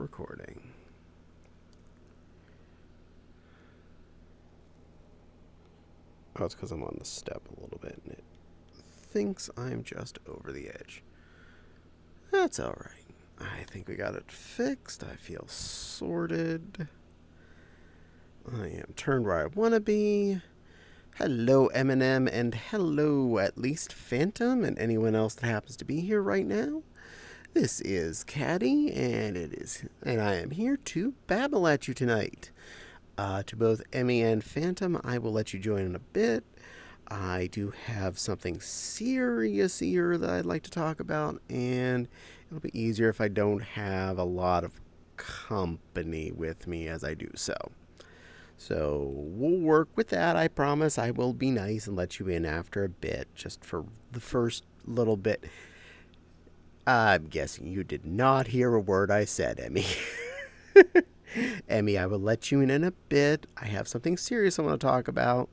recording. Oh, it's because I'm on the step a little bit and it thinks I'm just over the edge. That's alright. I think we got it fixed. I feel sorted. I am turned where I want to be. Hello, Eminem, and hello, at least Phantom, and anyone else that happens to be here right now. This is Caddie, and I am here to babble at you tonight. To both Emmy and Phantom, I will let you join in a bit. I do have something serious here that I'd like to talk about, and it'll be easier if I don't have a lot of company with me as I do so. So we'll work with that. I promise I will be nice and let you in after a bit, just for the first little bit. I'm guessing you did not hear a word I said, Emmy. Emmy, I will let you in a bit. I have something serious I want to talk about,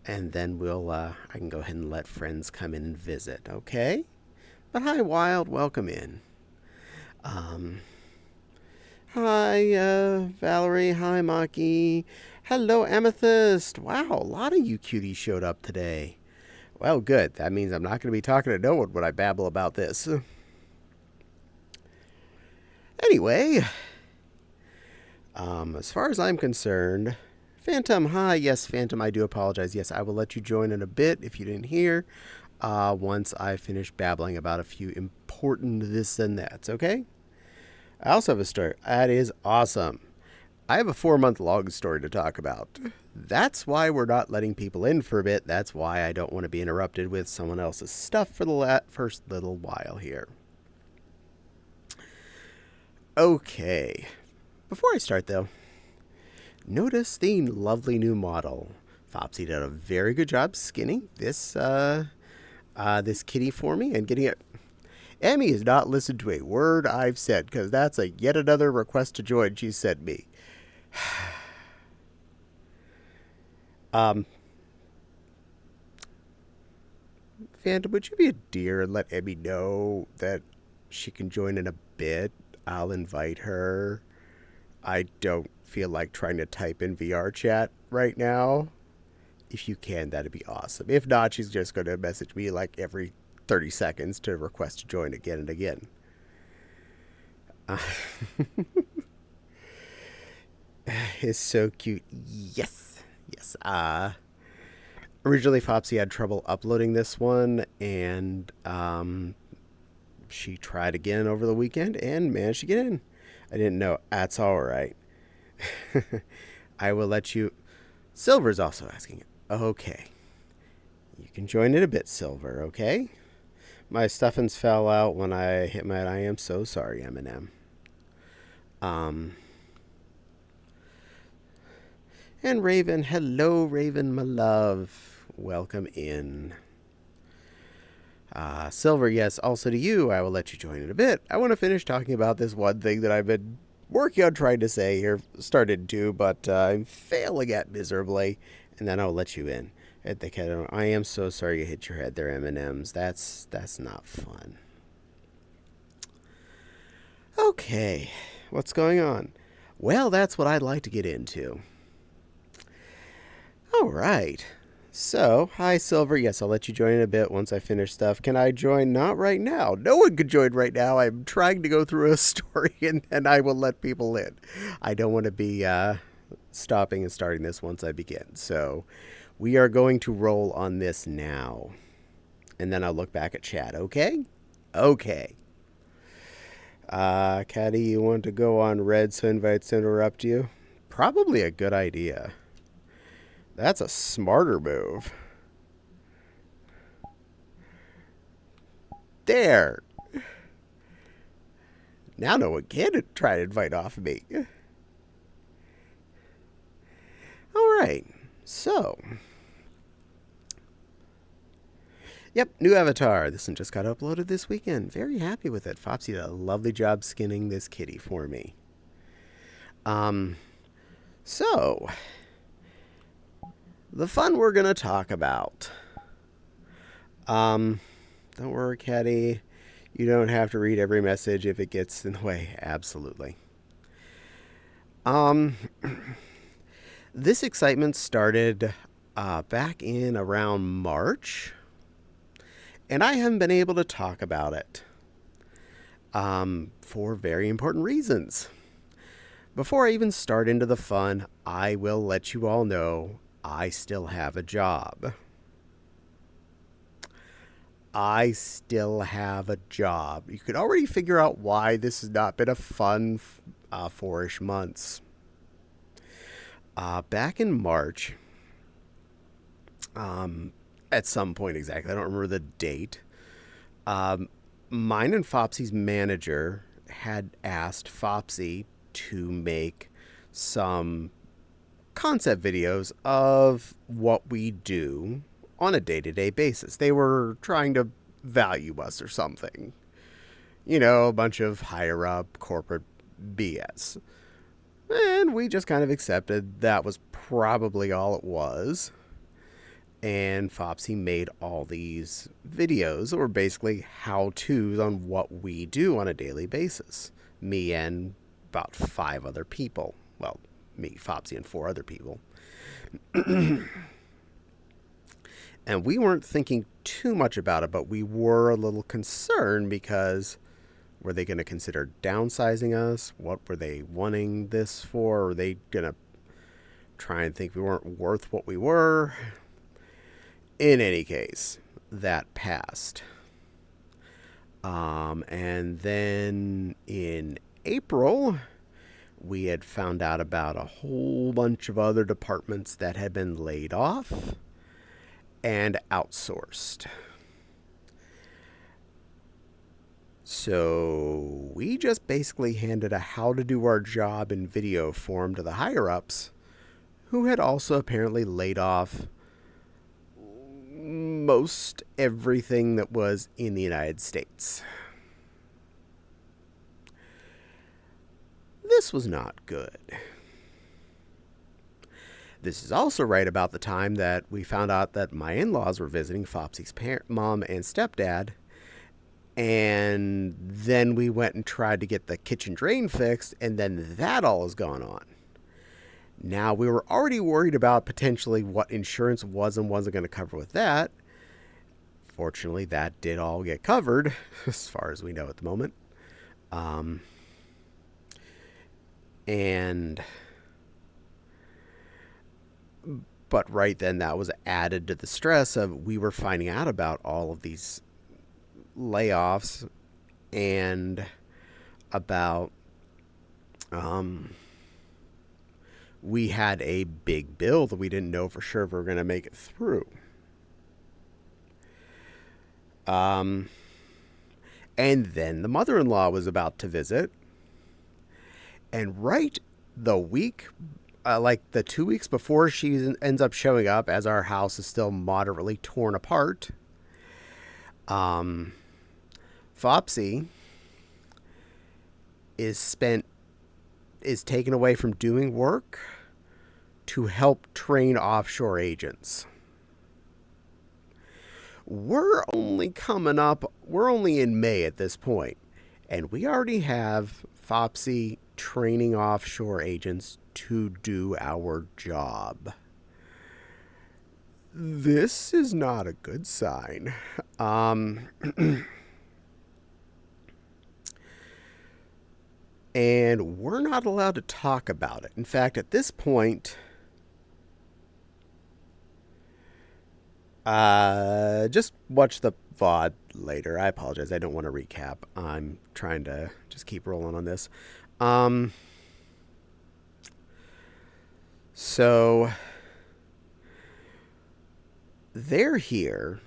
and then I can go ahead and let friends come in and visit, okay? But hi, Wild. Welcome in. Hi, Valerie. Hi, Maki. Hello, Amethyst. Wow, a lot of you cuties showed up today. Well, good. That means I'm not going to be talking to no one when I babble about this. Anyway, as far as I'm concerned, Phantom, hi. Yes, Phantom, I do apologize. Yes, I will let you join in a bit if you didn't hear, once I finish babbling about a few important this and that's, okay? I also have a story. That is awesome. I have a 4-month-long story to talk about. That's why we're not letting people in for a bit. That's why I don't want to be interrupted with someone else's stuff for the first little while here. Okay. Before I start, though, notice the lovely new model. Fopsy did a very good job skinning this kitty for me and getting it. Emmy has not listened to a word I've said, because that's yet another request to join she sent me. Phantom, would you be a dear and let Emmy know that she can join in a bit? I'll invite her. I don't feel like trying to type in VR chat right now. If you can, that'd be awesome. If not, she's just going to message me like every 30 seconds to request to join again and again. It's so cute. Yes. Originally, Fopsy had trouble uploading this one, and she tried again over the weekend and managed to get in. I didn't know. That's all right. I will let you. Silver's also asking. Okay. You can join in a bit, Silver, okay? My stuffings fell out when I hit my... I am so sorry, Eminem. And Raven. Hello, Raven, my love. Welcome in. Silver, yes, also to you. I will let you join in a bit. I want to finish talking about this one thing that I've been working on trying to say here. Started to, but I'm failing at miserably. And then I'll let you in. At the cat, I am so sorry you hit your head there, M&Ms. That's not fun. Okay, what's going on? Well, that's what I'd like to get into. All right. So, hi, Silver. Yes, I'll let you join in a bit once I finish stuff. Can I join? Not right now. No one can join right now. I'm trying to go through a story, and then I will let people in. I don't want to be stopping and starting this once I begin. So, we are going to roll on this now. And then I'll look back at chat, okay? Okay. Caddie, you want to go on red so invites interrupt you? Probably a good idea. That's a smarter move. There. Now no one can try to invite off of me. All right. So. Yep, new avatar. This one just got uploaded this weekend. Very happy with it. Fopsy did a lovely job skinning this kitty for me. So. The fun we're going to talk about. Don't worry, Caddie. You don't have to read every message if it gets in the way. Absolutely. Um, this excitement started back in around March, and I haven't been able to talk about it for very important reasons. Before I even start into the fun, I will let you all know I still have a job. I still have a job. You could already figure out why this has not been a fun 4-ish months. Back in March, at some point exactly, I don't remember the date, mine and Fopsy's manager had asked Fopsy to make some concept videos of what we do on a day-to-day basis. They were trying to value us or something. You know, a bunch of higher up corporate BS. And we just kind of accepted that was probably all it was. And Fopsy made all these videos that were basically how-tos on what we do on a daily basis. Me and about 5 other people. Well, me, Fopsy, and 4 other people. And we weren't thinking too much about it, but we were a little concerned because were they going to consider downsizing us? What were they wanting this for? Were they going to try and think we weren't worth what we were? In any case, that passed. And then in April, we had found out about a whole bunch of other departments that had been laid off and outsourced. So we just basically handed a how to do our job in video form to the higher ups, who had also apparently laid off most everything that was in the United States. This was not good. This is also right about the time that we found out that my in-laws were visiting Fopsy's mom and stepdad, and then we went and tried to get the kitchen drain fixed, and then that all has gone on. Now, we were already worried about potentially what insurance was and wasn't going to cover with that. Fortunately, that did all get covered, as far as we know at the moment. But right then, that was added to the stress of we were finding out about all of these layoffs and about we had a big bill that we didn't know for sure if we were going to make it through. And then the mother-in-law was about to visit, and right the week, like the 2 weeks before she ends up showing up, as our house is still moderately torn apart, Fopsy is taken away from doing work to help train offshore agents. We're only in May at this point, and we already have Fopsy training offshore agents to do our job. This is not a good sign. And we're not allowed to talk about it. In fact, at this point, just watch the VOD later. I apologize. I don't want to recap. I'm trying to just keep rolling on this. So they're here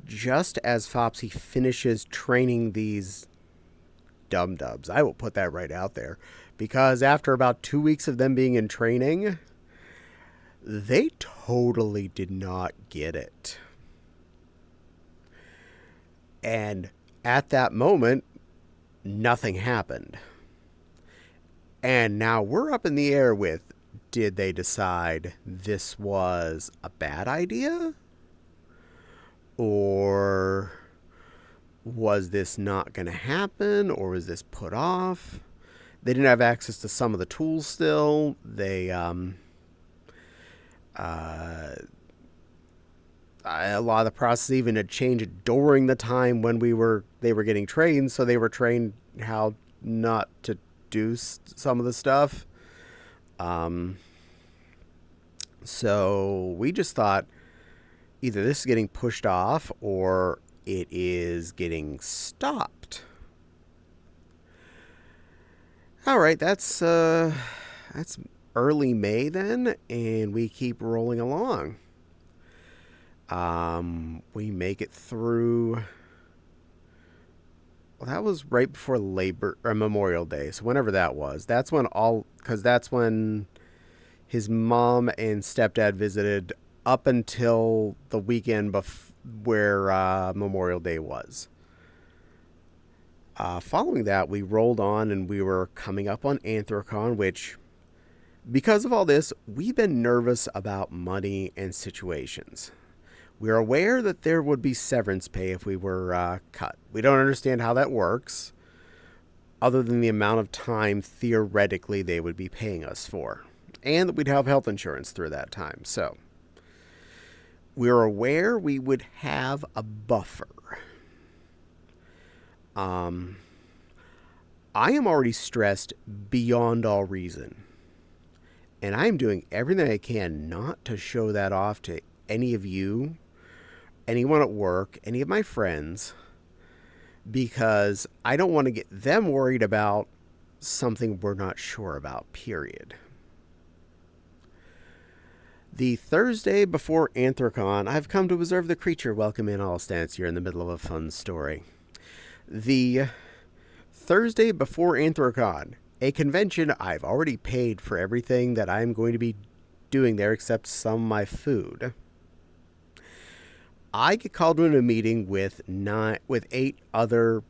just as Fopsy finishes training these dum-dubs. I will put that right out there. Because after about 2 weeks of them being in training, they totally did not get it. And at that moment, nothing happened. And now we're up in the air with, did they decide this was a bad idea? Or was this not going to happen? Or was this put off? They didn't have access to some of the tools still. A lot of the process even had changed during the time when they were getting trained, so they were trained how not to do some of the stuff. So we just thought either this is getting pushed off or it is getting stopped. All right, that's early May then, and we keep rolling along. We make it through. Well, that was right before Memorial Day. So whenever that was, that's when his mom and stepdad visited up until the weekend where Memorial Day was. Following that, we rolled on and we were coming up on Anthrocon, which, because of all this, we've been nervous about money and situations. We're aware that there would be severance pay if we were cut. We don't understand how that works, other than the amount of time theoretically they would be paying us for, and that we'd have health insurance through that time. So we're aware we would have a buffer. I am already stressed beyond all reason, and I'm doing everything I can not to show that off to any of you, anyone at work, any of my friends, because I don't want to get them worried about something we're not sure about, period. The Thursday before Anthrocon, I've come to observe the creature welcome in all stance here in the middle of a fun story. The Thursday before Anthrocon, a convention I've already paid for everything that I'm going to be doing there except some of my food. I get called into a meeting with 8 other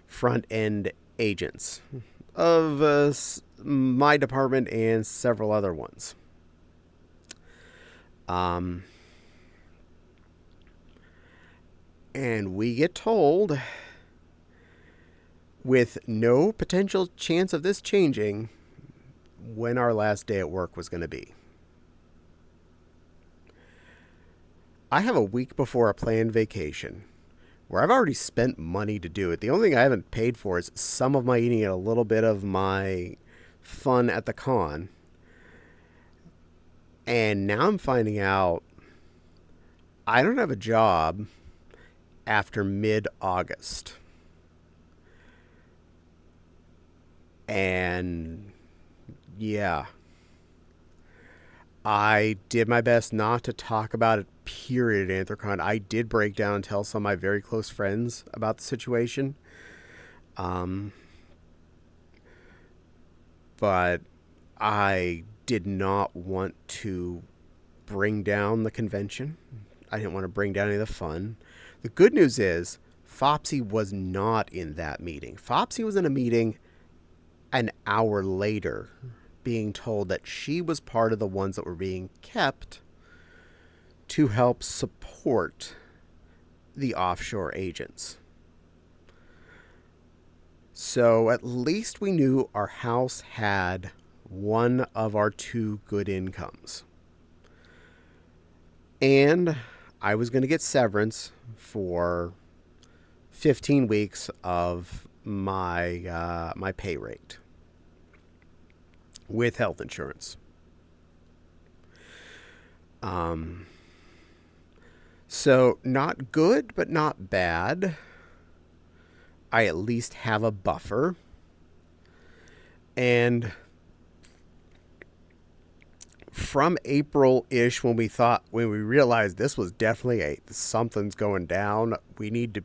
front-end agents of my department and several other ones. And we get told, with no potential chance of this changing, when our last day at work was going to be. I have a week before a planned vacation where I've already spent money to do it. The only thing I haven't paid for is some of my eating and a little bit of my fun at the con. And now I'm finding out I don't have a job after mid-August. And yeah, I did my best not to talk about it, period, at Anthrocon. I did break down and tell some of my very close friends about the situation. But I did not want to bring down the convention. I didn't want to bring down any of the fun. The good news is, Fopsy was not in that meeting. Fopsy was in a meeting an hour later, being told that she was part of the ones that were being kept to help support the offshore agents. So at least we knew our house had one of our 2 good incomes. And I was going to get severance for 15 weeks of my my pay rate with health insurance. So not good, but not bad. I at least have a buffer. And from April-ish, when we realized this was definitely something's going down, we need to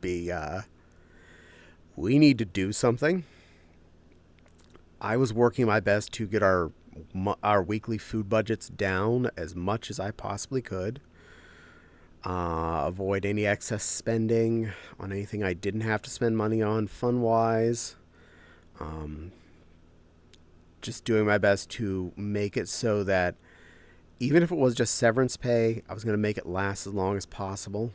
do something. I was working my best to get our weekly food budgets down as much as I possibly could. Avoid any excess spending on anything I didn't have to spend money on fun-wise. Just doing my best to make it so that even if it was just severance pay, I was going to make it last as long as possible.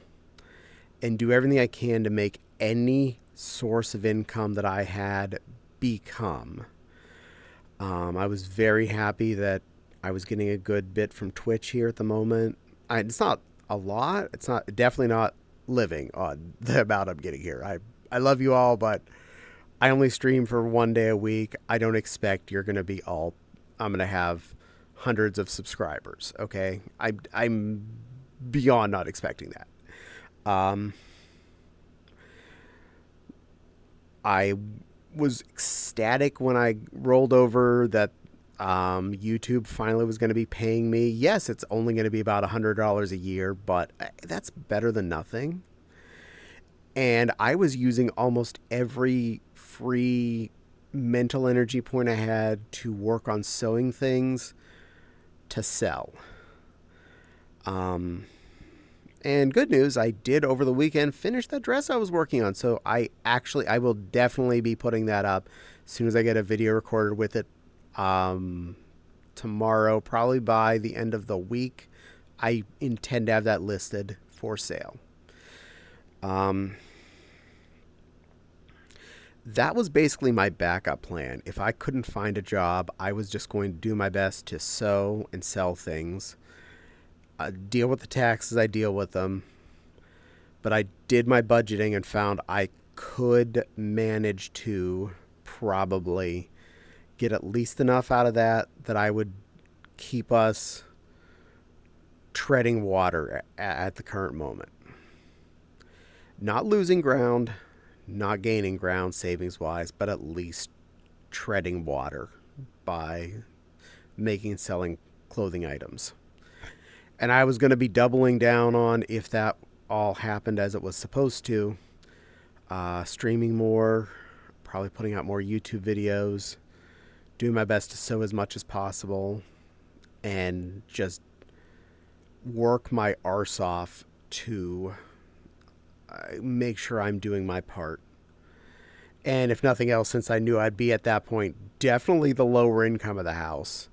And do everything I can to make any source of income that I had become. I was very happy that I was getting a good bit from Twitch here at the moment. It's not a lot. It's not definitely not living on the amount I'm getting here. I love you all, but I only stream for one day a week. I don't expect you're going to be all. I'm going to have hundreds of subscribers. Okay, I'm beyond not expecting that. I was ecstatic when I rolled over that YouTube finally was going to be paying me. Yes, it's only going to be about $100 a year, but that's better than nothing. And I was using almost every free mental energy point I had to work on sewing things to sell. And good news, I did over the weekend finish that dress I was working on. So I will definitely be putting that up as soon as I get a video recorded with it tomorrow, probably by the end of the week. I intend to have that listed for sale. That was basically my backup plan. If I couldn't find a job, I was just going to do my best to sew and sell things. Deal with the taxes, I deal with them. But I did my budgeting and found I could manage to probably get at least enough out of that I would keep us treading water at the current moment. Not losing ground, not gaining ground savings-wise, but at least treading water by making and selling clothing items. And I was going to be doubling down on, if that all happened as it was supposed to, streaming more, probably putting out more YouTube videos, doing my best to sew as much as possible, and just work my arse off to make sure I'm doing my part. And if nothing else, since I knew I'd be at that point, definitely the lower income of the house,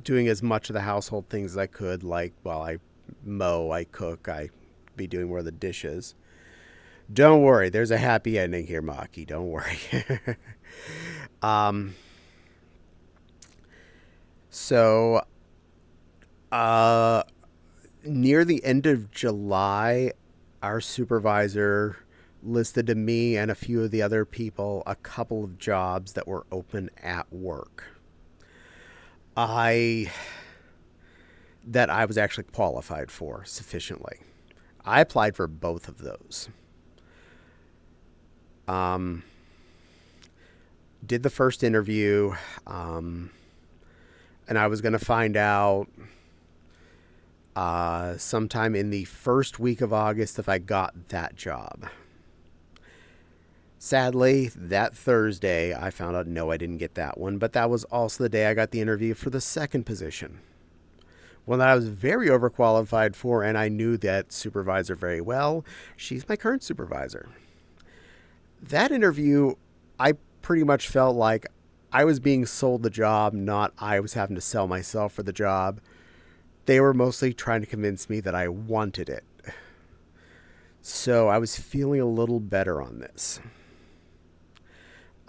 doing as much of the household things as I could, like while I mow, I cook, I be doing more of the dishes. Don't worry, there's a happy ending here, Maki. Don't worry. So, near the end of July, our supervisor listed to me and a few of the other people a couple of jobs that were open at work. That I was actually qualified for sufficiently. I applied for both of those. Did the first interview, and I was going to find out sometime in the first week of August if I got that job. Sadly, that Thursday, I found out no, I didn't get that one, but that was also the day I got the interview for the second position. One that I was very overqualified for, and I knew that supervisor very well. She's my current supervisor. That interview, I pretty much felt like I was being sold the job, not I was having to sell myself for the job. They were mostly trying to convince me that I wanted it. So I was feeling a little better on this.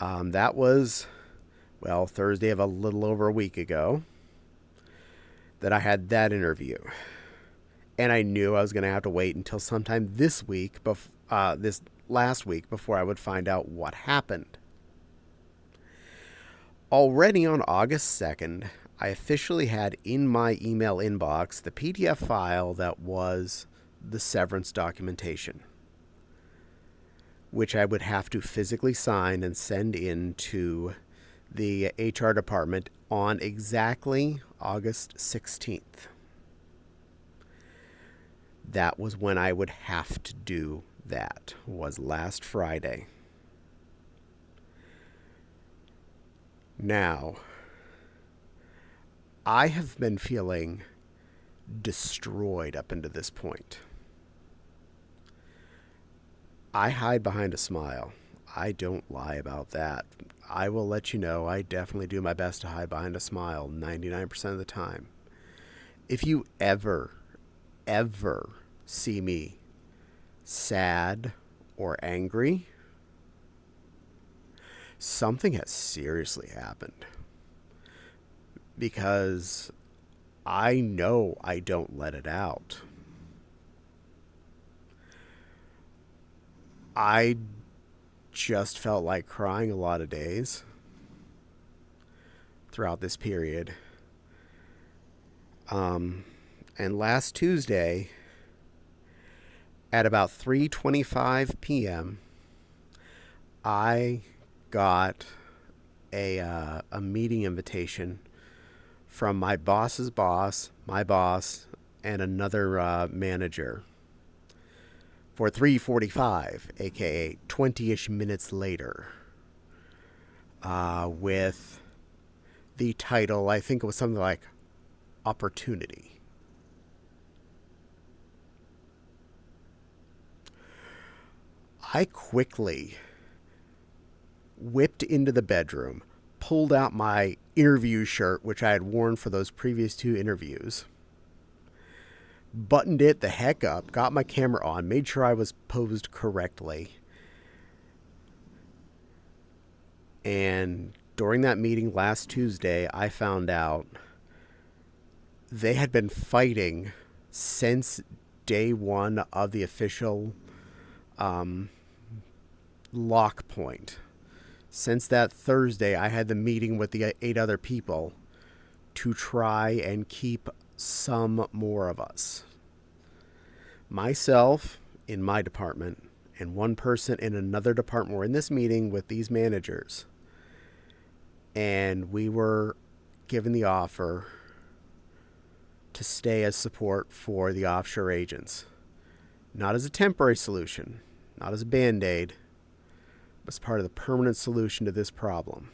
That was, Thursday of a little over a week ago that I had that interview. And I knew I was going to have to wait until sometime this last week before I would find out what happened. Already on August 2nd, I officially had in my email inbox the PDF file that was the severance documentation, which I would have to physically sign and send in to the HR department on exactly August 16th. That was when I would have to do that, was last Friday. Now, I have been feeling destroyed up until this point. I hide behind a smile. I don't lie about that. I will let you know I definitely do my best to hide behind a smile 99% of the time. If you ever see me sad or angry, something has seriously happened. Because I know I don't let it out. I just felt like crying a lot of days throughout this period. And last Tuesday, at about 3:25 p.m., I got a meeting invitation from my boss's boss, my boss, and another manager for 3:45, aka 20-ish minutes later, with the title, I think it was something like Opportunity. I quickly whipped into the bedroom, pulled out my interview shirt, which I had worn for those previous 2 interviews, buttoned it the heck up, got my camera on, made sure I was posed correctly. And during that meeting last Tuesday, I found out they had been fighting since day 1 of the official lock point. Since that Thursday, I had the meeting with the 8 other people to try and keep some more of us. Myself in my department and one person in another department were in this meeting with these managers. And we were given the offer to stay as support for the offshore agents. Not as a temporary solution, not as a band-aid, but as part of the permanent solution to this problem.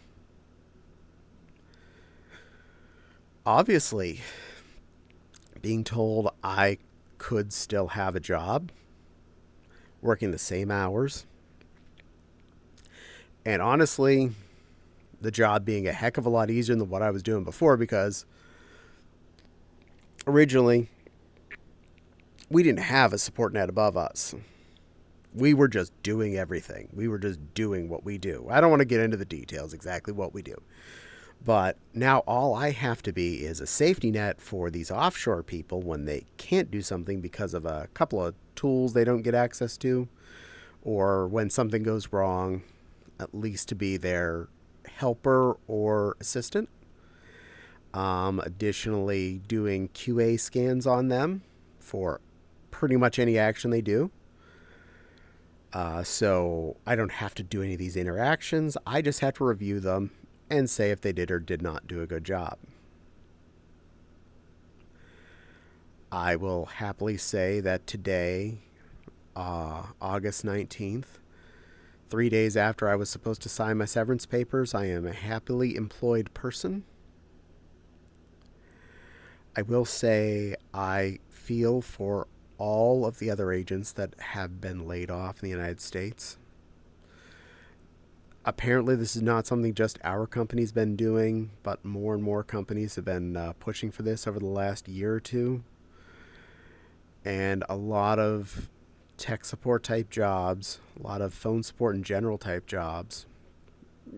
Obviously, being told I could still have a job, working the same hours, and honestly, the job being a heck of a lot easier than what I was doing before, because originally we didn't have a support net above us. We were just doing everything. We were just doing what we do. I don't want to get into the details exactly what we do. But now all I have to be is a safety net for these offshore people when they can't do something because of a couple of tools they don't get access to, or when something goes wrong, at least to be their helper or assistant. Additionally, doing QA scans on them for pretty much any action they do. So I don't have to do any of these interactions. I just have to review them and say if they did or did not do a good job. I will happily say that today, August 19th, 3 days after I was supposed to sign my severance papers, I am a happily employed person. I will say I feel for all of the other agents that have been laid off in the United States. Apparently, this is not something just our company's been doing, but more and more companies have been pushing for this over the last year or two. And a lot of tech support type jobs, a lot of phone support and general type jobs,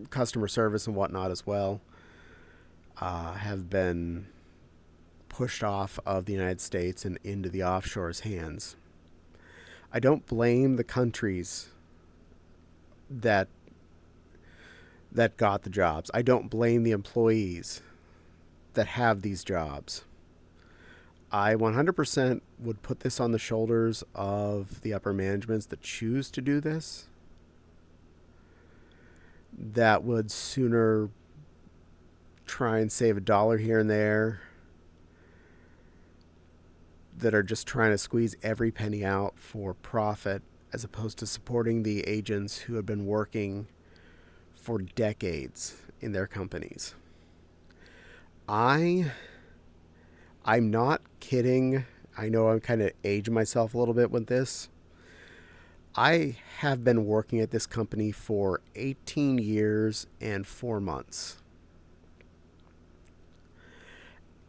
customer service and whatnot as well, have been pushed off of the United States and into the offshore's hands. I don't blame the countries that got the jobs. I don't blame the employees that have these jobs. I 100% would put this on the shoulders of the upper managements that choose to do this, that would sooner try and save a dollar here and there, that are just trying to squeeze every penny out for profit, as opposed to supporting the agents who have been working for decades in their companies. I'm not kidding. I know I'm kind of aging myself a little bit with this. I have been working at this company for 18 years and 4 months.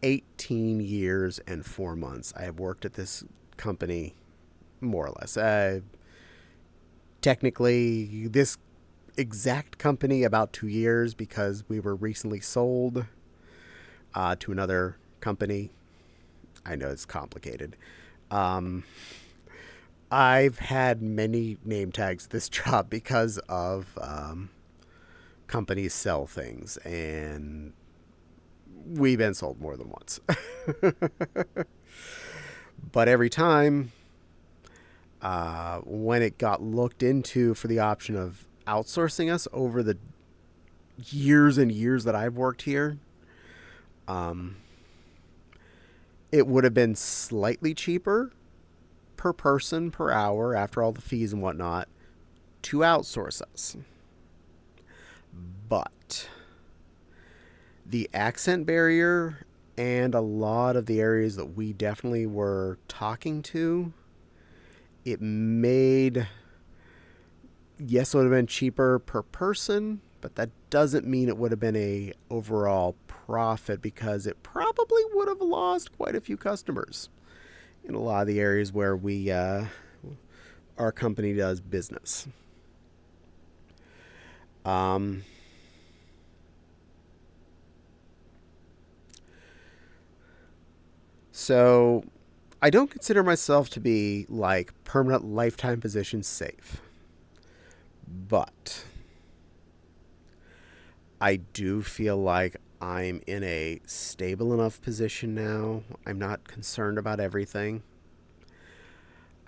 18 years and 4 months I have worked at this company, more or less. Technically, this exact company about 2 years because we were recently sold to another company. I know it's complicated. Um, I've had many name tags this job because of companies sell things, and we've been sold more than once. But every time, when it got looked into for the option of outsourcing us over the years and years that I've worked here, um, it would have been slightly cheaper per person per hour after all the fees and whatnot to outsource us. But the accent barrier and a lot of the areas that we definitely were talking to, it made, yes, it would have been cheaper per person, but that doesn't mean it would have been a overall profit because it probably would have lost quite a few customers in a lot of the areas where our company does business. Um, so I don't consider myself to be like permanent lifetime position safe, but I do feel like I'm in a stable enough position now. I'm not concerned about everything.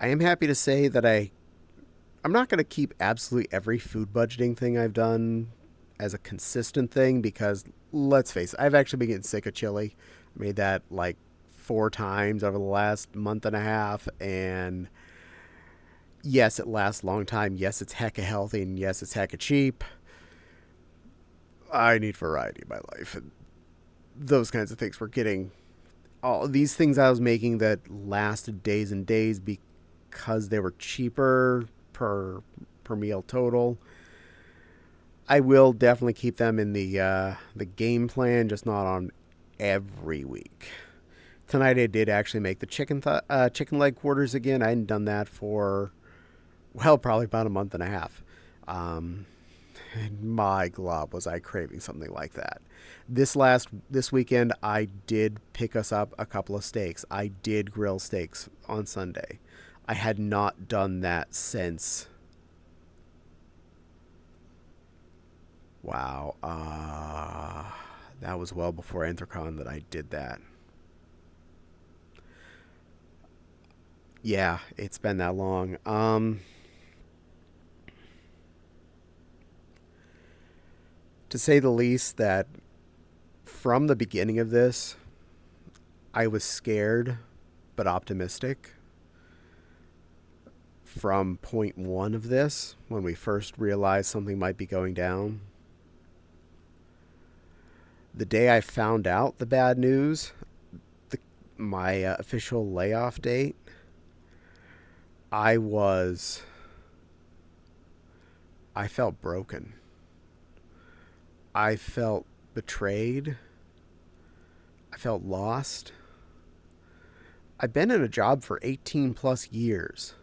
I am happy to say that I'm not going to keep absolutely every food budgeting thing I've done as a consistent thing because let's face it, I've actually been getting sick of chili. I made that like 4 times over the last month and a half, and yes, it lasts a long time. Yes, it's hecka healthy, and yes, it's hecka cheap. I need variety in my life, and those kinds of things. We're getting all these things I was making that lasted days and days because they were cheaper per meal total. I will definitely keep them in the game plan, just not on every week. Tonight I did actually make the chicken leg quarters again. I hadn't done that for probably about a month and a half. And my glob was I craving something like that. This weekend I did pick us up a couple of steaks. I did grill steaks on Sunday. I had not done that since, wow, that was well before Anthrocon that I did that. Yeah, it's been that long. To say the least, that from the beginning of this, I was scared but optimistic. From point one of this, when we first realized something might be going down, the day I found out the bad news, my official layoff date, I was, I felt broken. I felt betrayed. I felt lost. I've been in a job for 18 plus years.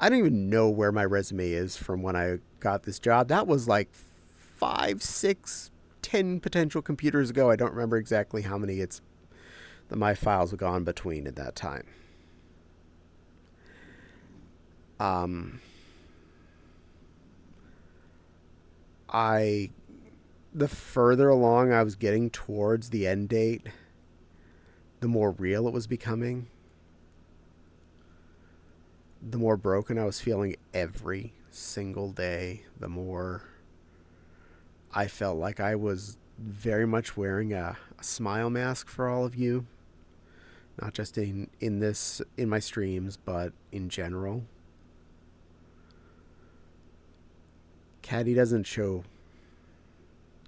I don't even know where my resume is from when I got this job. That was like 5, 6, 10 potential computers ago. I don't remember exactly how many that my files have gone between at that time. I the further along I was getting towards the end date, the more real it was becoming. The more broken I was feeling every single day, the more I felt like I was very much wearing a smile mask for all of you, not just in my streams, but in general. Caddie doesn't show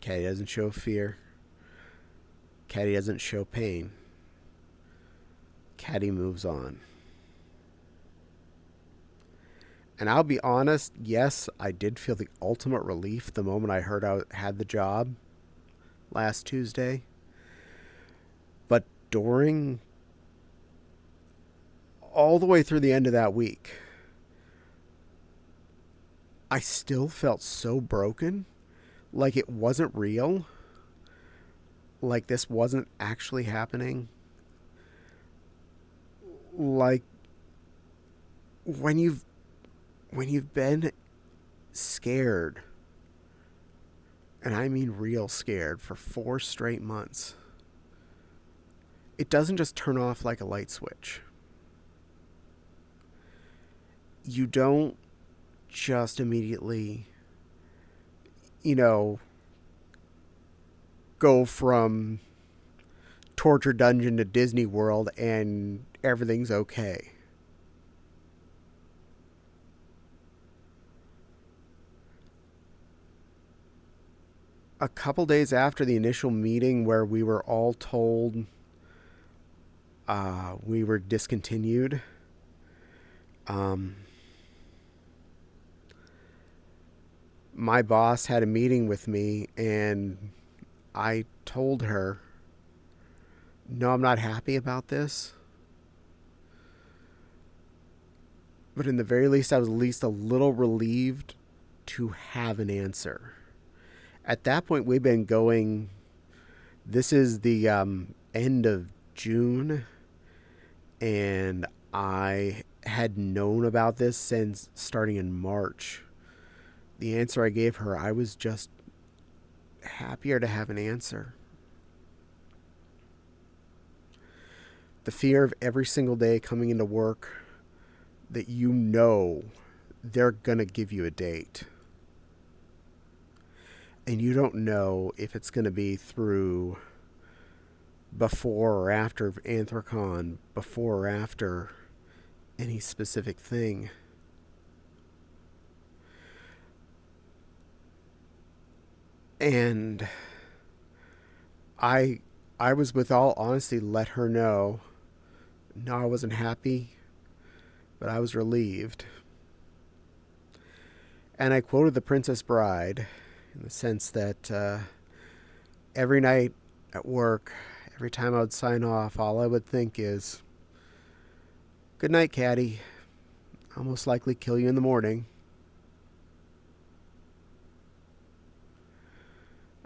Caddie doesn't show fear. Caddie doesn't show pain. Caddie moves on. And I'll be honest, yes, I did feel the ultimate relief the moment I heard I had the job last Tuesday. But during all the way through the end of that week, I still felt so broken, like it wasn't real, like this wasn't actually happening. Like when you've been scared, and I mean real scared, for 4 straight months, it doesn't just turn off like a light switch. You don't just immediately, you know, go from torture dungeon to Disney World and everything's okay. A couple days after the initial meeting where we were all told we were discontinued, um, my boss had a meeting with me and I told her, no, I'm not happy about this. But in the very least, I was at least a little relieved to have an answer. At that point, we've been going. This is the end of June, and I had known about this since starting in March. The answer I gave her, I was just happier to have an answer. The fear of every single day coming into work that you know they're going to give you a date. And you don't know if it's going to be through before or after Anthrocon, before or after any specific thing. And I was, with all honesty, let her know, no, I wasn't happy, but I was relieved. And I quoted The Princess Bride in the sense that every night at work, every time I would sign off, all I would think is, good night, Caddie. I'll most likely kill you in the morning.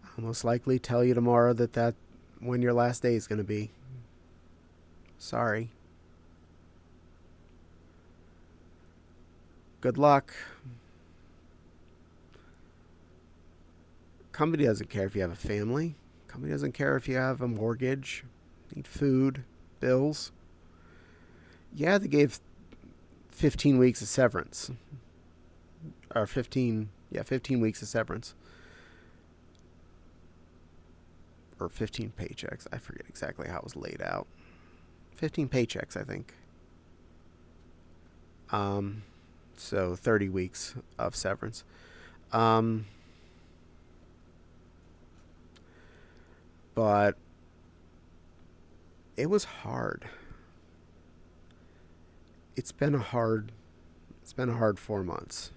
I'll most likely tell you tomorrow that when your last day is going to be. Sorry. Good luck. Company doesn't care if you have a family. Company doesn't care if you have a mortgage, need food, bills. Yeah, they gave 15 weeks of severance. Or 15 weeks of severance. Or 15 paychecks. I forget exactly how it was laid out. 15 paychecks, I think. So 30 weeks of severance. But it was hard. It's been a hard 4 months.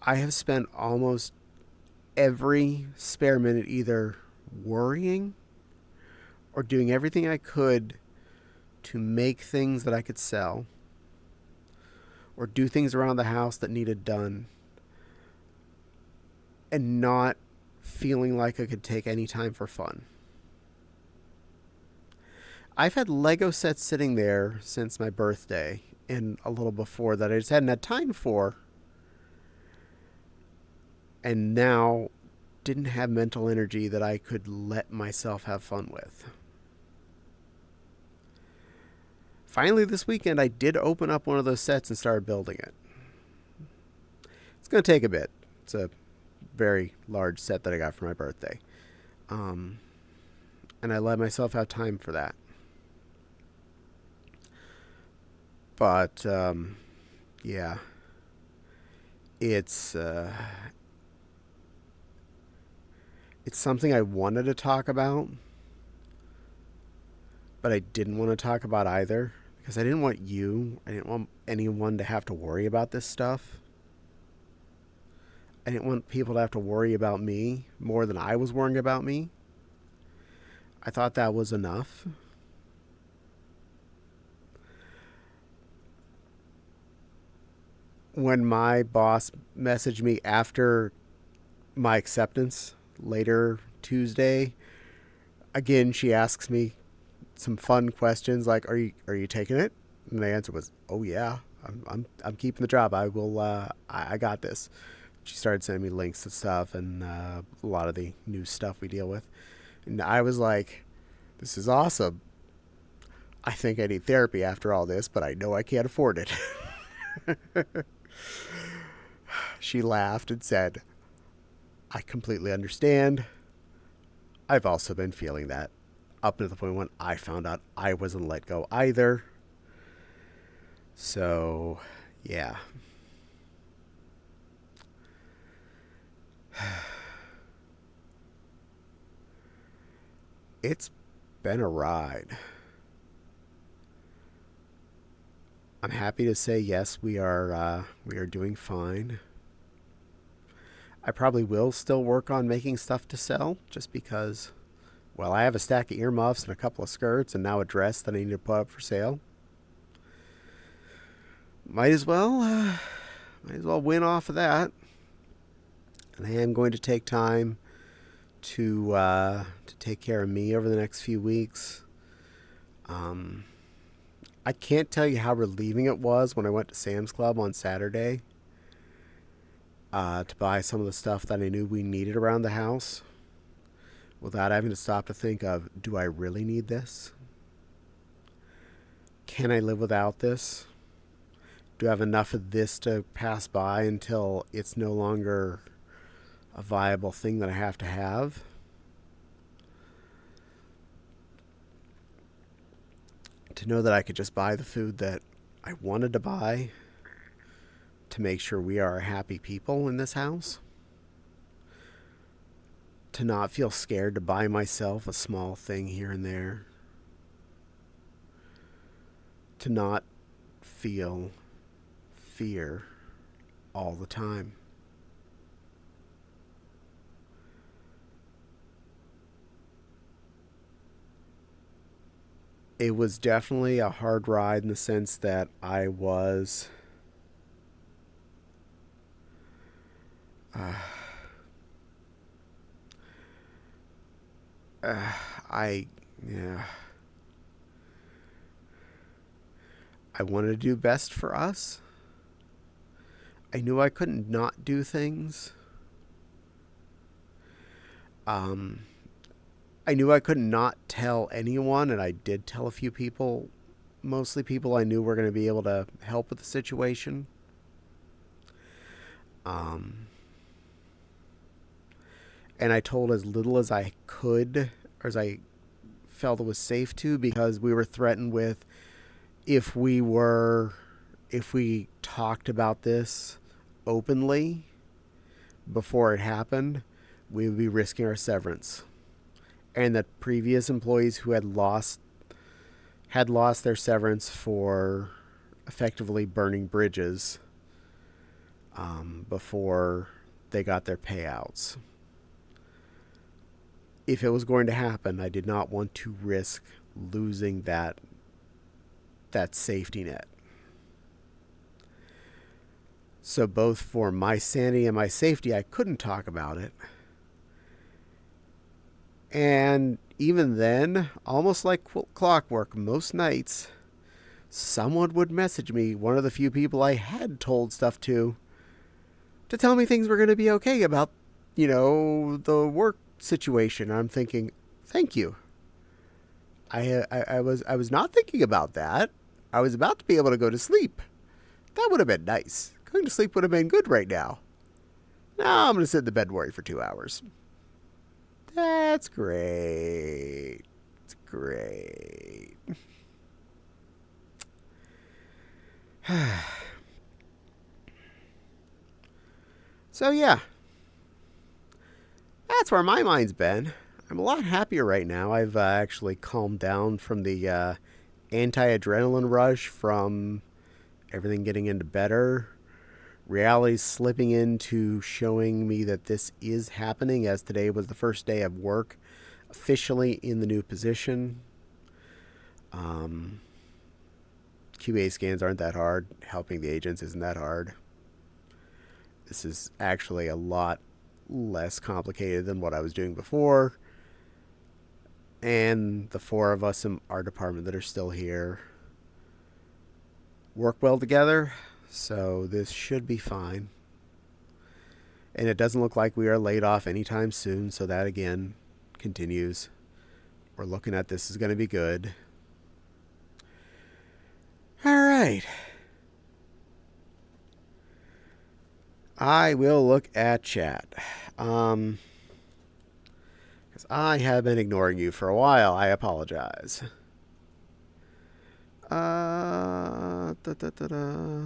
I have spent almost every spare minute either worrying or doing everything I could to make things that I could sell or do things around the house that needed done, and not feeling like I could take any time for fun. I've had Lego sets sitting there since my birthday and a little before that I just hadn't had time for, and now didn't have mental energy that I could let myself have fun with. Finally, this weekend, I did open up one of those sets and started building it. It's going to take a bit. It's a very large set that I got for my birthday. And I let myself have time for that. But, yeah. It's something I wanted to talk about, but I didn't want to talk about either, because I didn't want anyone to have to worry about this stuff. I didn't want people to have to worry about me more than I was worrying about me. I thought that was enough. when my boss messaged me after my acceptance later Tuesday, again she asks me some fun questions like, "Are you taking it?" And the answer was, "Oh yeah, I'm keeping the job. I will. I got this." She started sending me links to stuff and a lot of the new stuff we deal with, and I was like, "This is awesome. I think I need therapy after all this, but I know I can't afford it." She laughed and said, "I completely understand. I've also been feeling that up to the point when I found out I wasn't let go either. So, yeah." It's been a ride. I'm happy to say yes, we are doing fine. I probably will still work on making stuff to sell just because, well, I have a stack of earmuffs and a couple of skirts and now a dress that I need to put up for sale. Might as well win off of that. And I am going to take time to take care of me over the next few weeks. I can't tell you how relieving it was when I went to Sam's Club on Saturday to buy some of the stuff that I knew we needed around the house without having to stop to think of, do I really need this? Can I live without this? Do I have enough of this to pass by until it's no longer a viable thing that I have to have? To know that I could just buy the food that I wanted to buy to make sure we are happy people in this house. To not feel scared to buy myself a small thing here and there. To not feel fear all the time. It was definitely a hard ride in the sense that I was uh, I yeah, I wanted to do best for us. I knew I couldn't not do things. Um, I knew I could not tell anyone, and I did tell a few people, mostly people I knew were going to be able to help with the situation. Um, and I told as little as I could, or as I felt it was safe to, because we were threatened with if we talked about this openly before it happened, we would be risking our severance. And that previous employees who had lost their severance for effectively burning bridges before they got their payouts. If it was going to happen, I did not want to risk losing that safety net. So both for my sanity and my safety, I couldn't talk about it. And even then, almost like clockwork, most nights, someone would message me, one of the few people I had told stuff to tell me things were going to be okay about, the work situation. I'm thinking, thank you. I was not thinking about that. I was about to be able to go to sleep. That would have been nice. Going to sleep would have been good right now. Now I'm going to sit in the bed and worry for 2 hours. That's great. It's great. So yeah, that's where my mind's been. I'm a lot happier right now. I've actually calmed down from the anti-adrenaline rush from everything getting into better. Reality's slipping into showing me that this is happening, as today was the first day of work officially in the new position. QA scans aren't that hard. Helping the agents isn't that hard. This is actually a lot less complicated than what I was doing before. And the four of us in our department that are still here work well together, so this should be fine. And it doesn't look like we are laid off anytime soon, so that again continues. We're looking at this is going to be good. All right. I will look at chat. Because I have been ignoring you for a while. I apologize. Da, da, da, da.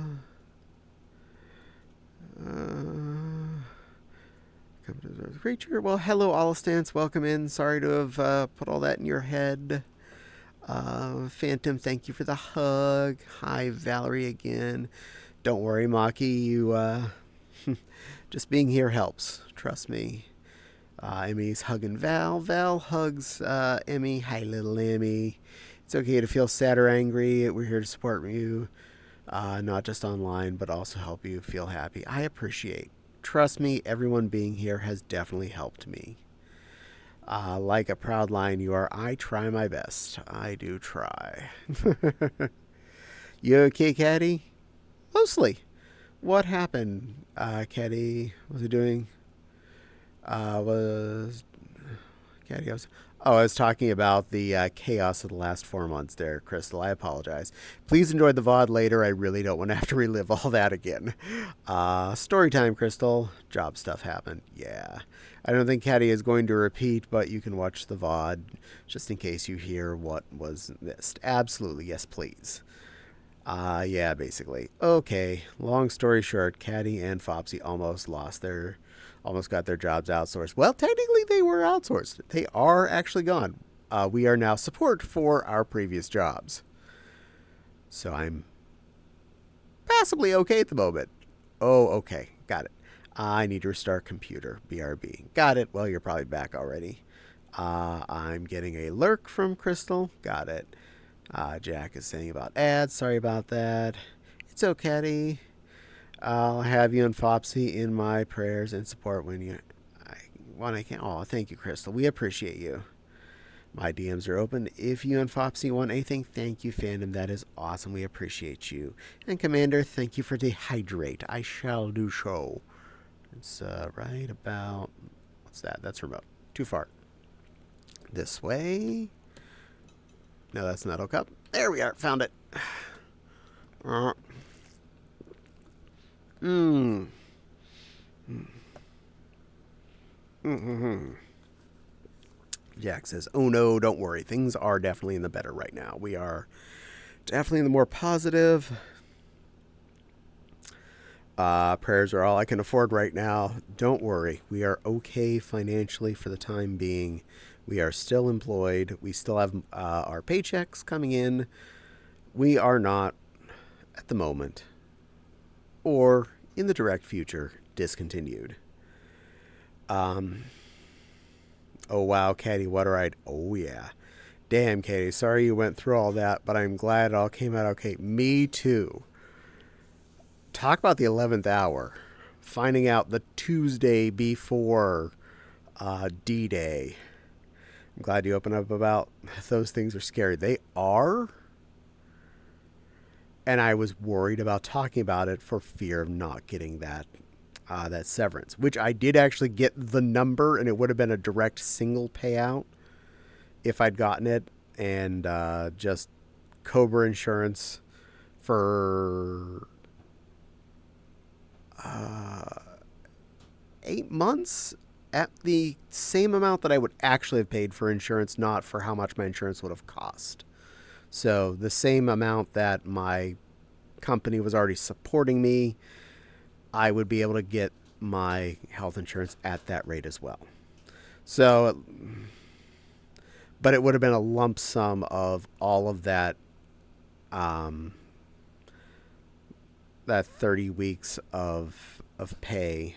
Come to the creature. Well, hello, Allistance. Welcome in. Sorry to have put all that in your head. Phantom, thank you for the hug. Hi, Valerie again. Don't worry, Maki. You just being here helps. Trust me. Emmy's hugging Val. Val hugs Emmy. Hi, little Emmy. It's okay to feel sad or angry. We're here to support you, not just online, but also help you feel happy. I appreciate. Trust me, everyone being here has definitely helped me. Like a proud lion you are, I try my best. I do try. You okay, Caddie? Mostly. What happened, Caddie? What was he doing? Was Caddie? I was talking about the chaos of the last 4 months there, Crystal. I apologize. Please enjoy the VOD later. I really don't want to have to relive all that again. Story time, Crystal. Job stuff happened. Yeah. I don't think Caddie is going to repeat, but you can watch the VOD just in case you hear what was missed. Absolutely. Yes, please. Yeah, basically. Okay. Long story short, Caddie and Fopsy almost got their jobs outsourced. Well, technically they were outsourced. They are actually gone. We are now support for our previous jobs. So I'm passably okay at the moment. Oh, okay. Got it. I need to restart computer. BRB. Got it. Well, you're probably back already. I'm getting a lurk from Crystal. Got it. Jack is saying about ads. Sorry about that. It's okay. I'll have you and Fopsy in my prayers and support when I can. Oh, thank you, Crystal. We appreciate you. My DMs are open. If you and Fopsy want anything, thank you, fandom. That is awesome. We appreciate you. And Commander, thank you for dehydrate. I shall do so. It's right about... What's that? That's remote. Too far. This way. No, that's Nettle Cup. There we are. Found it. Jack says, oh no, don't worry. Things are definitely in the better right now. We are definitely in the more positive. Prayers are all I can afford right now. Don't worry. We are okay financially for the time being. We are still employed. We still have our paychecks coming in. We are not, at the moment, or in the direct future, discontinued. Oh, wow, Caddie, what a ride. Oh, yeah. Damn, Caddie, sorry you went through all that, but I'm glad it all came out okay. Me too. Talk about the 11th hour. Finding out the Tuesday before D-Day. I'm glad you opened up about those things are scary. They are. And I was worried about talking about it for fear of not getting that severance, which I did actually get the number, and it would have been a direct single payout if I'd gotten it, and just Cobra insurance for 8 months at the same amount that I would actually have paid for insurance, not for how much my insurance would have cost. So the same amount that my company was already supporting me, I would be able to get my health insurance at that rate as well. So, but it would have been a lump sum of all of that, that 30 weeks of pay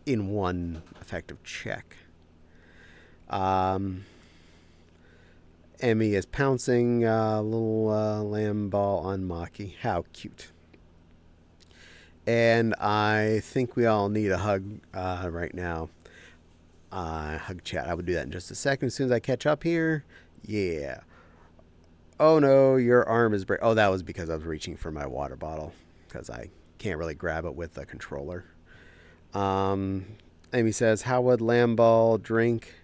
in one effective check. Emmy is pouncing a little lamb ball on Maki. How cute. And I think we all need a hug right now. Hug chat. I will do that in just a second as soon as I catch up here. Yeah. Oh no, your arm is break. Oh, that was because I was reaching for my water bottle because I can't really grab it with the controller. Um, Amy says, "How would Lamball drink?"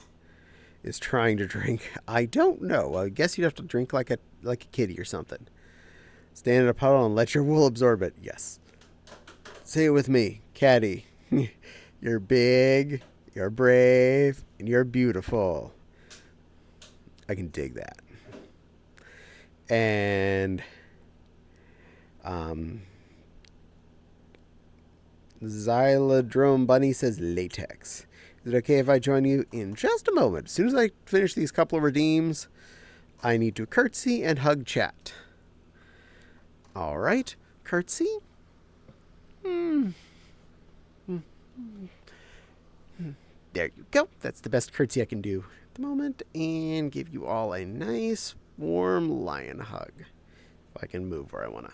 Is trying to drink. I don't know. I guess you'd have to drink like a kitty or something. Stand in a puddle and let your wool absorb it. Yes. Say it with me, Caddie. You're big, you're brave, and you're beautiful. I can dig that. And Xylodrome Bunny says latex. Is it okay if I join you in just a moment? As soon as I finish these couple of redeems, I need to curtsy and hug chat. All right, curtsy. There you go. That's the best curtsy I can do at the moment. And give you all a nice, warm lion hug. If I can move where I want to.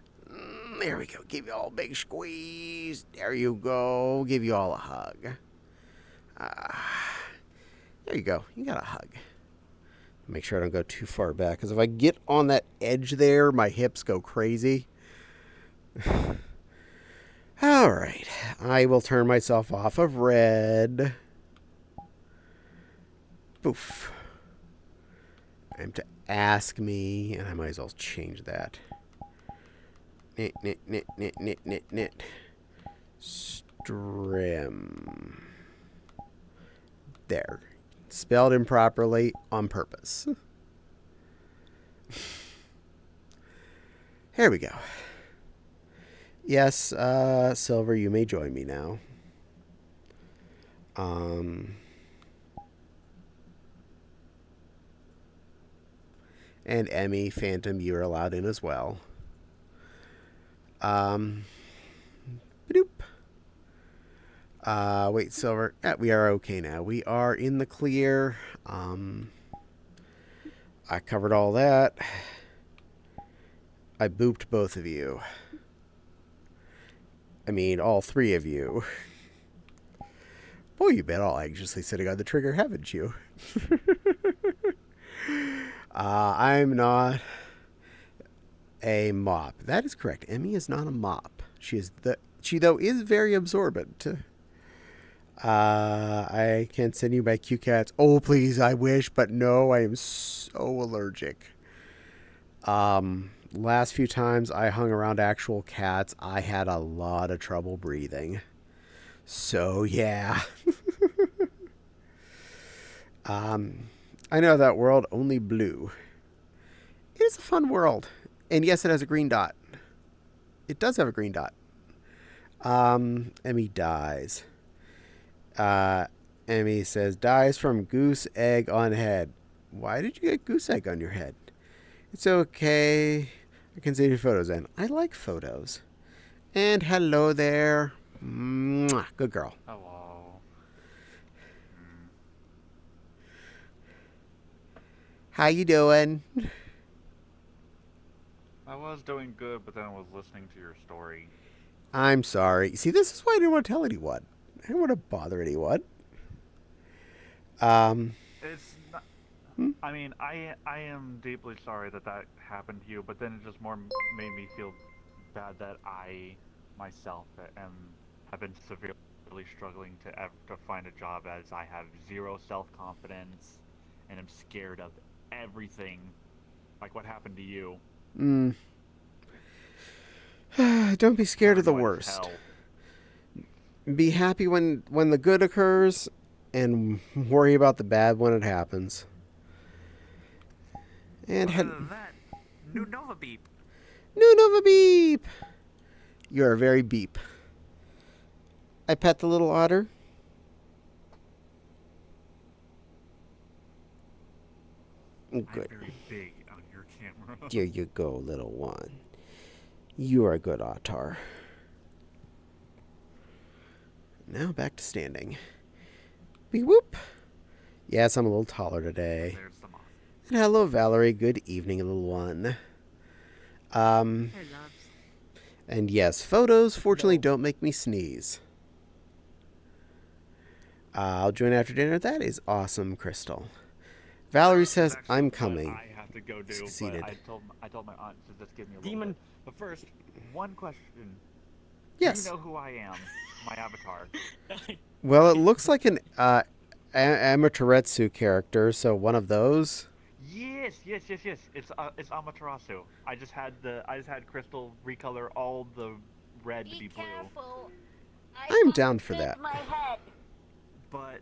There we go. Give you all a big squeeze. There you go. Give you all a hug. There you go. You got a hug. Make sure I don't go too far back. Because if I get on that edge there, my hips go crazy. All right. I will turn myself off of red. Poof. I'm to ask me, and I might as well change that. Knit, knit, knit, knit, knit, knit, knit. Strim. There. Spelled improperly on purpose. Here we go. Yes, Silver, you may join me now. And Emmy, Phantom, you're allowed in as well. Wait, Silver. We are okay now. We are in the clear. I covered all that. I booped both of you. I mean, all three of you. Boy, you've been all anxiously sitting on the trigger, haven't you? I'm not a mop. That is correct. Emmy is not a mop. She though is very absorbent. I can send you my cute cats. Oh, please, I wish, but no, I am so allergic. Last few times I hung around actual cats, I had a lot of trouble breathing. So, yeah. I know that world only blue. It is a fun world. And yes, it has a green dot. It does have a green dot. Emmy dies. Emmy says, dies from goose egg on head. Why did you get goose egg on your head? It's okay. I can save your photos in. I like photos. And hello there. Mwah. Good girl. Hello. How you doing? I was doing good, but then I was listening to your story. I'm sorry. See, this is why I didn't want to tell anyone. I didn't want to bother anyone. It's not. I mean, I am deeply sorry that happened to you, but then it just more made me feel bad that I myself have been severely struggling to find a job, as I have zero self-confidence and am scared of everything, like what happened to you. Don't be scared of the worst. Be happy when the good occurs, and worry about the bad when it happens. And Other than that, new Nova Beep. New Nova Beep. You are very beep. I pet the little otter. Good. I'm very big on your camera. There you go, little one. You are a good otter. Now back to standing. Beep whoop. Yes, I'm a little taller today. There's the moth. And hello, Valerie. Good evening, little one. Hey, loves. And yes, photos fortunately don't make me sneeze. I'll join after dinner. That is awesome, Crystal. Valerie says, Actually I'm what coming. I have to go do, Succeeded. but I told my aunt to just give me a little Demon. bit. But first, one question. Yes. Do you know who I am? My avatar. Well, it looks like an Amaterasu character, so one of those. Yes. It's Amaterasu. I just had Crystal recolor all the red to be blue. Careful. I'm down for that. My head. But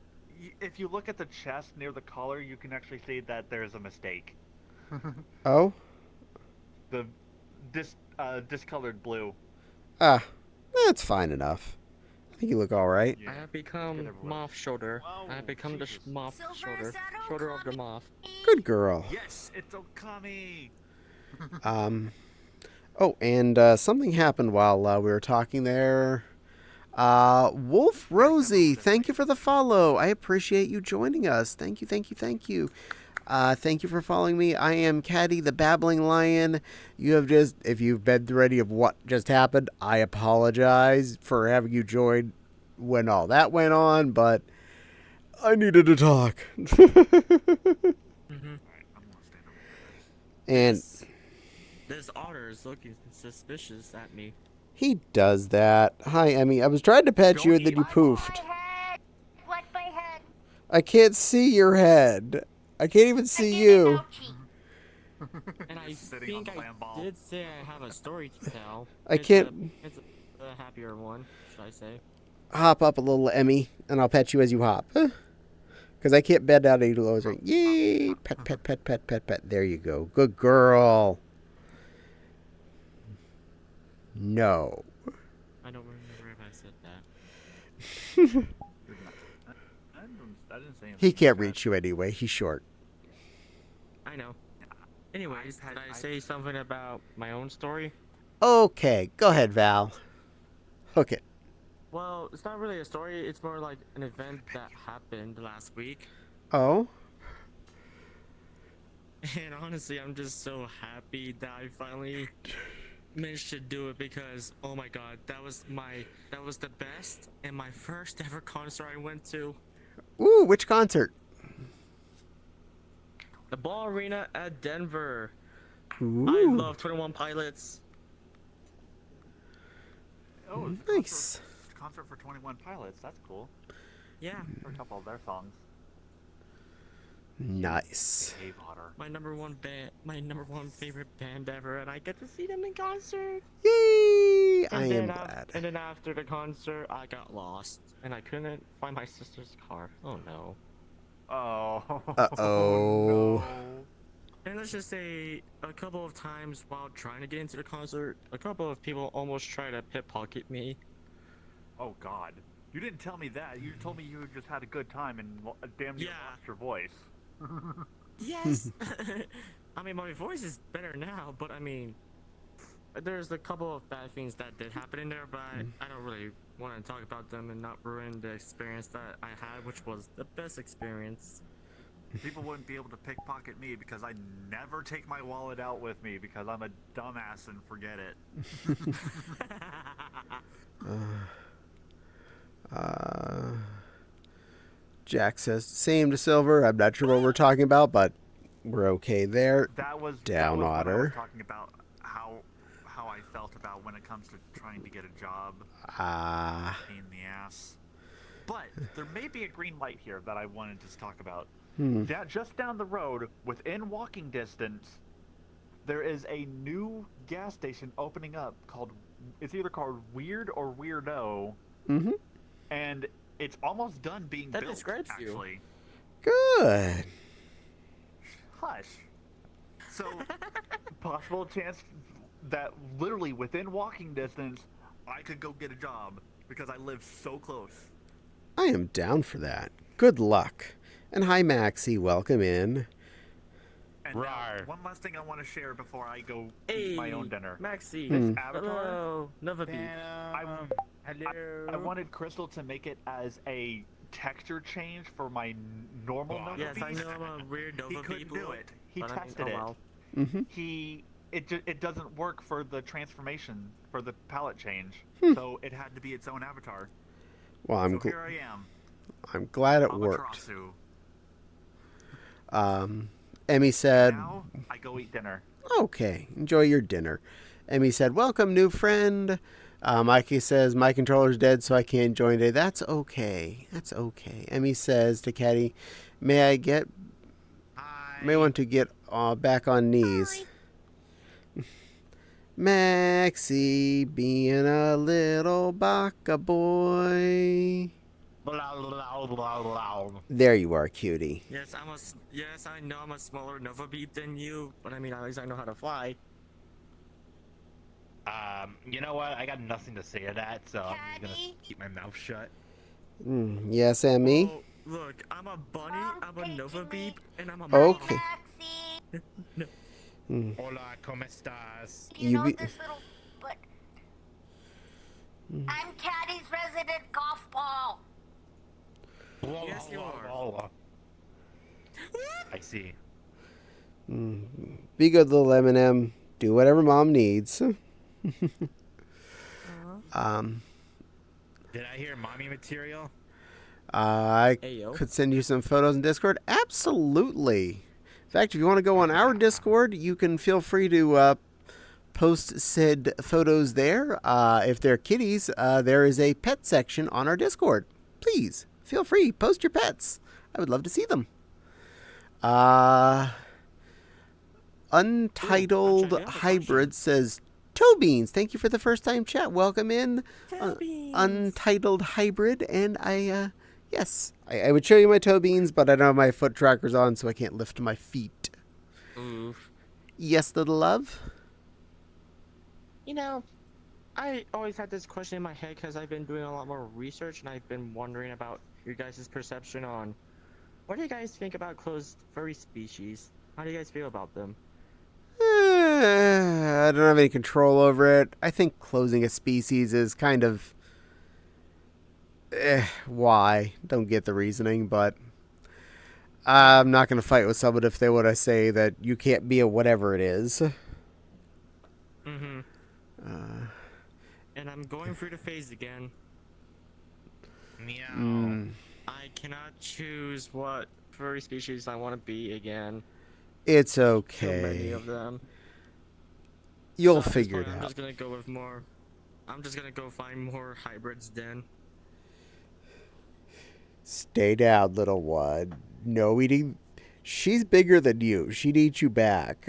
if you look at the chest near the collar, you can actually see that there's a mistake. Oh? The discolored blue. Ah, that's fine enough. I think you look alright. Yeah. I have Good become everyone. Moth Shoulder. Whoa, I have become the Jesus. Moth Silver Shoulder. Saddle Shoulder of the Kami. Moth. Good girl. Yes, it's Okami. Oh, and something happened while we were talking there. Wolf Rosie, thank you for the follow. I appreciate you joining us. Thank you. Thank you for following me. I am Caddie, the Babbling Lion. If you've been ready of what just happened, I apologize for having you join when all that went on, but I needed to talk. Mm-hmm. Alright, I'm gonna stand over here. And This otter is looking suspicious at me. he does that. Hi, Emmy. I was trying to pet you and then you poofed. My head. What my head? I can't see your head. I can't even see you. And I Sitting on think the I land ball. did say I have a story to tell. I can't It's a happier one, should I say? hop up a little, Emmy, and I'll pet you as you hop. Because I can't bend down any lower. Yay! Pet. There you go. Good girl. No. I don't remember if I said that. I didn't say anything. He can't like reach you anyway. He's short. I know. Anyways, I- did I I- say something about my own story? Okay, go ahead, Val. Hook it. Well, it's not really a story. It's more like an event that happened last week. Oh? And honestly, I'm just so happy that I finally managed to do it because, oh my god, that was the best and my first ever concert I went to. Ooh, which concert? The Ball Arena at Denver. Ooh. I love 21 Pilots. that. Oh, it's Nice. concert for 21 Pilots. That's cool. Yeah, For a couple of their songs. Nice. Cave Otter. my number one favorite band ever, and I get to see them in concert. Yay! I And am then glad. And then after the concert, I got lost and I couldn't find my sister's car. Oh no. Oh. Uh-oh. No. And let's just say, a couple of times while trying to get into the concert, a couple of people almost tried to pickpocket me. Oh God. You didn't tell me that. You told me you just had a good time and damn near Yeah. lost your voice. Yes. I mean, my voice is better now, but I mean, there's a couple of bad things that did happen in there, but I don't really want to talk about them and not ruin the experience that I had, which was the best experience. People wouldn't be able to pickpocket me because I never take my wallet out with me because I'm a dumbass and forget it. Jack says, same to Silver. I'm not sure what we're talking about, but we're okay there. That was Down when I was Otter. talking about how I felt about when it comes to trying to get a job. Pain in the ass. But there may be a green light here that I wanted to talk about. Just down the road, within walking distance, there is a new gas station opening up it's either called Weird or Weirdo, Mm-hmm. and it's almost done being That built. describes you. Actually, Good. hush. So, possible chance that literally within walking distance, I could go get a job because I live so close. I am down for that. Good luck. And hi, Maxie. Welcome in. And now, Rawr. one last thing I want to share before I go Hey, eat my own dinner. Maxie. This avatar, Hello, Nova Beat. Hello. I wanted Crystal to make it as a texture change for my normal Nova Yes, I Beast. know I'm a weird Nova He Beat. couldn't do it. He but I mean, tested oh it. well. Mm-hmm. He it doesn't work for the transformation for the palette change. So it had to be its own avatar. Well, So here I am, I'm glad it worked. Amaterasu. Emmy said, Now I go eat dinner. okay, enjoy your dinner. Emmy said, welcome, new friend. Mikey says, my controller's dead, so I can't join today. That's okay. That's okay. Emmy says to Caddie, may want to get back on knees. Maxie being a little baka boy. There you are, cutie. Yes, I know I'm a smaller Nova Beat than you, but I mean, at least I know how to fly. You know what? I got nothing to say to that, so I'm just gonna Caddie? keep my mouth shut. Yes, Emmy? Well, look, I'm a bunny, I'm a Nova Beep, and I'm a Okay. Maxie, Hola, ¿cómo estás? you You know be- this little, but I'm Caddie's resident golf ball. Yes, you are. I see. Be good, little Eminem. Do whatever mom needs. Did I hear mommy material? I Ayo. could send you some photos in Discord. Absolutely. In fact, if you want to go on our Discord, you can feel free to post said photos there. If they're kitties, there is a pet section on our Discord. Please, feel free. Post your pets. I would love to see them. Untitled actually, I have a Hybrid says, Toe Beans, thank you for the first time chat. Welcome in, Toe Beans. Untitled Hybrid. And yes, I would show you my toe beans, but I don't have my foot trackers on, so I can't lift my feet. Oof. Yes, little love? You know, I always had this question in my head because I've been doing a lot more research and I've been wondering about your guys' perception on what do you guys think about closed furry species? How do you guys feel about them? I don't have any control over it. I think closing a species is kind of... why? Don't get the reasoning, but... I'm not going to fight with someone if they want to say that you can't be a whatever it is. Mm-hmm. And I'm going through the phase again. Meow. I cannot choose what furry species I want to be again. It's So okay. many of them. You'll So at this figure point, it I'm out. just gonna go with more. I'm just gonna go find more hybrids then. Stay down, little one. No eating. She's bigger than you. She'd eat you back.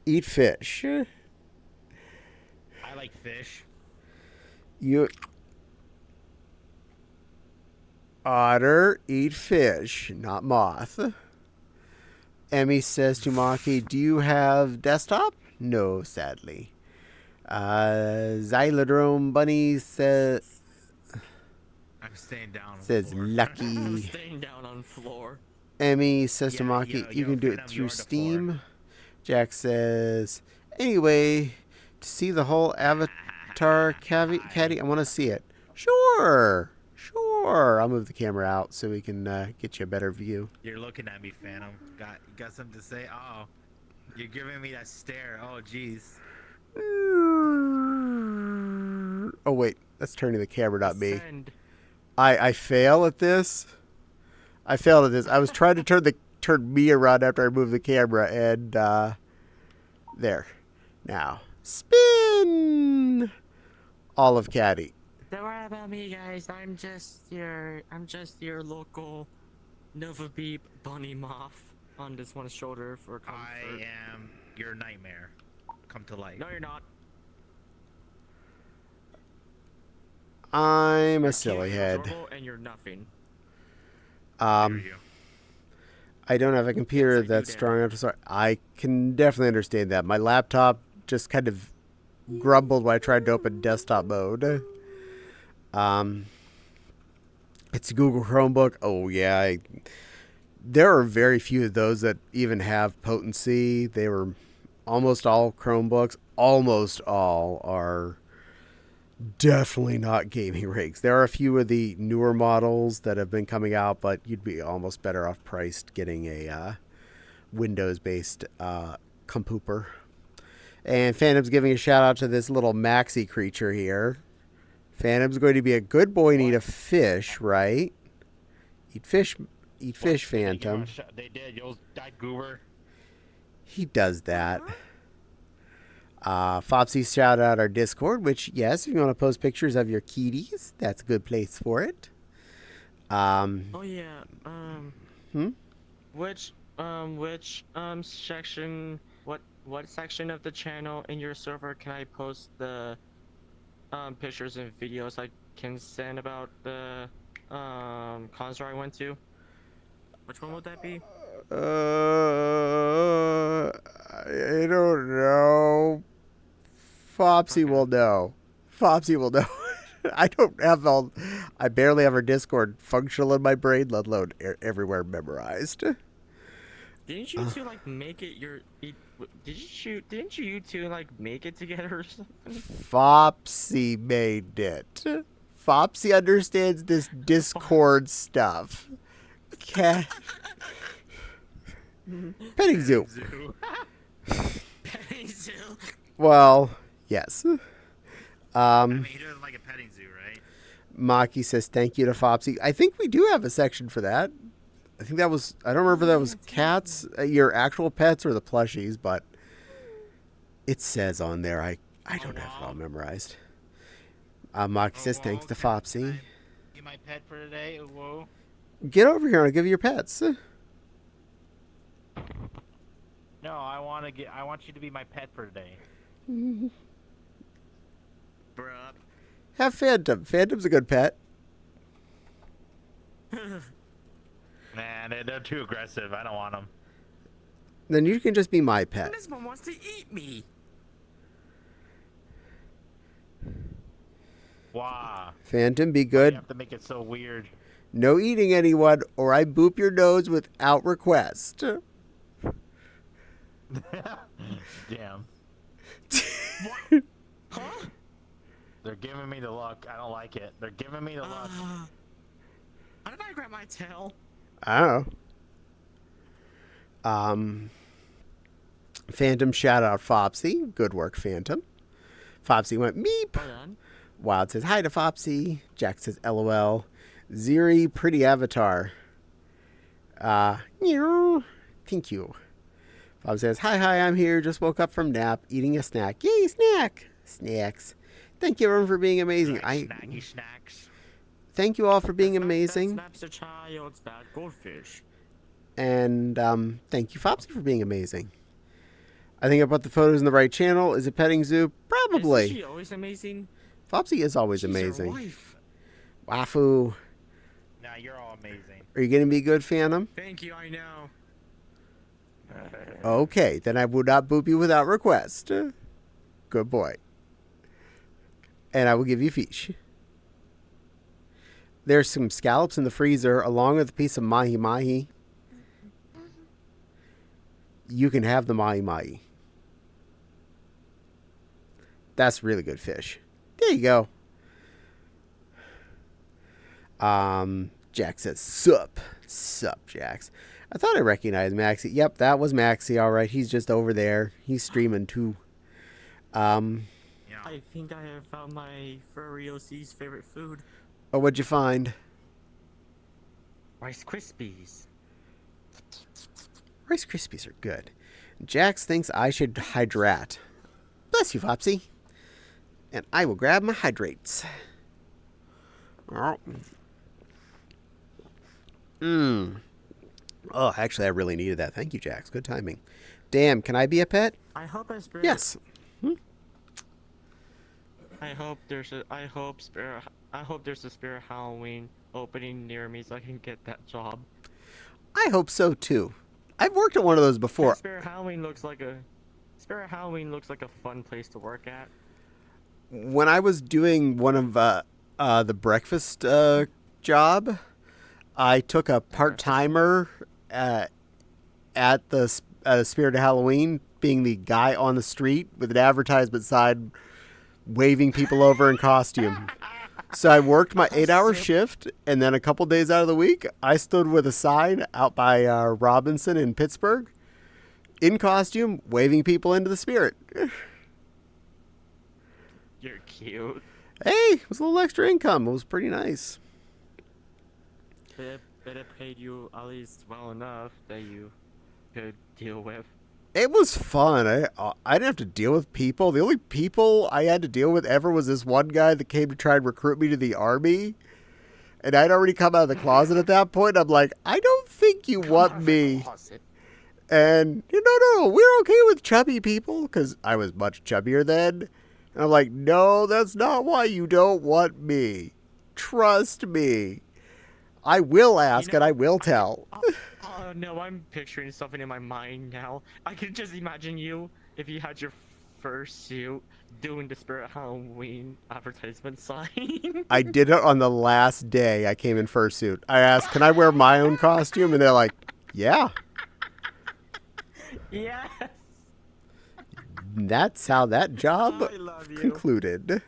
Eat fish. I like fish. You. Otter, eat fish, not moth. Emmy says to Maki, do you have desktop? No, sadly. Xylodrome Bunny says I'm staying down. on the says floor. I'm lucky. staying down on floor. Emmy says to Yeah, Maki, you yo, can do Phantom, it you through are the Steam. Jack says, anyway, to see the whole Avatar Caddie, I want to see it. Sure. I'll move the camera out so we can get you a better view. You're looking at me, Phantom. Got something to say? Oh, you're giving me that stare. Oh, jeez. Oh, wait. That's turning the camera, not me. Ascend. I fail at this. I failed at this. I was trying to turn me around after I moved the camera, and there. Now spin. All of Caddie. Don't worry about me, guys. I'm just your local Nova Beep bunny moth on this one's shoulder for comfort. I am your nightmare. Come to light. No, you're not. I'm a You're silly cute, you're head. adorable, and you're nothing. Hear you. I don't have a computer Yes, I do, that's Dan. strong enough to start. I can definitely understand that. My laptop just kind of grumbled when I tried to open desktop mode. It's a Google Chromebook. Oh yeah, there are very few of those that even have potency. They were almost all Chromebooks. Almost all are definitely not gaming rigs. There are a few of the newer models that have been coming out, but you'd be almost better off priced getting a Windows-based compooper. And Phantom's giving a shout out to this little maxi creature here. Phantom's going to be a good boy and eat a fish, right? Eat fish, Phantom. They did. Yo, that goober. He does that. Fopsy shout out our Discord, which, yes, if you want to post pictures of your kitties, that's a good place for it. Oh yeah. Which section? What section of the channel in your server can I post the pictures and videos I can send about the concert I went to? Which one would that be? I don't know. Fopsy will know. Fopsy will know. I don't have I barely have our Discord functional in my brain, let alone everywhere memorized. Didn't you two like make it your? Didn't you two like make it together or something? Fopsy made it. Fopsy understands this Discord stuff. Petting zoo. Petting zoo. Well, yes. I mean, he doesn't like a petting zoo, right? Maki says thank you to Fopsy. I think we do have a section for that. I think that was, I don't remember if that was cats, your actual pets or the plushies, but it says on there. I don't have it all memorized. Maki says thanks to Fopsy. You my pet for today? Whoa. Get over here and I'll give you your pets. No, I want you to be my pet for today. Bruh. Have Phantom. Phantom's a good pet. Man, they're too aggressive. I don't want them. Then you can just be my pet. This one wants to eat me. Wow. Phantom, be You good. have to make it so weird. No eating anyone, or I boop your nose without request. Damn. What? Huh? They're giving me the look. I don't like it. They're giving me the look. How did I grab my tail? I don't know. Phantom shout out Fopsy. Good work, Phantom. Fopsy went meep. Hold on. Wild says hi to Fopsy. Jack says LOL. Ziri, pretty avatar. Thank you. Bob says, hi, I'm here. Just woke up from nap, eating a snack. Yay, snack! Snacks. Thank you, everyone, for being amazing. Snacky snacks. Thank you all for being amazing. Snaps a child's bad goldfish. And thank you, Fopsy, for being amazing. I think I put the photos in the right channel. Is it petting zoo? Probably. Isn't she always amazing? Fopsy is always She's amazing. Your wife. Wafu. Nah, you're all amazing. Are you going to be good, Phantom? Thank you, I know. Okay, then I will not boop you without request. Good boy. And I will give you fish. There's some scallops in the freezer along with a piece of mahi-mahi. You can have the mahi-mahi. That's really good fish. There you go. Jack says, sup. Sup, Jax. I thought I recognized Maxie. Yep, that was Maxie, all right. He's just over there. He's streaming, too. Yeah. I think I have found my furry OC's favorite food. Oh, what'd you find? Rice Krispies. Rice Krispies are good. Jax thinks I should hydrate. Bless you, Fopsy. And I will grab my hydrates. Oh. Oh, actually, I really needed that. Thank you, Jax. Good timing. Damn, can I be a pet? I hope I spirit. Yes. I hope there's a spirit Halloween opening near me so I can get that job. I hope so, too. I've worked at one of those before. Spirit Halloween looks like a fun place to work at. When I was doing one of the breakfast job, I took a part-timer at the Spirit of Halloween, being the guy on the street with an advertisement sign waving people over in costume. So I worked my 8-hour shift, and then a couple days out of the week, I stood with a sign out by Robinson in Pittsburgh in costume, waving people into the spirit. You're cute. Hey, it was a little extra income. It was pretty nice. It paid you at least well enough that you could deal with. It was fun. I didn't have to deal with people. The only people I had to deal with ever was this one guy that came to try and recruit me to the army. And I'd already come out of the closet at that point. I'm like, I don't think you want me. And no, we're okay with chubby people because I was much chubbier then. And I'm like, no, that's not why you don't want me. Trust me. I will ask and I will tell. Oh no, I'm picturing something in my mind now. I can just imagine you if you had your fursuit doing the Spirit Halloween advertisement sign. I did it on the last day I came in fursuit. I asked, can I wear my own costume? And they're like, yeah. Yes. That's how that job I love you. concluded.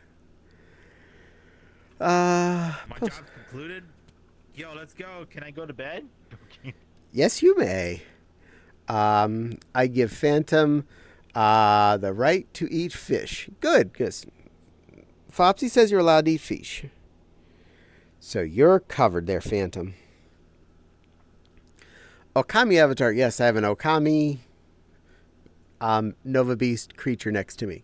My job's concluded. Yo, let's go. Can I go to bed? Yes, you may. I give Phantom the right to eat fish. Good, because Fopsy says you're allowed to eat fish. So you're covered there, Phantom. Okami avatar. Yes, I have an Okami Nova Beast creature next to me.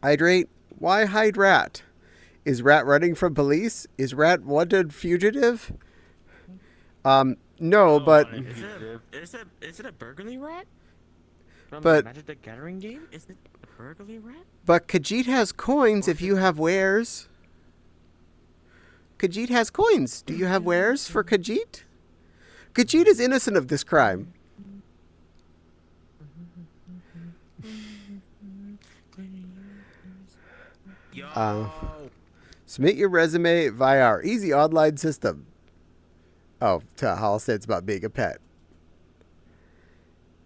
Hydrate. Why hide rat? Is rat running from police? Is rat wanted fugitive? No, but Is it a burglary rat? From But- the Magic the Gathering game? Is it a burglary rat? Khajiit has coins if you have wares. Khajiit has coins. Do you have wares for Khajiit? Khajiit is innocent of this crime. Yo. Submit your resume via our easy online system. Oh, to Halstead's about being a pet.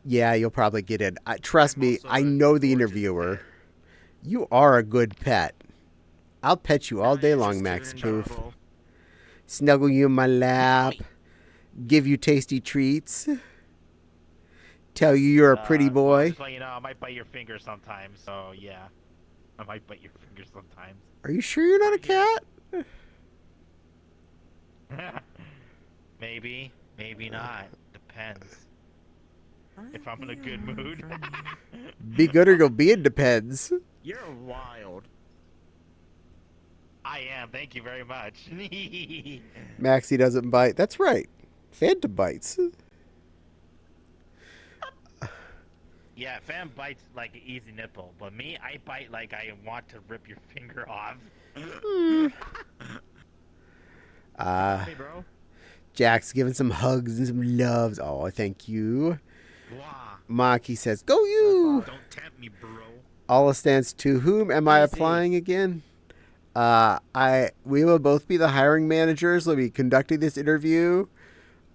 Yeah, you'll probably get in. Trust me, also I a know the gorgeous interviewer. pet. You are a good pet. I'll pet you all day It's long, just Max cute Poof. and adorable. Snuggle you in my lap. Give you tasty treats. Tell you you're a pretty Well, boy. just let you know, I might bite your finger sometimes. So yeah, I might bite your finger sometimes. Are you sure you're not a cat? Maybe, maybe not. Depends. If I'm in a good mood. Be good or go be it depends. You're wild. I am. Thank you very much. Maxie doesn't bite. That's right. Phantom bites. Yeah, fan bites like an easy nipple, but me, I bite like I want to rip your finger off. Hey, bro. Jack's giving some hugs and some loves. Oh, thank you. Wow. Maki says, go you. Don't tempt me, bro. Allah stands to whom am I Easy. applying again? We will both be the hiring managers. We'll be conducting this interview.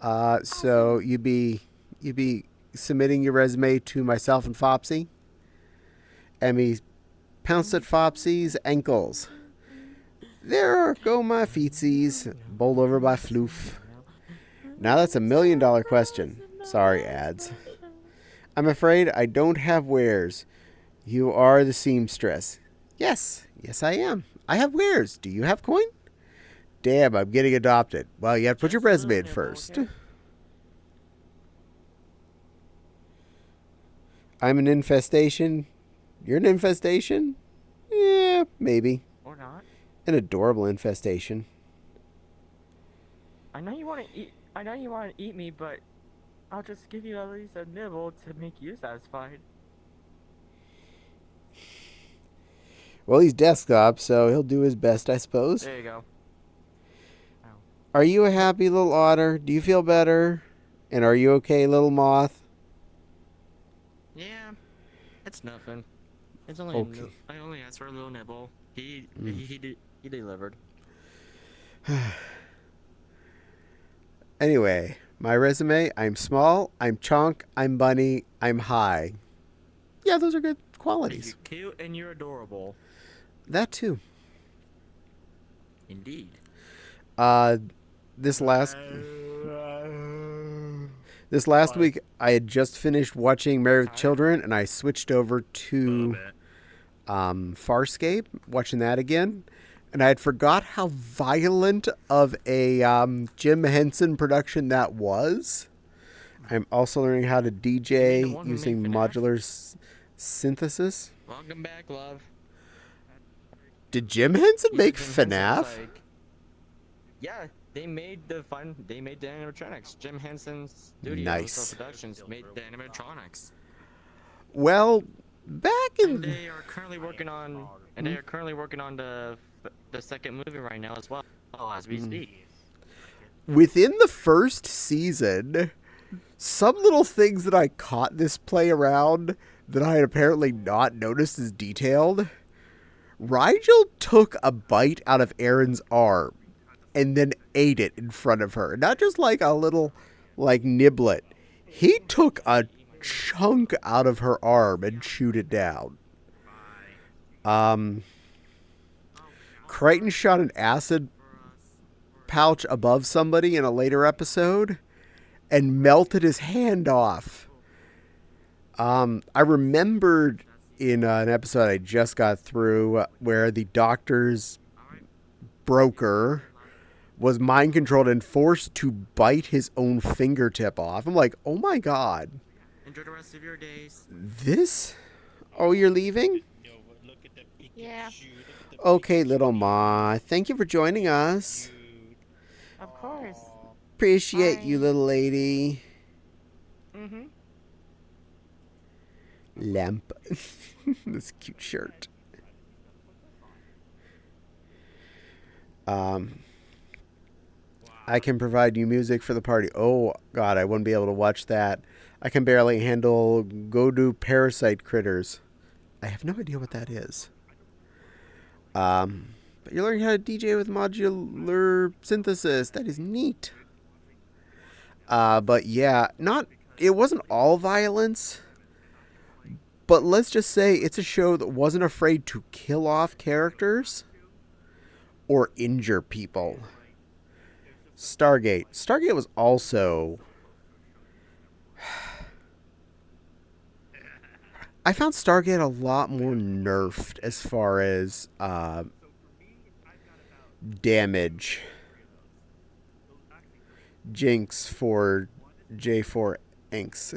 So you be submitting your resume to myself and Fopsy. And we pounce at Fopsy's ankles. There go my feetsies, bowled over by Floof. Now that's $1 million question. Sorry, ads. I'm afraid I don't have wares. You are the seamstress. Yes, I am. I have wares. Do you have coin? Damn, I'm getting adopted. Well, you have to put your resume in first. I'm an infestation. You're an infestation? Yeah, maybe. Or not. An adorable infestation. I know you want to eat. I know you want to eat me, but I'll just give you at least a nibble to make you satisfied. Well, he's desktop, so he'll do his best, I suppose. There you go. Are you a happy little otter? Do you feel better? And are you okay, little moth? Yeah, it's nothing. It's only. Okay. I only asked for a little nibble. He delivered. Anyway, my resume, I'm small, I'm chonk, I'm bunny, I'm high. Yeah, those are good qualities. You're cute and you're adorable. That too. Indeed. This last This last But- week, I had just finished watching Married with Children, and I switched over A little to bit. Farscape, watching that again. And I had forgot how violent of a Jim Henson production that was. I'm also learning how to You mean the DJ one who using made FNAF? modular synthesis. Welcome back, love. Did Jim Henson You make said Jim Henson's FNAF? like- Yeah, they made the animatronics. Jim Henson's studios Nice. or productions made the animatronics. Well, back And in they are currently working on the second movie right now as well. Oh, as we speak. within the first season, some little things that I caught this play around that I had apparently not noticed as detailed. Rigel took a bite out of Erin's arm and then ate it in front of her. Not just like a little, like, niblet. He took a chunk out of her arm and chewed it down. Crichton shot an acid pouch above somebody in a later episode and melted his hand off. I remembered in an episode I just got through where the doctor's broker was mind controlled and forced to bite his own fingertip off. I'm like, oh my god, Enjoy the rest of your days. this? Oh, you're leaving? No, but look at the Pikachu. Yeah. Look at the Okay, little Ma. Thank you for joining us. Pikachu. Of course. Appreciate you, little lady. Mm-hmm. Lamp. This cute shirt. I can provide you music for the party. Oh, God, I wouldn't be able to watch that. I can barely handle Godu parasite critters. I have no idea what that is. But you're learning how to DJ with modular synthesis. That is neat. But yeah, it wasn't all violence. But let's just say it's a show that wasn't afraid to kill off characters or injure people. Stargate. Stargate was also... I found Stargate a lot more nerfed as far as damage. Jinx for J4 Inks.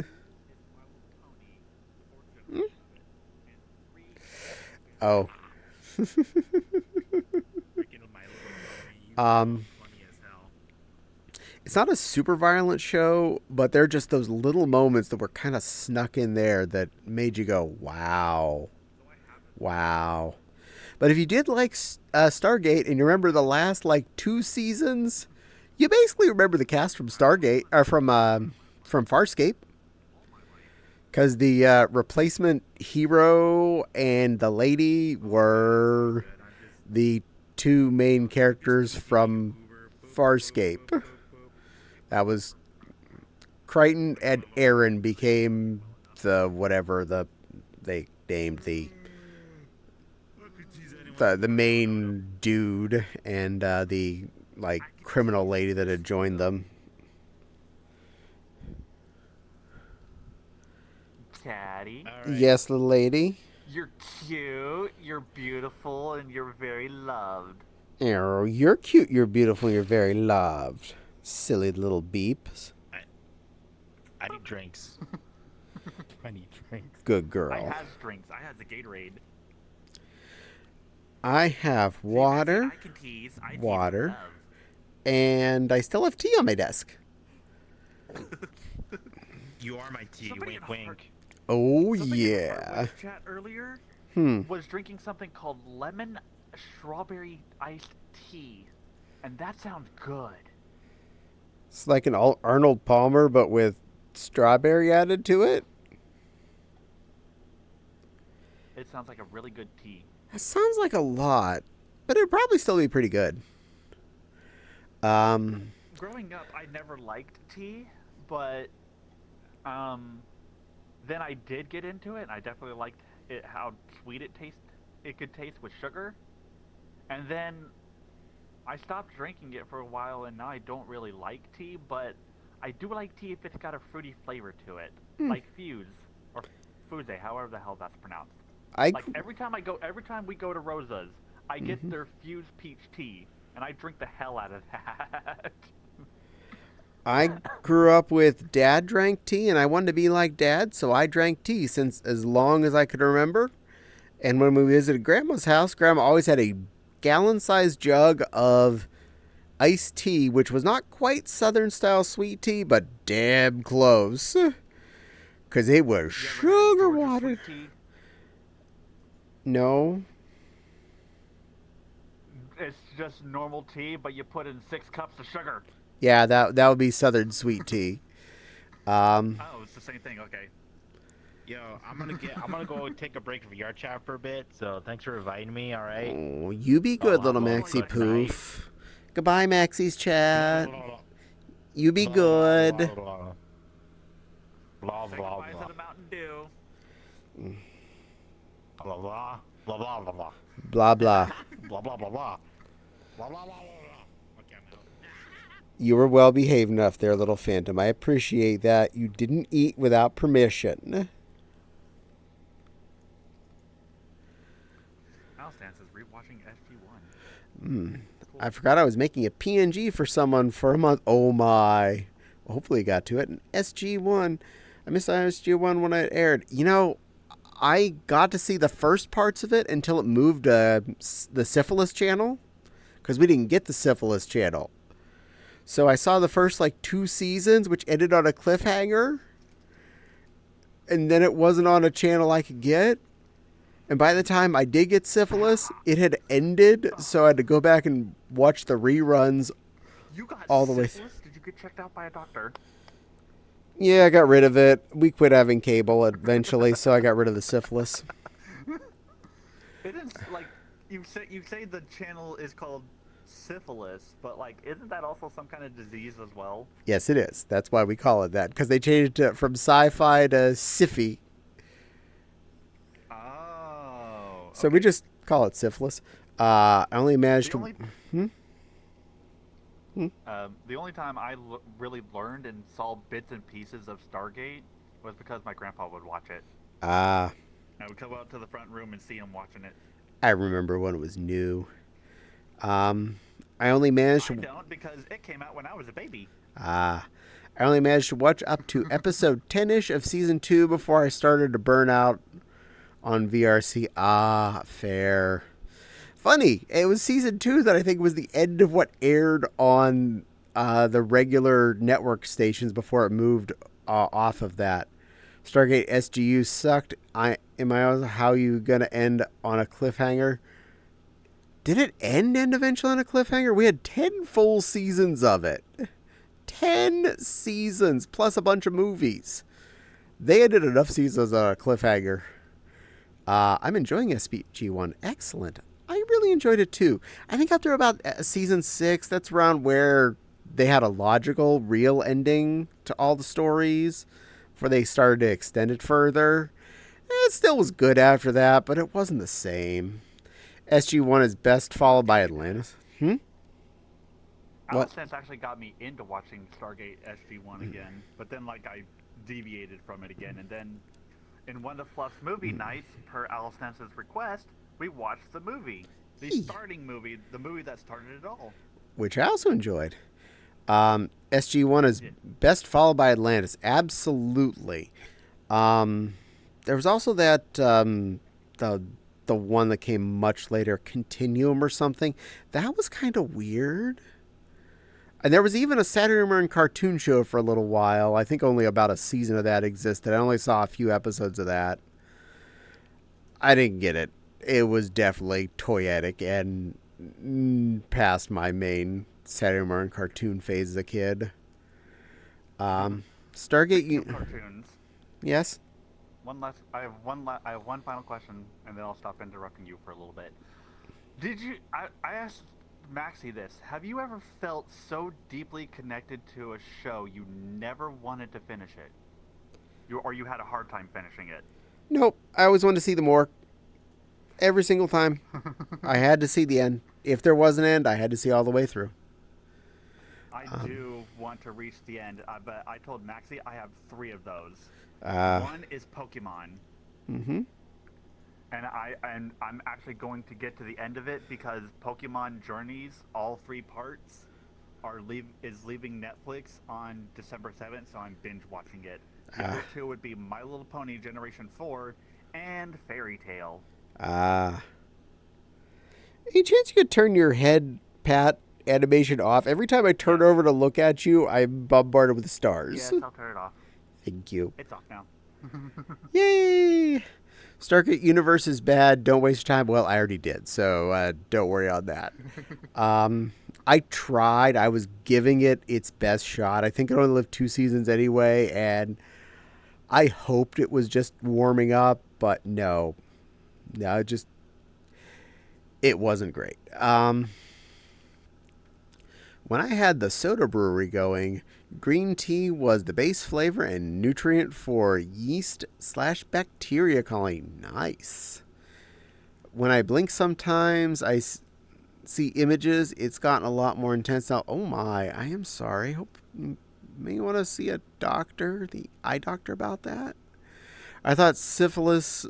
Oh. It's not a super violent show, but they're just those little moments that were kind of snuck in there that made you go, wow. Wow. But if you did like Stargate and you remember the last like 2 seasons, you basically remember the cast from Stargate or from Farscape. Because the replacement hero and the lady were the 2 main characters from Farscape. That was Crichton and Aaron became the whatever they named the main dude and the like criminal lady that had joined them. Caddie, Yes, little lady. you're cute, you're beautiful, and you're very loved. Oh, you're cute, you're beautiful, you're very loved. Silly little beeps. I need drinks. I need drinks. Good girl. I has drinks. I has a Gatorade. I have water, I can tease. I tease with water. love. and I still have tea on my desk. You are my tea. Somebody Wink, wink. Oh, Somebody in our yeah. voice chat earlier was drinking something called lemon strawberry iced tea, and that sounds good. It's like an Arnold Palmer, but with strawberry added to it. It sounds like a really good tea. That sounds like a lot, but it'd probably still be pretty good. Growing up, I never liked tea, but then I did get into it, and I definitely liked it how sweet it could taste with sugar. And then I stopped drinking it for a while, and now I don't really like tea, but I do like tea if it's got a fruity flavor to it, Hmm. like Fuse or Fuze, however the hell that's pronounced. I Like every time we go to Rosa's, I get their Fuse peach tea, and I drink the hell out of that. I grew up with Dad drank tea, and I wanted to be like Dad, so I drank tea since as long as I could remember. And when we visited Grandma's house, Grandma always had a gallon-sized jug of iced tea, which was not quite Southern-style sweet tea, but damn close. Because it was You ever had sugar Georgia water. sweet tea? No. It's just normal tea, but you put in 6 cups of sugar. Yeah, that would be Southern sweet tea. Oh, it's the same thing. Okay. Yo, I'm gonna go take a break from your chat for a bit. So thanks for inviting me. All right. Oh, you be good, little well, Maxie good Poof. Goodbye, Maxie's chat. You be good. Blah blah Say blah goodbye to the Mountain Dew. blah blah blah blah blah blah Blah, blah. blah blah blah blah blah blah blah. Okay, I'm out. You were well behaved enough there, little Phantom. I appreciate that. You didn't eat without permission. Alstance is rewatching SG1. I forgot I was making a PNG for someone for a month. Oh my. Well, hopefully you got to it. And SG1. I missed SG1 when it aired. You know, I got to see the first parts of it until it moved to the Syphilis channel. Because we didn't get the Syphilis channel. So I saw the first like 2 seasons, which ended on a cliffhanger. And then it wasn't on a channel I could get. And by the time I did get Syphilis, it had ended. So I had to go back and watch the reruns. You got All the way syphilis? Did you get checked out by a doctor? Yeah, I got rid of it. We quit having cable eventually, so I got rid of the syphilis. It is like you say the channel is called syphilis, but like isn't that also some kind of disease as well? Yes, it is. That's why we call it that, because they changed it from sci-fi to sci-fi. Oh. So we just call it syphilis. I only managed The to... only, the only time I really learned and saw bits and pieces of Stargate was because my grandpa would watch it. I would come out to the front room and see him watching it. I remember when it was new. I only managed I to... don't because it came out when I was a baby. I only managed to watch up to episode 10-ish of season 2 before I started to burn out on VRC. Fair. Funny, it was season 2 that I think was the end of what aired on the regular network stations before it moved off of that. Stargate SGU sucked. How you gonna end on a cliffhanger? Did it end eventually on a cliffhanger? We had 10 full seasons of it. 10 seasons plus a bunch of movies. They ended enough seasons on a cliffhanger. I'm enjoying SPG1. Excellent. I really enjoyed it too. I think after about season 6, that's around where they had a logical, real ending to all the stories before they started to extend it further. It still was good after that, but it wasn't the same. SG1 is best followed by Atlantis. What? Alstance actually got me into watching Stargate SG1 again, but then like I deviated from it again, and then in one of Fluff's movie nights, per Alstance's request, we watched the movie. The starting movie, the movie that started it all. Which I also enjoyed. SG1 is best followed by Atlantis. Absolutely. There was also that the one that came much later, Continuum or something. That was kind of weird. And there was even a Saturday morning cartoon show for a little while. I think only about a season of that existed. I only saw a few episodes of that. I didn't get it. It was definitely toyetic and past my main Saturday morning cartoon phase as a kid. Stargate. Cartoons. Yes. I have one final question, and then I'll stop interrupting you for a little bit. Did you? I asked Maxie this. Have you ever felt so deeply connected to a show you never wanted to finish it? Or you had a hard time finishing it? Nope. I always wanted to see the more. Every single time. I had to see the end. If there was an end, I had to see all the way through. I do want to reach the end. But I told Maxie I have 3 of those. Uh, One is Pokemon, mm-hmm. and I'm actually going to get to the end of it because Pokemon Journeys, all 3 parts, is leaving Netflix on December 7th, so I'm binge watching it. The other 2 would be My Little Pony Generation 4 and Fairy Tale. Any chance you could turn your head, Pat, animation off? Every time I turn over to look at you, I'm bombarded with stars. Yes, I'll turn it off. Thank you. It's off now. Yay! Stargate Universe is bad. Don't waste your time. Well, I already did, so don't worry on that. I tried. I was giving it its best shot. I think it only lived 2 seasons anyway, and I hoped it was just warming up, but no. No, it wasn't great. When I had the soda brewery going, green tea was the base flavor and nutrient for yeast/bacteria colony. Nice. When I blink sometimes, I see images. It's gotten a lot more intense now. Oh my, I am sorry. Hope you may want to see a doctor, the eye doctor, about that. I thought syphilis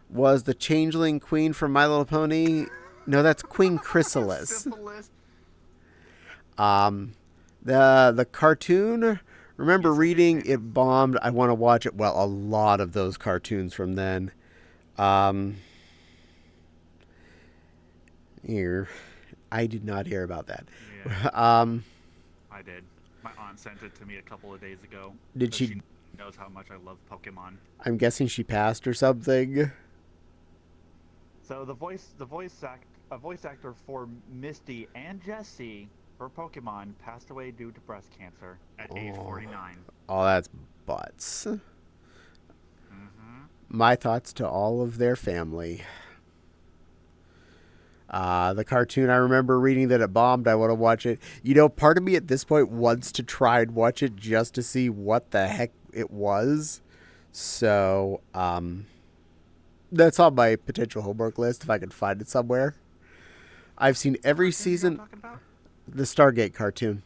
was the changeling queen from My Little Pony. No, that's Queen Chrysalis. The cartoon, remember reading it bombed. I want to watch it. Well, a lot of those cartoons from then. Here, I did not hear about that. Yeah. I did. My aunt sent it to me a couple of days ago. Did she? She knows how much I love Pokemon. I'm guessing she passed or something. So a voice actor for Misty and Jessie for Pokemon passed away due to breast cancer at age 49. Oh, that's butts. Mm-hmm. My thoughts to all of their family. The cartoon, I remember reading that it bombed. I want to watch it. You know, part of me at this point wants to try and watch it just to see what the heck it was. So, that's on my potential homework list if I can find it somewhere. I've seen every season. The Stargate cartoon.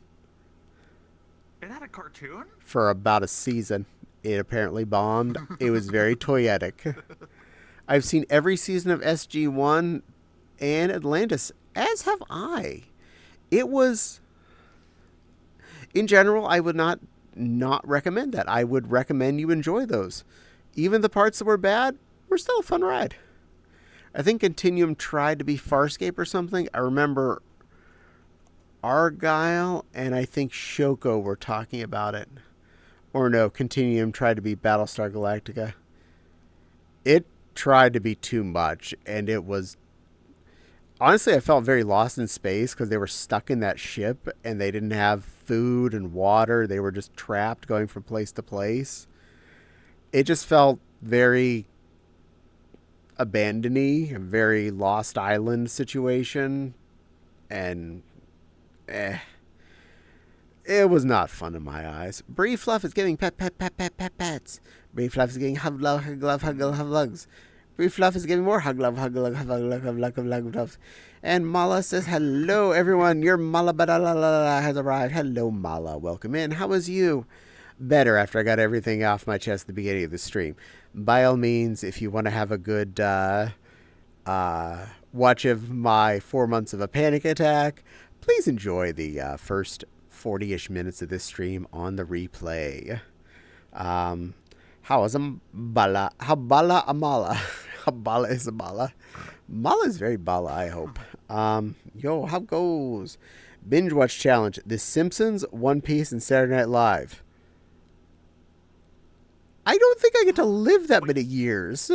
Is that a cartoon? For about a season. It apparently bombed. It was very toyetic. I've seen every season of SG-1 and Atlantis, as have I. It was... In general, I would not recommend that. I would recommend you enjoy those. Even the parts that were bad were still a fun ride. I think Continuum tried to be Farscape or something. I remember Argyle and I think Shoko were talking about it. Or no, Continuum tried to be Battlestar Galactica. It tried to be too much, and it was... Honestly, I felt very lost in space because they were stuck in that ship and they didn't have food and water. They were just trapped going from place to place. It just felt very abandony, a very Lost Island situation. And it was not fun in my eyes. Brie Fluff is giving pets. Brie Fluff is getting hug, love, hug, love, hug, love, hugs. Brie Fluff is giving more hug, love, hug, love, hug, love, hug, love, hug, love. And Mala says, hello, everyone. Your Mala has arrived. Hello, Mala. Welcome in. How was you? Better after I got everything off my chest at the beginning of the stream. By all means, if you want to have a good watch of my 4 months of a panic attack, please enjoy the first 40-ish minutes of this stream on the replay. How is Bala? How Bala Amala? How Bala is a Bala? Mala is very Bala, I hope. Yo, how goes? Binge watch challenge: The Simpsons, One Piece, and Saturday Night Live. I don't think I get to live that many years.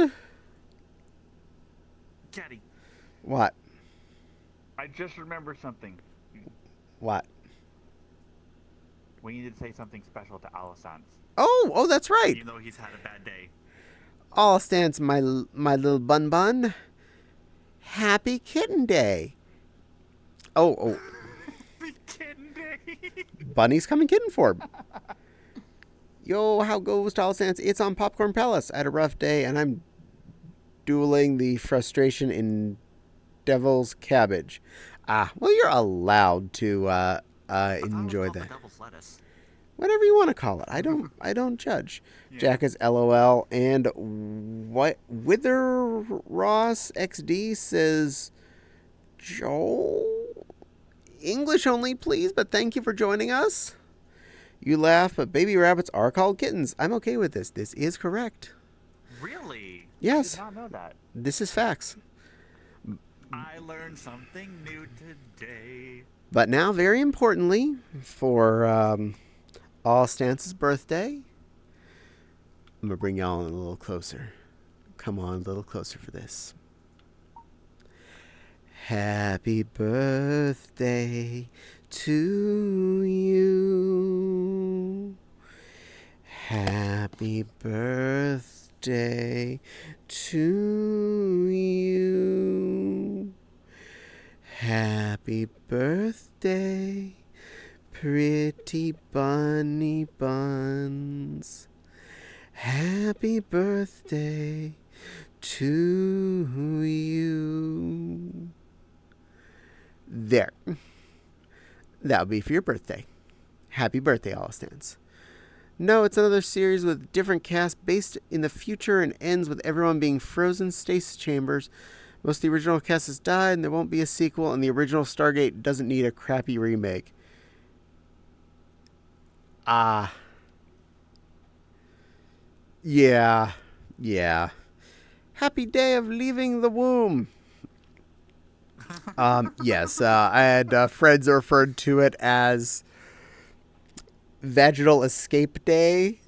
Caddie. What? I just remembered something. What? We need to say something special to Alessance. Oh, that's right. Even though he's had a bad day. All stands my little bun. Happy Kitten Day. Oh. Kitten Day. Bunny's coming kitten for him. Yo, how goes to all stands? It's on Popcorn Palace. I had a rough day, and I'm dueling the frustration in Devil's Cabbage. Well, you're allowed to enjoy call it that. devil's lettuce. Whatever you want to call it. I don't judge. Yeah. Jack is LOL, and what Wither Ross XD says, Joel, English only, please, but thank you for joining us. You laugh, but baby rabbits are called kittens. I'm okay with this. This is correct. Really? Yes. I did not know that. This is facts. I learned something new today. But now, very importantly, for All Stance's birthday, I'm going to bring y'all in a little closer. Come on, a little closer for this. Happy birthday to you. Happy birthday to you. Happy birthday, pretty bunny buns. Happy birthday to you. There. That'll be for your birthday. Happy birthday, All Stands. No, it's another series with different casts based in the future and ends with everyone being frozen stasis chambers. Most of the original cast has died and there won't be a sequel, and the original Stargate doesn't need a crappy remake. Yeah. Happy day of leaving the womb. Yes, I had friends referred to it as Vaginal Escape Day.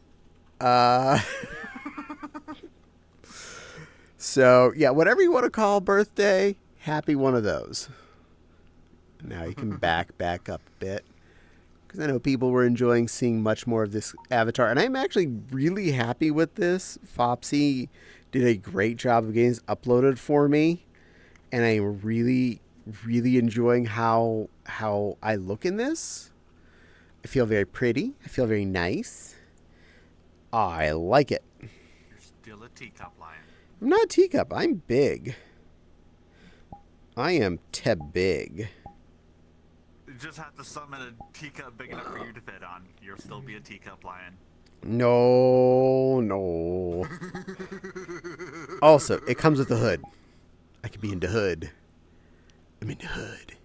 So, yeah, whatever you want to call birthday, happy one of those. Now you can back up a bit, because I know people were enjoying seeing much more of this Avatar, and I'm actually really happy with this. Fopsy did a great job of getting this uploaded for me, and I'm really enjoying how I look in this. I feel very pretty. I feel very nice. I like it. You're still a teacup lion. I'm not a teacup. I'm big. I am big. You just have to summon a teacup big enough for you to fit on. You'll still be a teacup lion. No. Also, it comes with the hood. I could be into hood. I'm into hood.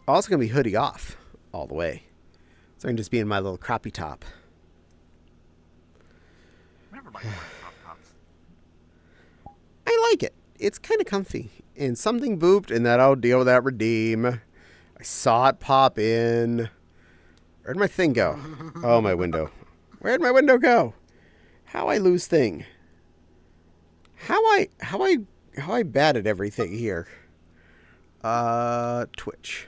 Also gonna be hoodie off all the way. So I can just be in my little croppy top. Never mind wearing crop tops. I like it. It's kind of comfy. And something booped, and that I'll deal with that redeem. I saw it pop in. Where'd my thing go? Oh, my window. Where'd my window go? How I lose thing. How I bad at everything here. Twitch.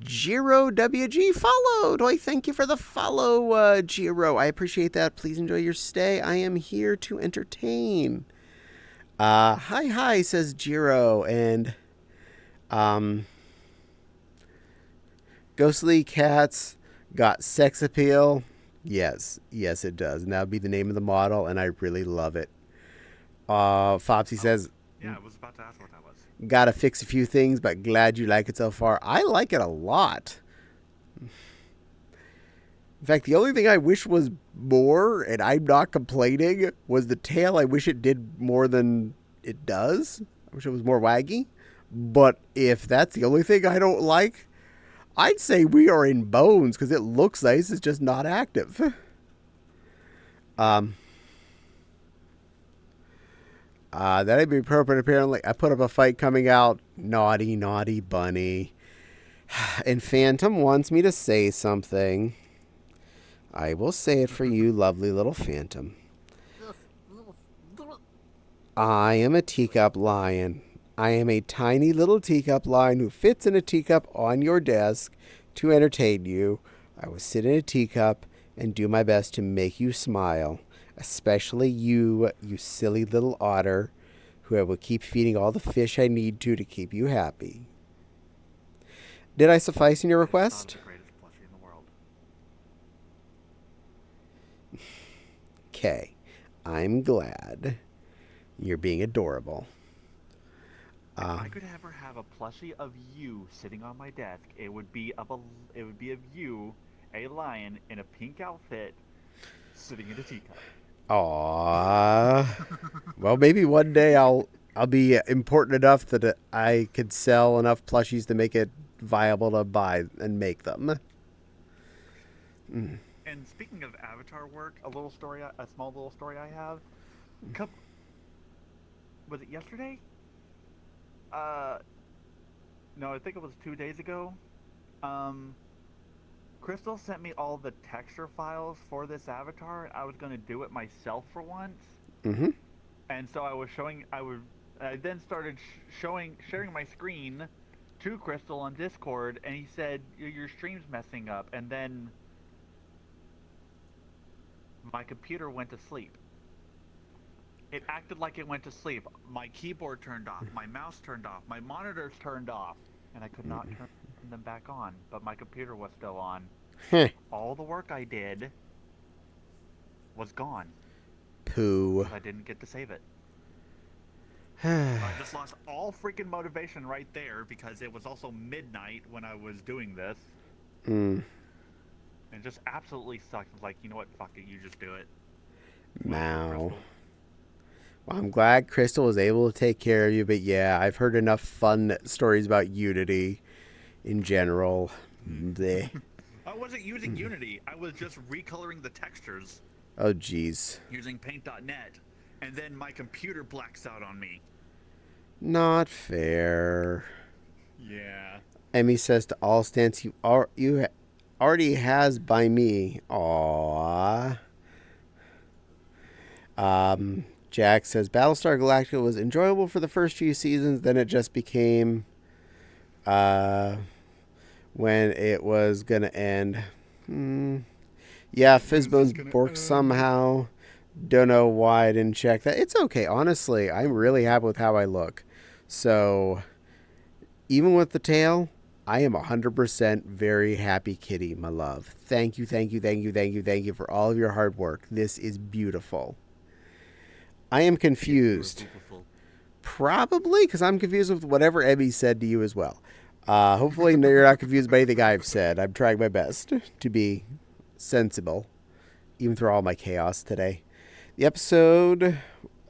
Jiro WG followed. Why, thank you for the follow, Jiro. I appreciate that. Please enjoy your stay. I am here to entertain. Hi, says Jiro. And, Ghostly Cats got sex appeal. Yes, it does. And that would be the name of the model, and I really love it. Fopsy says, Yeah, I was about to ask what that was. gotta fix a few things, but glad you like it so far. I like it a lot. In fact, the only thing I wish was more, and I'm not complaining, was the tail. I wish it did more than it does. I wish it was more waggy. But if that's the only thing I don't like, I'd say we are in bones, because it looks nice. It's just not active. That'd be appropriate, apparently. I put up a fight coming out. Naughty bunny. And Phantom wants me to say something. I will say it for you, lovely little Phantom. I am a teacup lion. I am a tiny little teacup lion who fits in a teacup on your desk to entertain you. I will sit in a teacup and do my best to make you smile. Especially you silly little otter, who I will keep feeding all the fish I need to keep you happy. Did I suffice in your request? The greatest plushie in the world. Okay, I'm glad. You're being adorable. If I could ever have a plushie of you sitting on my desk, it would be of you, a lion in a pink outfit, sitting in a teacup. Aww. Well, maybe one day I'll be important enough that I could sell enough plushies to make it viable to buy and make them. And speaking of Avatar work, a small little story I have. Was it yesterday? No, I think it was 2 days ago. Crystal sent me all the texture files for this avatar, and I was going to do it myself for once. Mm-hmm. And so I then started sharing my screen to Crystal on Discord, and he said, your stream's messing up. And then my computer went to sleep. It acted like it went to sleep. My keyboard turned off, my mouse turned off, my monitors turned off, and I could not turn them back on, but my computer was still on. All the work I did was gone. Pooh. I didn't get to save it. I just lost all freaking motivation right there because it was also midnight when I was doing this. Mm. And it just absolutely sucked. I was like, you know what? Fuck it. You just do it. Wow. Well, I'm glad Crystal was able to take care of you, but yeah, I've heard enough fun stories about Unity in general. Bleh. I wasn't using Unity. I was just recoloring the textures. Oh, jeez. Using paint.net. And then my computer blacks out on me. Not fair. Yeah. Emmy says to all stance, you already has by me. Aww. Jack says Battlestar Galactica was enjoyable for the first few seasons, then it just became when it was gonna end. Yeah, Fizzbone's borked somehow. Don't know why I didn't check that. It's okay, honestly. I'm really happy with how I look. So, even with the tail, I am 100% very happy kitty, my love. Thank you, thank you, thank you, thank you, thank you for all of your hard work. This is beautiful. I am confused. Probably because I'm confused with whatever Emmy said to you as well. Hopefully you're not confused by anything I've said. I'm trying my best to be sensible, even through all my chaos today. The episode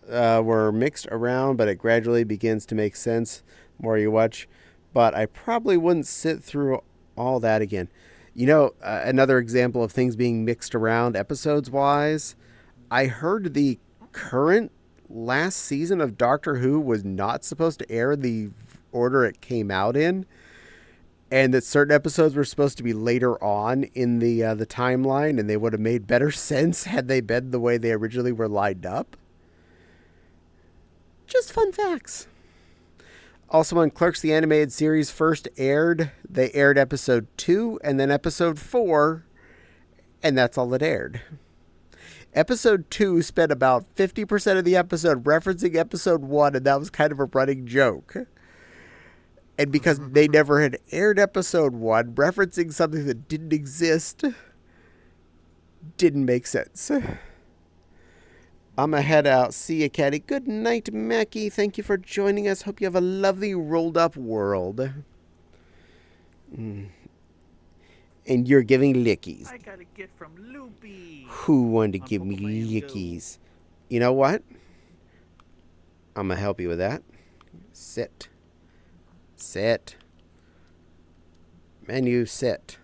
were mixed around, but it gradually begins to make sense the more you watch. But I probably wouldn't sit through all that again. You know, another example of things being mixed around episodes-wise, I heard the current last season of Doctor Who was not supposed to air the order it came out in, and that certain episodes were supposed to be later on in the timeline, and they would have made better sense had they been the way they originally were lined up. Just fun facts. Also, when Clerks the Animated Series first aired, they aired episode 2 and then episode 4, and that's all it aired. Episode 2 spent about 50% of the episode referencing episode 1, and that was kind of a running joke. And because they never had aired episode 1, referencing something that didn't exist didn't make sense. I'm going to head out. See you, Caddie. Good night, Mackie. Thank you for joining us. Hope you have a lovely rolled-up world. And you're giving lickies. I got a gift from Loopy. Who wanted to give me lickies? You know what? I'm going to help you with that. Sit. Sit. Menu, sit.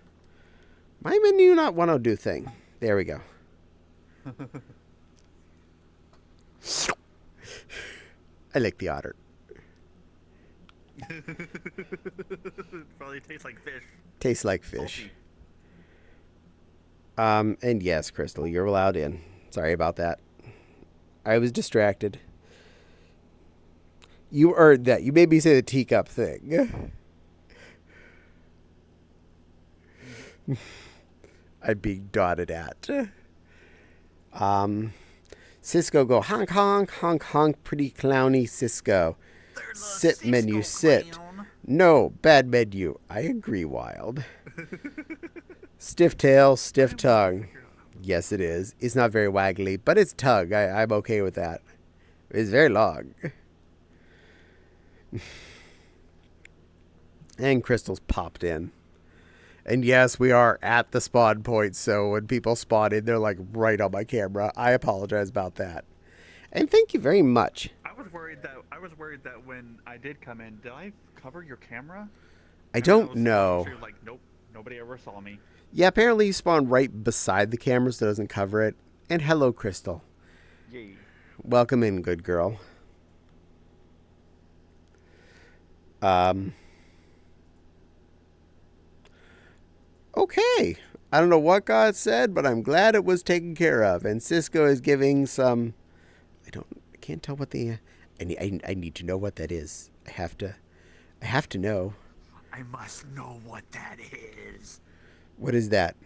My menu not want to do thing. There we go. I like the otter. Probably tastes like fish. Tastes like fish. Salty. And yes, Crystal, you're allowed in. Sorry about that. I was distracted. You earned that. You made me say the teacup thing. I'm being dotted at. Cisco go honk honk honk honk pretty clowny Cisco. Sit Cisco menu sit. clown. No, bad menu. I agree, Wild. Stiff tail, stiff tongue. Yes, it is. It's not very waggly, but it's tongue. I'm okay with that. It's very long. And Crystal's popped in. And yes, we are at the spawn point, so when people spawn in, they're like right on my camera. I apologize about that. And thank you very much. I was worried that when I did come in, did I cover your camera? I And don't was know. sure you're like, nope, nobody ever saw me. Yeah, apparently you spawn right beside the camera so it doesn't cover it. And hello, Crystal. Yay. Welcome in, good girl. Okay. I don't know what God said, but I'm glad it was taken care of. And Cisco is giving some... I can't tell what the... I need to know what that is. I have to know. I must know what that is. What is that?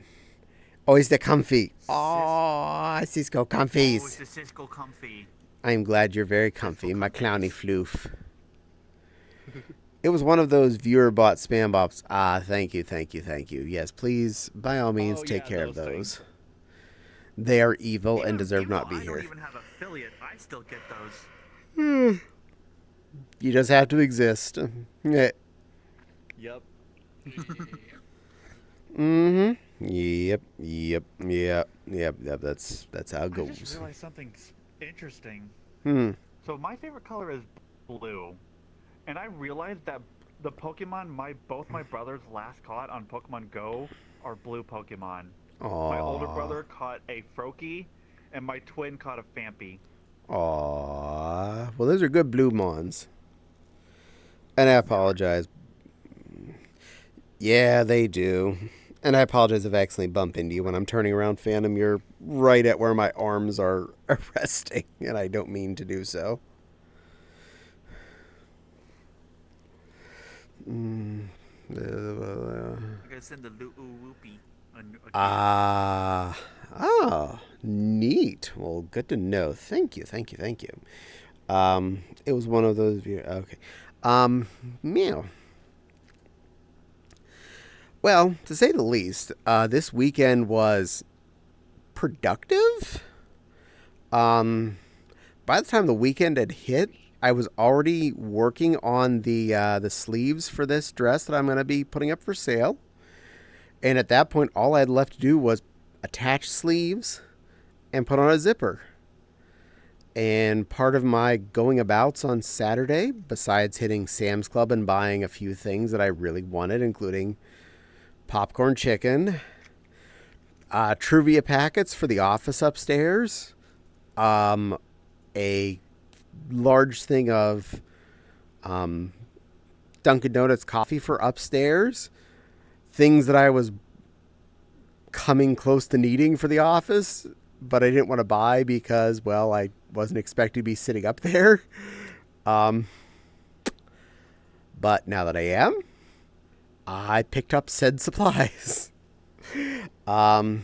Oh, it's the comfy. Oh, Cisco comfies. Oh, it's the Cisco comfy. I am glad you're very comfy, my clowny floof. It was one of those viewer bot spam bots. Ah, thank you. Yes, please, by all means, take care of those. They are evil and deserve not be I here. don't even have affiliate. I still get those. You just have to exist. Yeah. Yep. Mm-hmm. Yep. That's how it I goes. just realized something interesting. Hmm. So my favorite color is blue, and I realized that the Pokemon both my brothers last caught on Pokemon Go are blue Pokemon. Aww. My older brother caught a Froakie, and my twin caught a Fampy. Aww. Well, those are good blue mons. And I apologize. Yeah, they do. And I apologize if I accidentally bump into you when I'm turning around, Phantom. You're right at where my arms are resting, and I don't mean to do so. You guys send the Whoopie. Neat. Well, good to know. Thank you. It was one of those. Okay. Meow. Well, to say the least, this weekend was productive. By the time the weekend had hit, I was already working on the sleeves for this dress that I'm going to be putting up for sale. And at that point, all I had left to do was attach sleeves and put on a zipper. And part of my going abouts on Saturday, besides hitting Sam's Club and buying a few things that I really wanted, including popcorn chicken, trivia packets for the office upstairs, a large thing of Dunkin' Donuts coffee for upstairs, things that I was coming close to needing for the office, but I didn't want to buy because, well, I wasn't expected to be sitting up there. But now that I am, I picked up said supplies. But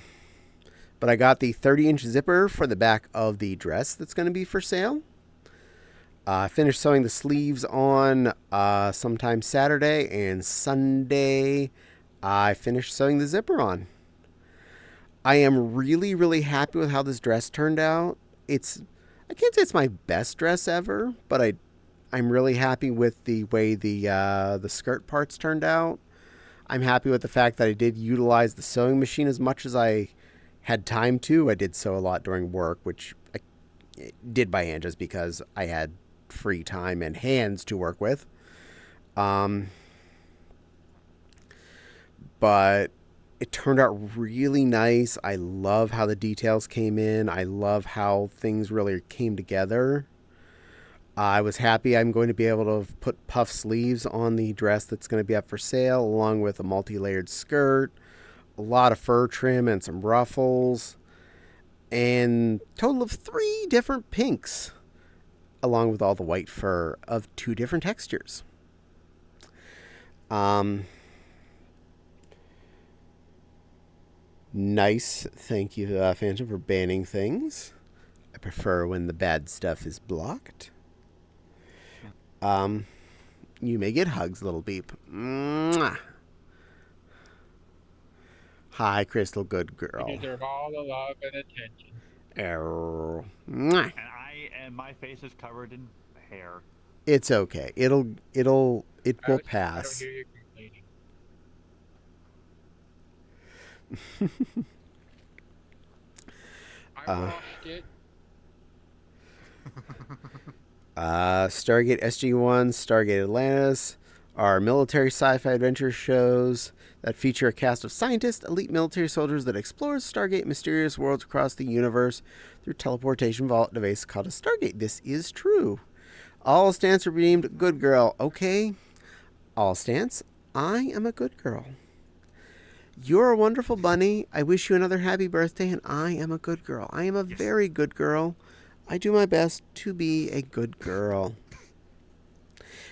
I got the 30-inch zipper for the back of the dress that's going to be for sale. I finished sewing the sleeves on sometime Saturday, and Sunday I finished sewing the zipper on. I am really, really happy with how this dress turned out. I can't say it's my best dress ever, but I'm really happy with the way the skirt parts turned out. I'm happy with the fact that I did utilize the sewing machine as much as I had time to. I did sew a lot during work, which I did by hand just because I had free time and hands to work with. But it turned out really nice. I love how the details came in. I love how things really came together. I was happy I'm going to be able to put puff sleeves on the dress that's going to be up for sale, along with a multi-layered skirt, a lot of fur trim and some ruffles, and total of 3 different pinks, along with all the white fur of 2 different textures. Nice. Thank you, Phantom, for banning things. I prefer when the bad stuff is blocked. You may get hugs, little beep. Mwah. Hi, Crystal, good girl. You deserve all the love and attention. Arrow. Mwah. And my face is covered in hair. It's okay. It will I don't pass. hear you I watched it. Stargate SG-1, Stargate Atlantis are military sci-fi adventure shows that feature a cast of scientists, elite military soldiers that explores Stargate mysterious worlds across the universe through teleportation vault device called a Stargate. This is true. All stance are deemed good girl. Okay. All stance, I am a good girl. You're a wonderful bunny. I wish you another happy birthday, and I am a good girl. I am a very good girl. I do my best to be a good girl.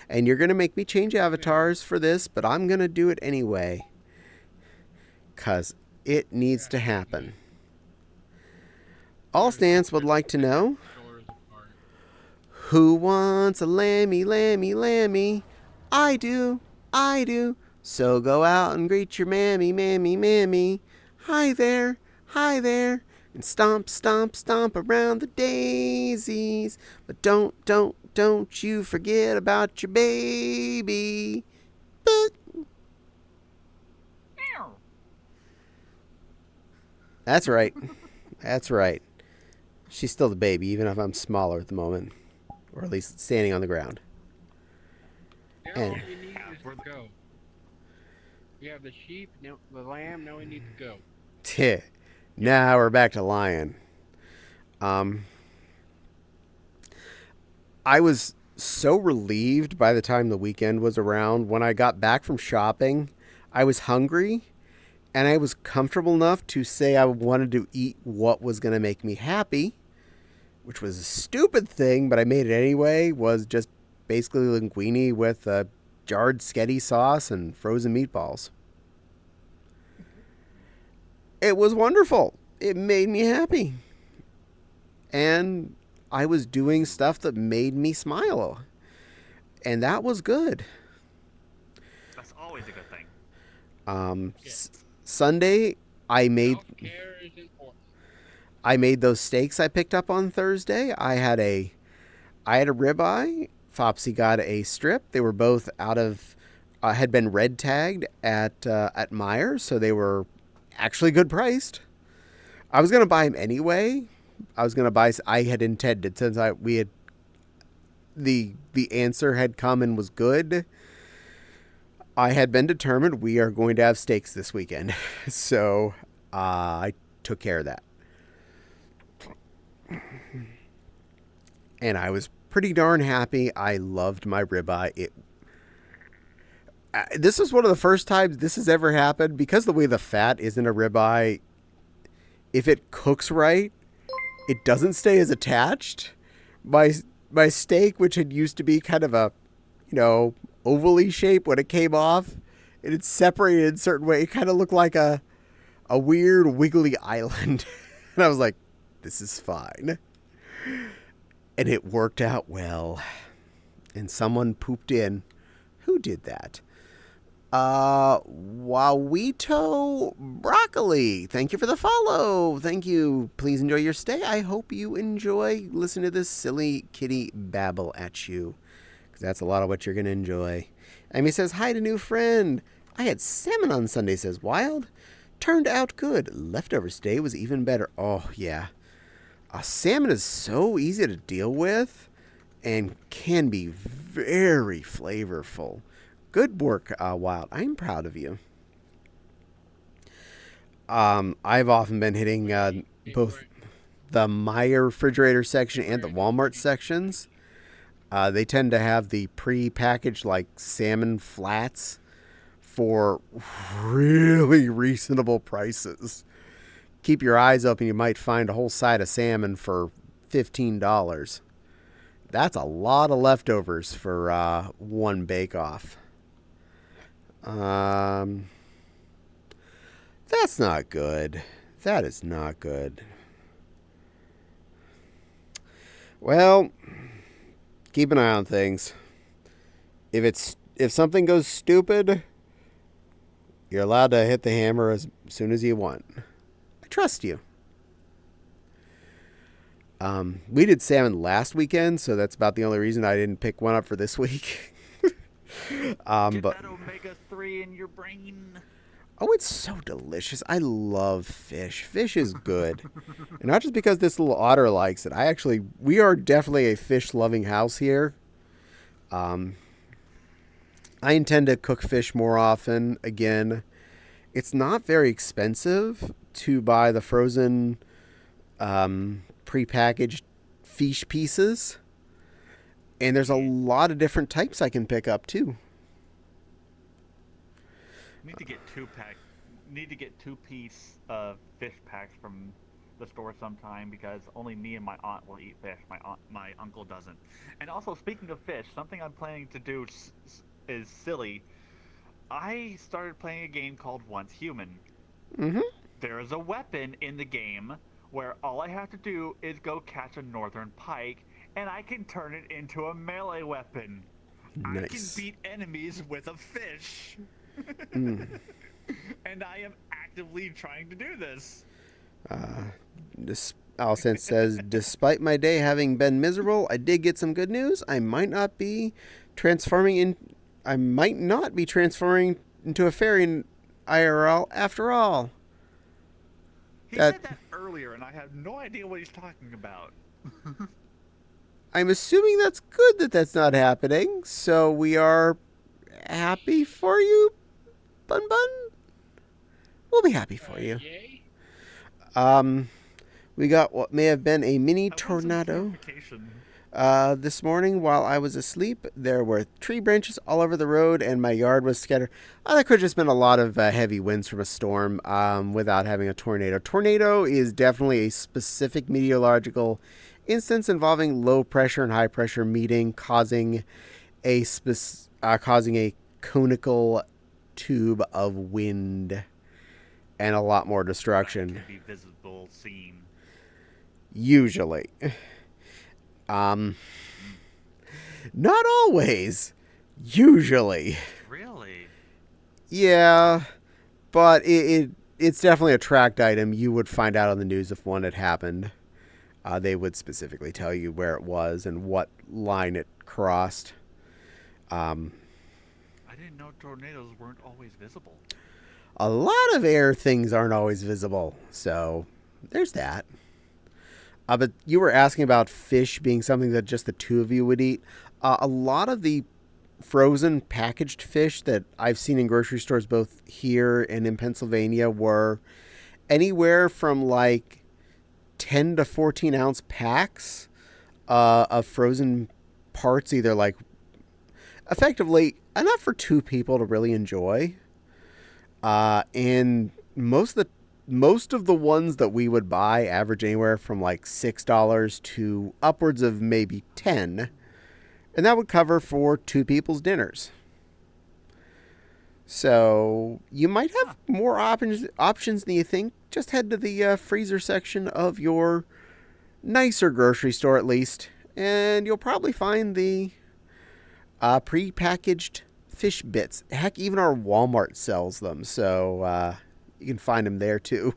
And you're going to make me change avatars for this, but I'm going to do it anyway. Because it needs to happen. All Stance would like to know, who wants a lammy, lammy, lammy? I do, I do. So go out and greet your mammy, mammy, mammy. Hi there, and stomp, stomp, stomp around the daisies. But don't you forget about your baby. But that's right. That's right. She's still the baby, even if I'm smaller at the moment. Or at least standing on the ground. Now all we need is to go. We have the sheep, now the lamb, now we need to go. Now we're back to lion. I was so relieved by the time the weekend was around. When I got back from shopping, I was hungry, and I was comfortable enough to say I wanted to eat what was going to make me happy, which was a stupid thing, but I made it anyway. Was just basically linguine with jarred sketty sauce and frozen meatballs. It was wonderful. It made me happy. And I was doing stuff that made me smile. And that was good. That's always a good thing. Sunday, I made Self-care is important. I made those steaks I picked up on Thursday. I had a ribeye. Fopsy got a strip. They were both had been red tagged at Meijer, so they were actually good priced. I was gonna buy them anyway. I had intended, since the answer had come and was good. I had been determined we are going to have steaks this weekend, so I took care of that. And I was pretty darn happy. I loved my ribeye. This is one of the first times this has ever happened, because the way the fat is in a ribeye, if it cooks right, it doesn't stay as attached. My steak, which had used to be kind of a, ovally shape when it came off, and it's separated in a certain way. It kind of looked like a weird wiggly island. And I was like, this is fine. And it worked out well. And someone pooped in. Who did that? Wawito Broccoli. Thank you for the follow. Thank you. Please enjoy your stay. I hope you enjoy listening to this silly kitty babble at you, because that's a lot of what you're going to enjoy. Amy says, hi to new friend. I had salmon on Sunday, says Wild. Turned out good. Leftovers day was even better. Oh, yeah. Salmon is so easy to deal with and can be very flavorful. Good work, Wild. I'm proud of you. I've often been hitting both the Meijer refrigerator section and the Walmart sections. They tend to have the pre-packaged salmon flats for really reasonable prices. Keep your eyes open. You might find a whole side of salmon for $15. That's a lot of leftovers for one bake-off. That's not good. That is not good. Well, keep an eye on things. If something goes stupid, you're allowed to hit the hammer as soon as you want. I trust you. We did salmon last weekend, so that's about the only reason I didn't pick one up for this week. Get that omega-3 in your brain. Oh, it's so delicious. I love fish. Fish is good. And not just because this little otter likes it. We are definitely a fish-loving house here. Um, I intend to cook fish more often. Again, it's not very expensive to buy the frozen prepackaged fish pieces. And there's a lot of different types I can pick up, too. Need to get two-piece fish packs from the store sometime because only me and my aunt will eat fish. My uncle doesn't. And also, speaking of fish, something I'm planning to do is silly. I started playing a game called Once Human. Mm-hmm. There is a weapon in the game where all I have to do is go catch a northern pike, and I can turn it into a melee weapon. Nice. I can beat enemies with a fish. And I am actively trying to do this. Alcent says, despite my day having been miserable, I did get some good news. I might not be transforming into a fairy in IRL after all. He said that earlier, and I have no idea what he's talking about. I'm assuming that's good that that's not happening, so we are happy for you, Bun Bun. We'll be happy for you. Yay? We got what may have been a mini tornado. This morning while I was asleep, there were tree branches all over the road and my yard was scattered. That could have just been a lot of heavy winds from a storm without having a tornado. Tornado is definitely a specific meteorological instance involving low pressure and high pressure meeting, causing a conical tube of wind and a lot more destruction. That can be visible, seen. Usually. Not always. Usually. Really? Yeah, but it's definitely a tracked item. You would find out on the news if one had happened. They would specifically tell you where it was and what line it crossed. I didn't know tornadoes weren't always visible. A lot of air things aren't always visible, so there's that. But you were asking about fish being something that just the two of you would eat. A lot of the frozen packaged fish that I've seen in grocery stores both here and in Pennsylvania were anywhere from like 10 to 14 ounce packs of frozen parts, either like effectively enough for two people to really enjoy. And most of the ones that we would buy average anywhere from like $6 to upwards of maybe $10. And that would cover for two people's dinners. So you might have more options than you think. Just head to the freezer section of your nicer grocery store at least. And you'll probably find the pre-packaged fish bits. Heck, even our Walmart sells them. So you can find them there too.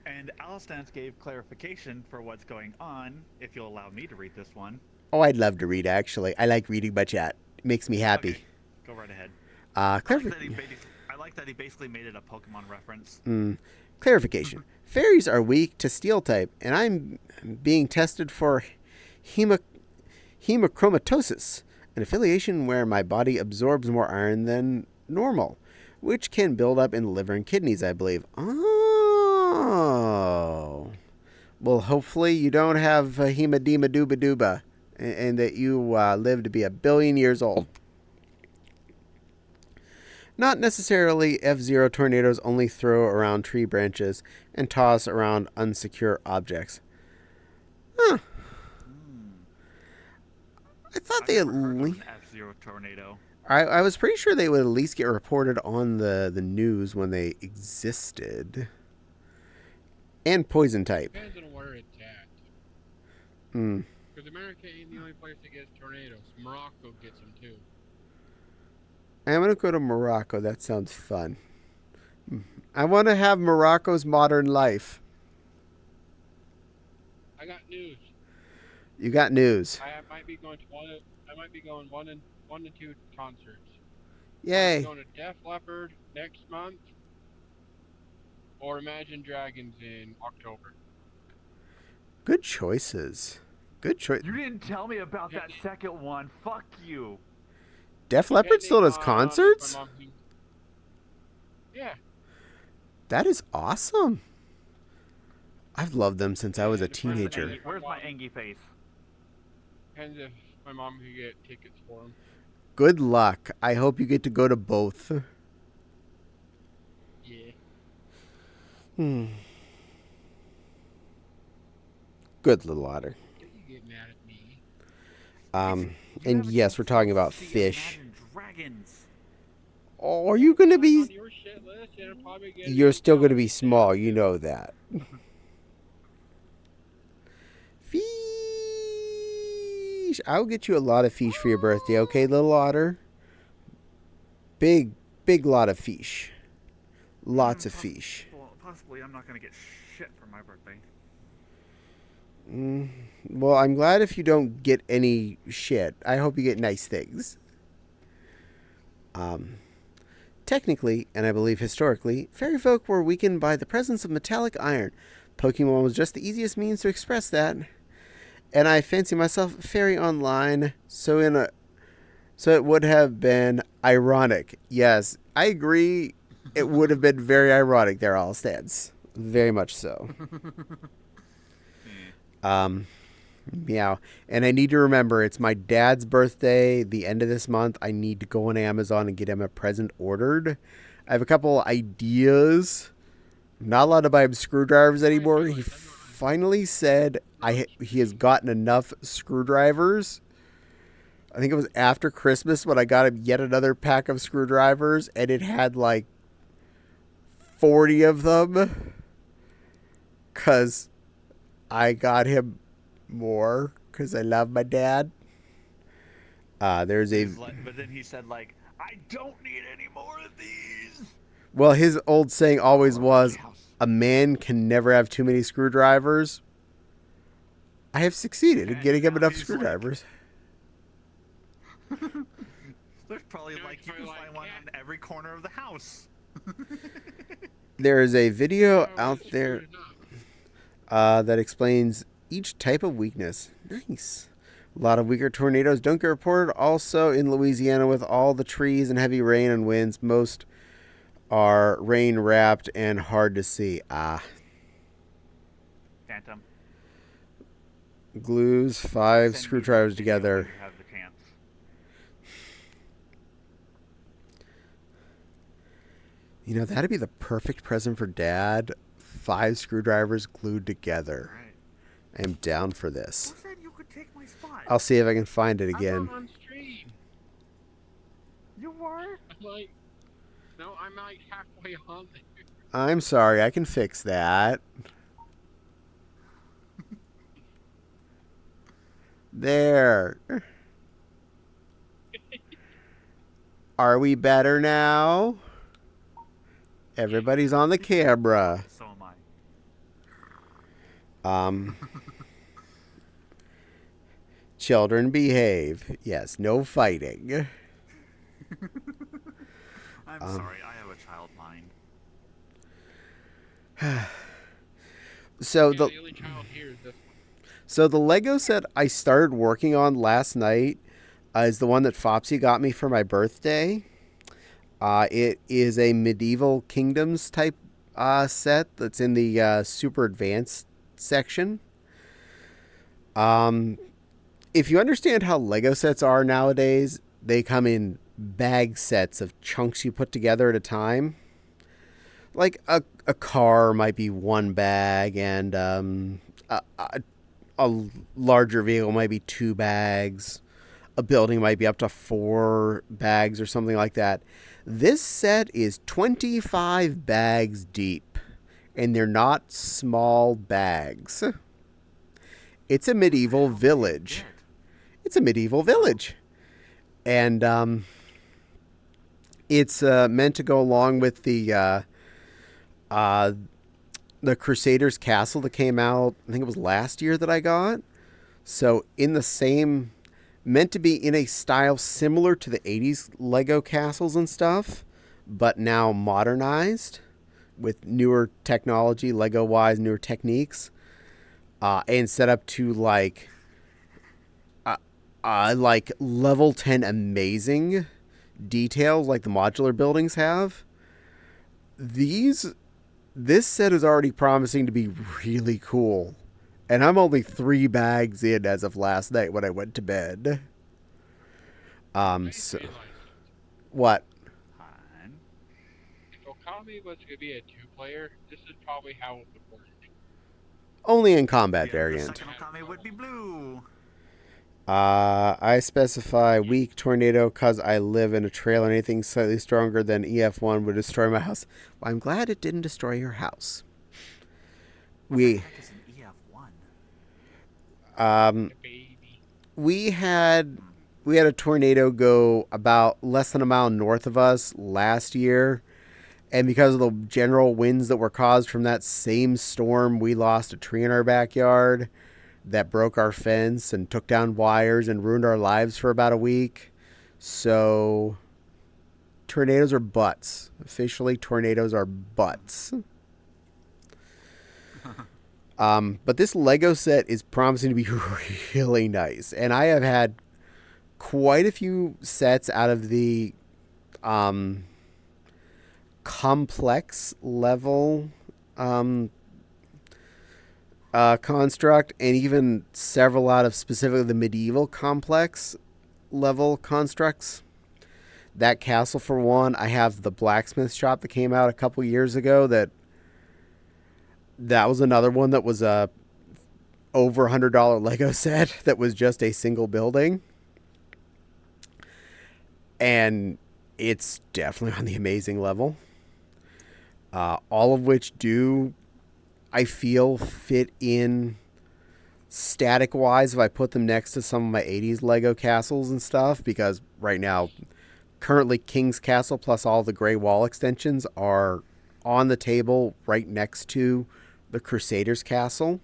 And Alstance gave clarification for what's going on, if you'll allow me to read this one. Oh, I'd love to read, actually. I like reading my chat. It makes me happy. Okay, go right ahead. I like that he basically made it a Pokemon reference. Clarification. Fairies are weak to steel type, and I'm being tested for hemochromatosis, an affiliation where my body absorbs more iron than normal, which can build up in the liver and kidneys, I believe. Oh. Well, hopefully you don't have hemadema dooba dooba, and that you live to be 1 billion years old. Not necessarily. F-Zero tornadoes only throw around tree branches and toss around unsecure objects. Huh. I thought they at least... F-Zero tornado. I was pretty sure they would at least get reported on the news when they existed. And poison type. Depends on where it's at. Because America ain't the only place that gets tornadoes. Morocco gets them too. I'm going to go to Morocco. That sounds fun. I want to have Morocco's modern life. I got news. You got news. I might be going to one to two concerts. Yay. I'm going to Def Leppard next month, or Imagine Dragons in October. Good choices. Good choice. You didn't tell me about that second one. Fuck you. Def Leppard still does Depending on if concerts? my mom can- Yeah. That is awesome. I've loved them since I was a And where's the teenager. Angie- Where's my Angie face? Depends if my mom can get tickets for them. Good luck. I hope you get to go to both. Yeah. Good little otter. Don't you get mad at me? And yes, we're talking about See fish. Imagine Dragons. Oh, are you gonna On be? your shit list, and I'm probably gonna You're get still gonna done. be small. You know that. Fish. I'll get you a lot of fish for your birthday, okay, little otter? Big lot of fish. Lots of fish. Well, possibly I'm not gonna get shit for my birthday. Well, I'm glad if you don't get any shit. I hope you get nice things. Technically, and I believe historically, fairy folk were weakened by the presence of metallic iron. Pokemon was just the easiest means to express that. And I fancy myself fairy online, so it would have been ironic. Yes, I agree. It would have been very ironic. There, all stands. Very much so. Meow. And I need to remember, it's my dad's birthday, the end of this month. I need to go on Amazon and get him a present ordered. I have a couple ideas. I'm not allowed to buy him screwdrivers anymore. He finally said he has gotten enough screwdrivers. I think it was after Christmas when I got him yet another pack of screwdrivers, and it had like 40 of them. 'Cause I got him more because I love my dad. There's a... But then he said, like, I don't need any more of these. Well, his old saying always was, a man can never have too many screwdrivers. I have succeeded in getting him enough screwdrivers. There's probably like you can find one in every corner of the house. There is a video out there that explains each type of weakness. Nice. A lot of weaker tornadoes don't get reported. Also in Louisiana, with all the trees and heavy rain and winds, most are rain wrapped and hard to see. Phantom. Glues 5 screwdrivers together. You have the chance. You know, that'd be the perfect present for Dad. 5 screwdrivers glued together. Right. I am down for this. Who said you could take my spot? I'll see if I can find it again. I'm not on stream. You were? I'm like, no, I'm like halfway on there. I'm sorry, I can fix that. There. Are we better now? Everybody's on the camera. So am I. Children behave. Yes, no fighting. I'm sorry, I have a child mind. So Yeah, the the only child here is this one. So the Lego set I started working on last night is the one that Fopsy got me for my birthday. It is a medieval kingdoms type set that's in the super advanced section. If you understand how Lego sets are nowadays, they come in bag sets of chunks you put together at a time. Like a car might be one bag, and a larger vehicle might be 2 bags. A building might be up to 4 bags or something like that. This set is 25 bags deep, and they're not small bags. It's a medieval village. It's a medieval village. And it's meant to go along with the Crusaders Castle that came out, I think it was last year that I got. So in the same meant to be in a style similar to the 80s Lego castles and stuff, but now modernized with newer technology, Lego-wise, newer techniques, and set up to like level 10 amazing details like the modular buildings have. This set is already promising to be really cool. And I'm only 3 bags in as of last night when I went to bed. So what? Fine. If Okami was going to be a 2-player, this is probably how it would work. Only in combat The variant. second Okami would be blue. I specify weak tornado because I live in a trailer. Anything slightly stronger than EF1 would destroy my house. Well, I'm glad it didn't destroy your house. We What the heck is an EF1? Baby. we had a tornado go about less than a mile north of us last year, and because of the general winds that were caused from that same storm, we lost a tree in our backyard that broke our fence and took down wires and ruined our lives for about a week. So tornadoes are butts. Officially, tornadoes are butts. But this Lego set is promising to be really nice. And I have had quite a few sets out of the complex level construct, and even several out of specifically the medieval complex level constructs. That castle, for one. I have the blacksmith shop that came out a couple years ago. That was another one that was a over $100 Lego set that was just a single building. And it's definitely on the amazing level. All of which do, I feel, fit in static wise if I put them next to some of my 80s Lego castles and stuff, because right now currently King's Castle plus all the gray wall extensions are on the table right next to the Crusaders Castle.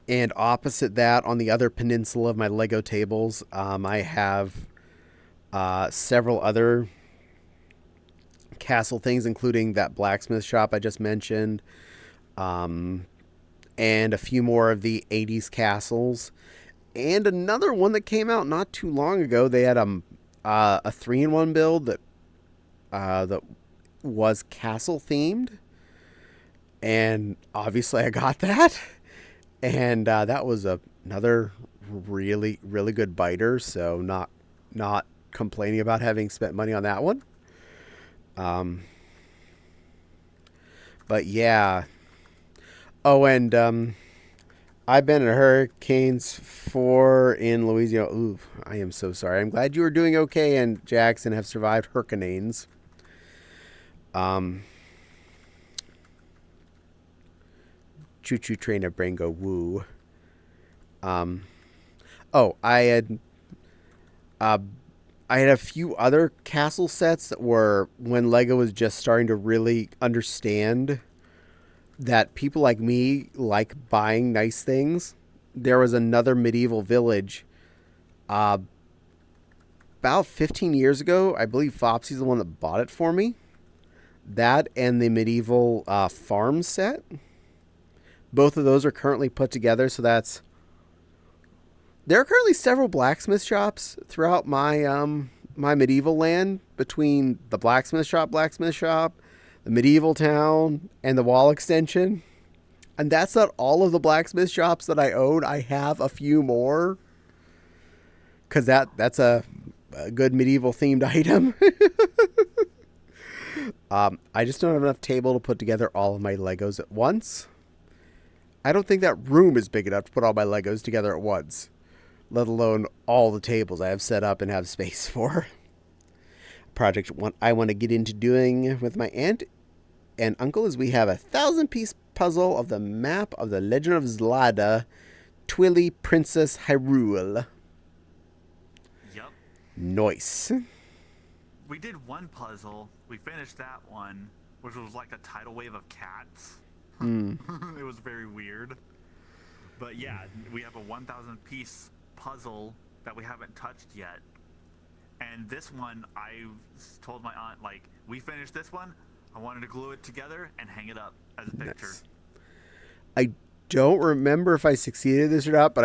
And opposite that, on the other peninsula of my Lego tables, I have several other castle things, including that blacksmith shop I just mentioned, and a few more of the 80s castles, and another one that came out not too long ago. They had a 3-in-1 build that was castle themed, and obviously I got that, and that was another really good biter. So not complaining about having spent money on that one. But yeah. Oh, and I've been at Hurricanes 4 in Louisiana. Ooh, I am so sorry. I'm glad you are doing okay and Jackson have survived hurricanes. Choo choo train of brain go woo. Oh, I had a few other castle sets that were when Lego was just starting to really understand that people like me like buying nice things. There was another medieval village about 15 years ago. I believe Fopsy's the one that bought it for me. That and the medieval farm set. Both of those are currently put together, so there are currently several blacksmith shops throughout my my medieval land, between the blacksmith shop, the medieval town, and the wall extension. And that's not all of the blacksmith shops that I own. I have a few more, because that's a good medieval themed item. I just don't have enough table to put together all of my Legos at once. I don't think that room is big enough to put all my Legos together at once, let alone all the tables I have set up and have space for. Project I want to get into doing with my aunt and uncle is we have a 1,000-piece puzzle of the map of the Legend of Zelda, Twilly Princess Hyrule. Yup. Nice. We did one puzzle. We finished that one, which was like a tidal wave of cats. It was very weird. But yeah, we have a 1,000 piece puzzle that we haven't touched yet. And this one, I told my aunt, like, we finished this one, I wanted to glue it together and hang it up as a picture. Nice. I don't remember if I succeeded in this or not, but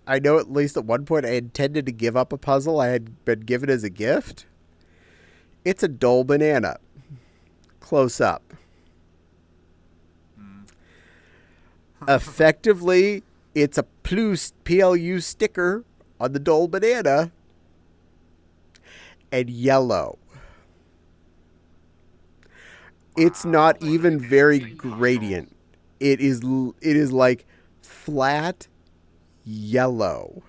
I know at least at one point I intended to give up a puzzle I had been given as a gift. It's a Dole banana. Close up. Effectively, it's a PLU sticker on the Dole banana and yellow. It's not even very gradient. It is like flat yellow.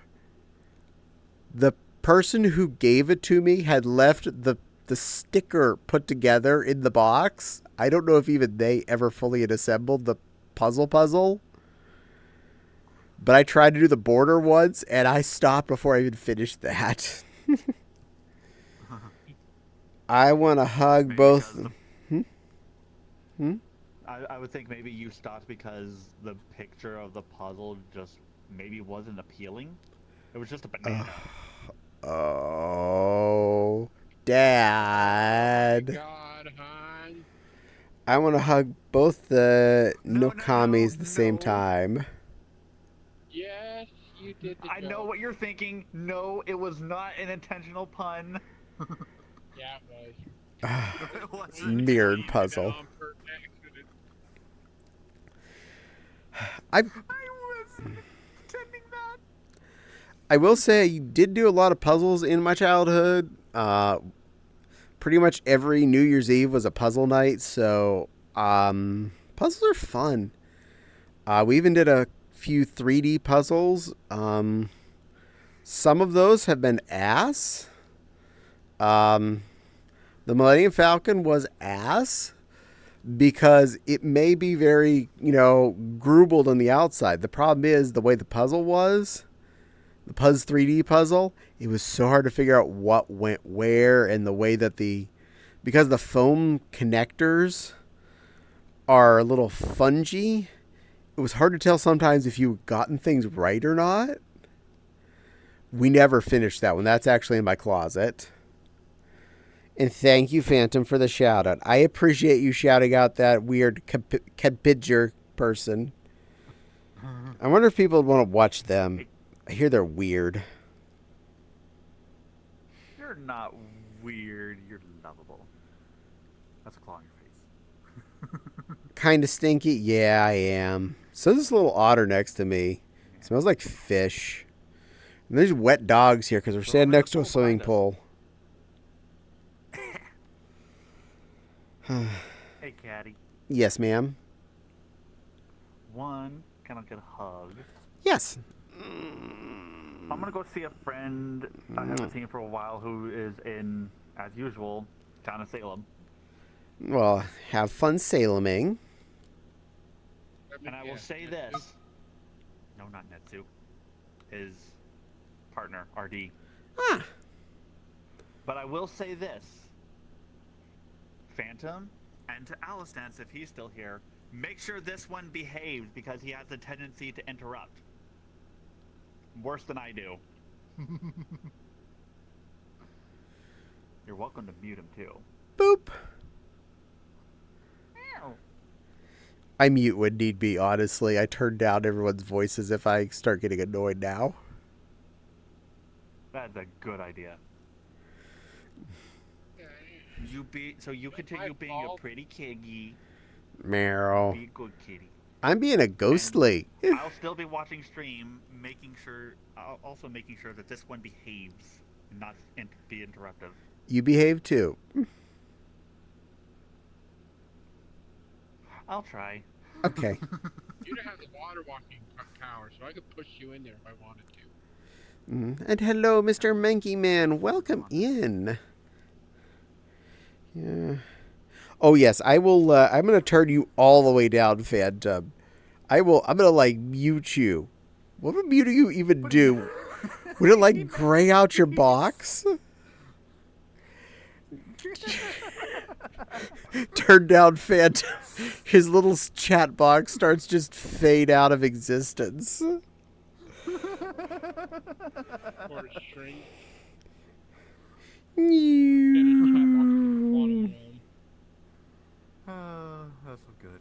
The person who gave it to me had left the sticker put together in the box. I don't know if even they ever fully had assembled the puzzle. But I tried to do the border once, and I stopped before I even finished that. I want to hug Maybe both. I would think maybe you stopped because the picture of the puzzle just maybe wasn't appealing. It was just a banana. Oh, Dad. God, hon. I want to hug both the No, Nokamis at the same no. time. Yes, you did the I know joke. what you're thinking. No, it was not an intentional pun. Yeah, it was. It wasn't. Mirrored You did it puzzle. on purpose, accident. I wasn't intending that. I will say I did do a lot of puzzles in my childhood. Pretty much every New Year's Eve was a puzzle night, so puzzles are fun. We even did a few 3D puzzles. Some of those have been ass. The Millennium Falcon was ass because it may be very, groobled on the outside. The problem is the way the puzzle was, the Puzz 3D puzzle, it was so hard to figure out what went where, and the way that because the foam connectors are a little fungy, it was hard to tell sometimes if you gotten things right or not. We never finished that one. That's actually in my closet. And thank you, Phantom, for the shout out. I appreciate you shouting out that weird Cadpidger person. I wonder if people would want to watch them. I hear they're weird. You're not weird. You're lovable. That's a claw in your face. Kind of stinky? Yeah, I am. So this little otter next to me. It smells like fish. And there's wet dogs here because we're standing next to a swimming pool. Hey, Caddie. Yes, ma'am. One, can I get a hug? Yes. I'm gonna go see a friend I haven't seen for a while who is in, as usual, town of Salem. Well, have fun saleming. And I will say this. No, not Netsu. His partner, RD. Ah. But I will say this. Phantom, and to Alistance, if he's still here, make sure this one behaves because he has a tendency to interrupt. Worse than I do. You're welcome to mute him too. Boop. Meow. I mute when need be, honestly. I turn down everyone's voices if I start getting annoyed now. That's a good idea. You continue being a pretty kitty. Meow. Be a good kitty. I'm being a ghostly. I'll still be watching stream, also making sure that this one behaves and not be interruptive. You behave too. I'll try. Okay. You don't have the water walking power, so I could push you in there if I wanted to. And hello, Mr. Monkey Man. Welcome in. Yeah. Oh yes, I will. I'm gonna turn you all the way down, Phantom. I'm gonna mute you. What would mute you even do? Would it gray out your box? Turn down Phantom. His little chat box starts just fade out of existence. Or shrink. That's so good.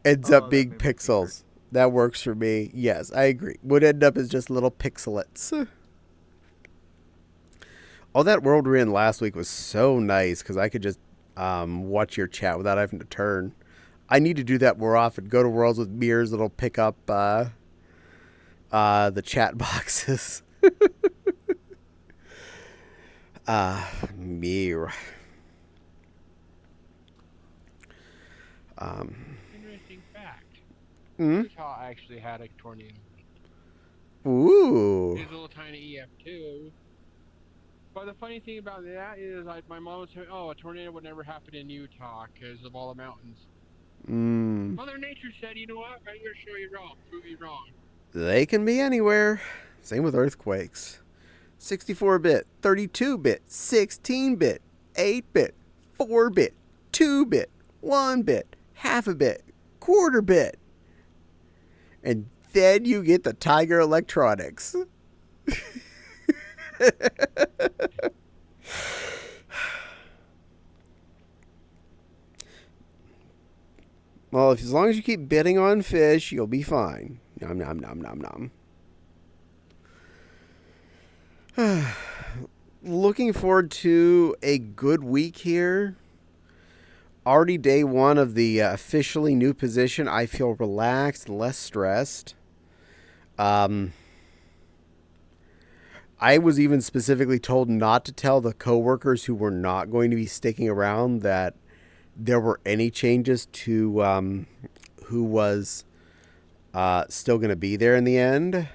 Ends Oh, up that being made me pixels. That works for me. Yes, I agree. Would end up as just little pixelets. Oh, that world we were in last week was so nice because I could just watch your chat without having to turn. I need to do that more often. Go to worlds with mirrors that'll pick up the chat boxes. Mirror. Interesting fact. Hmm? Utah actually had a tornado. Ooh. It was a little tiny EF2. But the funny thing about that is, like, my mom was saying, "Oh, a tornado would never happen in Utah because of all the mountains." Mother Nature said, "You know what? I'm gonna show you wrong. Prove you wrong." They can be anywhere. Same with earthquakes. 64-bit, 32-bit, 16-bit, 8-bit, 4-bit, 2-bit, 1-bit, half a bit, quarter bit. And then you get the Tiger Electronics. Well, as long as you keep bidding on fish, you'll be fine. Nom nom nom nom nom. Looking forward to a good week here. Already day one of the officially new position. I feel relaxed, less stressed. I was even specifically told not to tell the coworkers who were not going to be sticking around that there were any changes to who was still going to be there in the end.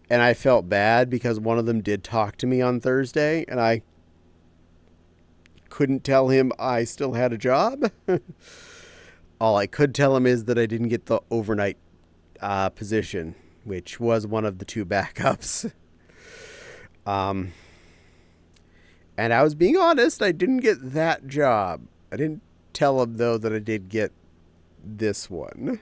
And I felt bad because one of them did talk to me on Thursday, and I couldn't tell him I still had a job. All I could tell him is that I didn't get the overnight position, which was one of the two backups. And I was being honest, I didn't get that job. I didn't tell him, though, that I did get this one.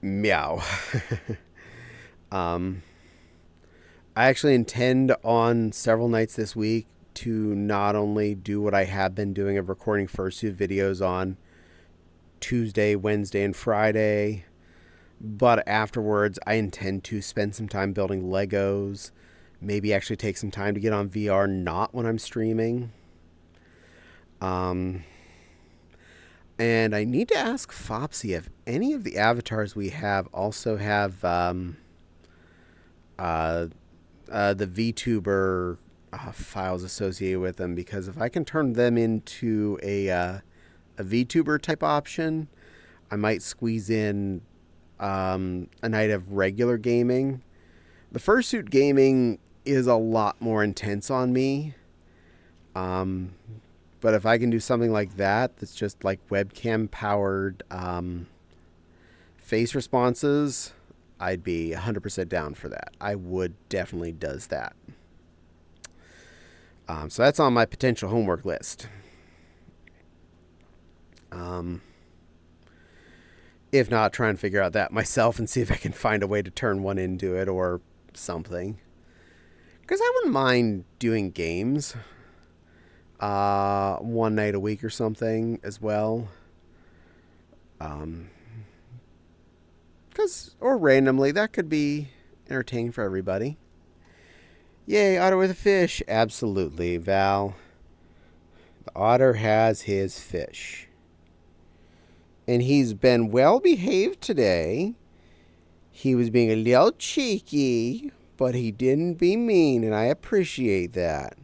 Meow. I actually intend on several nights this week to not only do what I have been doing of recording fursuit videos on Tuesday, Wednesday, and Friday, but afterwards I intend to spend some time building Legos, maybe actually take some time to get on VR, not when I'm streaming. And I need to ask Fopsy if any of the avatars we have also have the VTuber files associated with them, because if I can turn them into a VTuber type option, I might squeeze in a night of regular gaming. The fursuit gaming is a lot more intense on me. But if I can do something like that, that's just like webcam powered face responses, I'd be 100% down for that. I would definitely does that. So that's on my potential homework list. If not, try and figure out that myself and see if I can find a way to turn one into it or something. Because I wouldn't mind doing games one night a week or something as well. Or randomly, that could be entertaining for everybody. Yay, otter with a fish. Absolutely, Val. The otter has his fish. And he's been well behaved today. He was being a little cheeky, but he didn't be mean, and I appreciate that.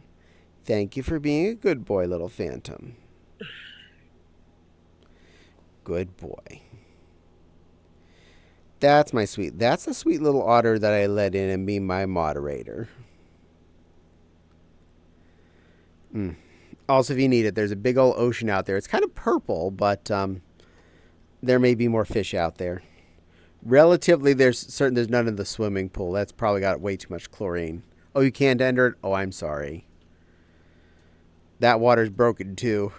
Thank you for being a good boy, little Phantom. Good boy. That's the sweet little otter that I let in and be my moderator. Also, if you need it, there's a big old ocean out there. It's kind of purple, but there may be more fish out there. Relatively, there's none in the swimming pool. That's probably got way too much chlorine. Oh, you can't enter it? Oh, I'm sorry. That water's broken too.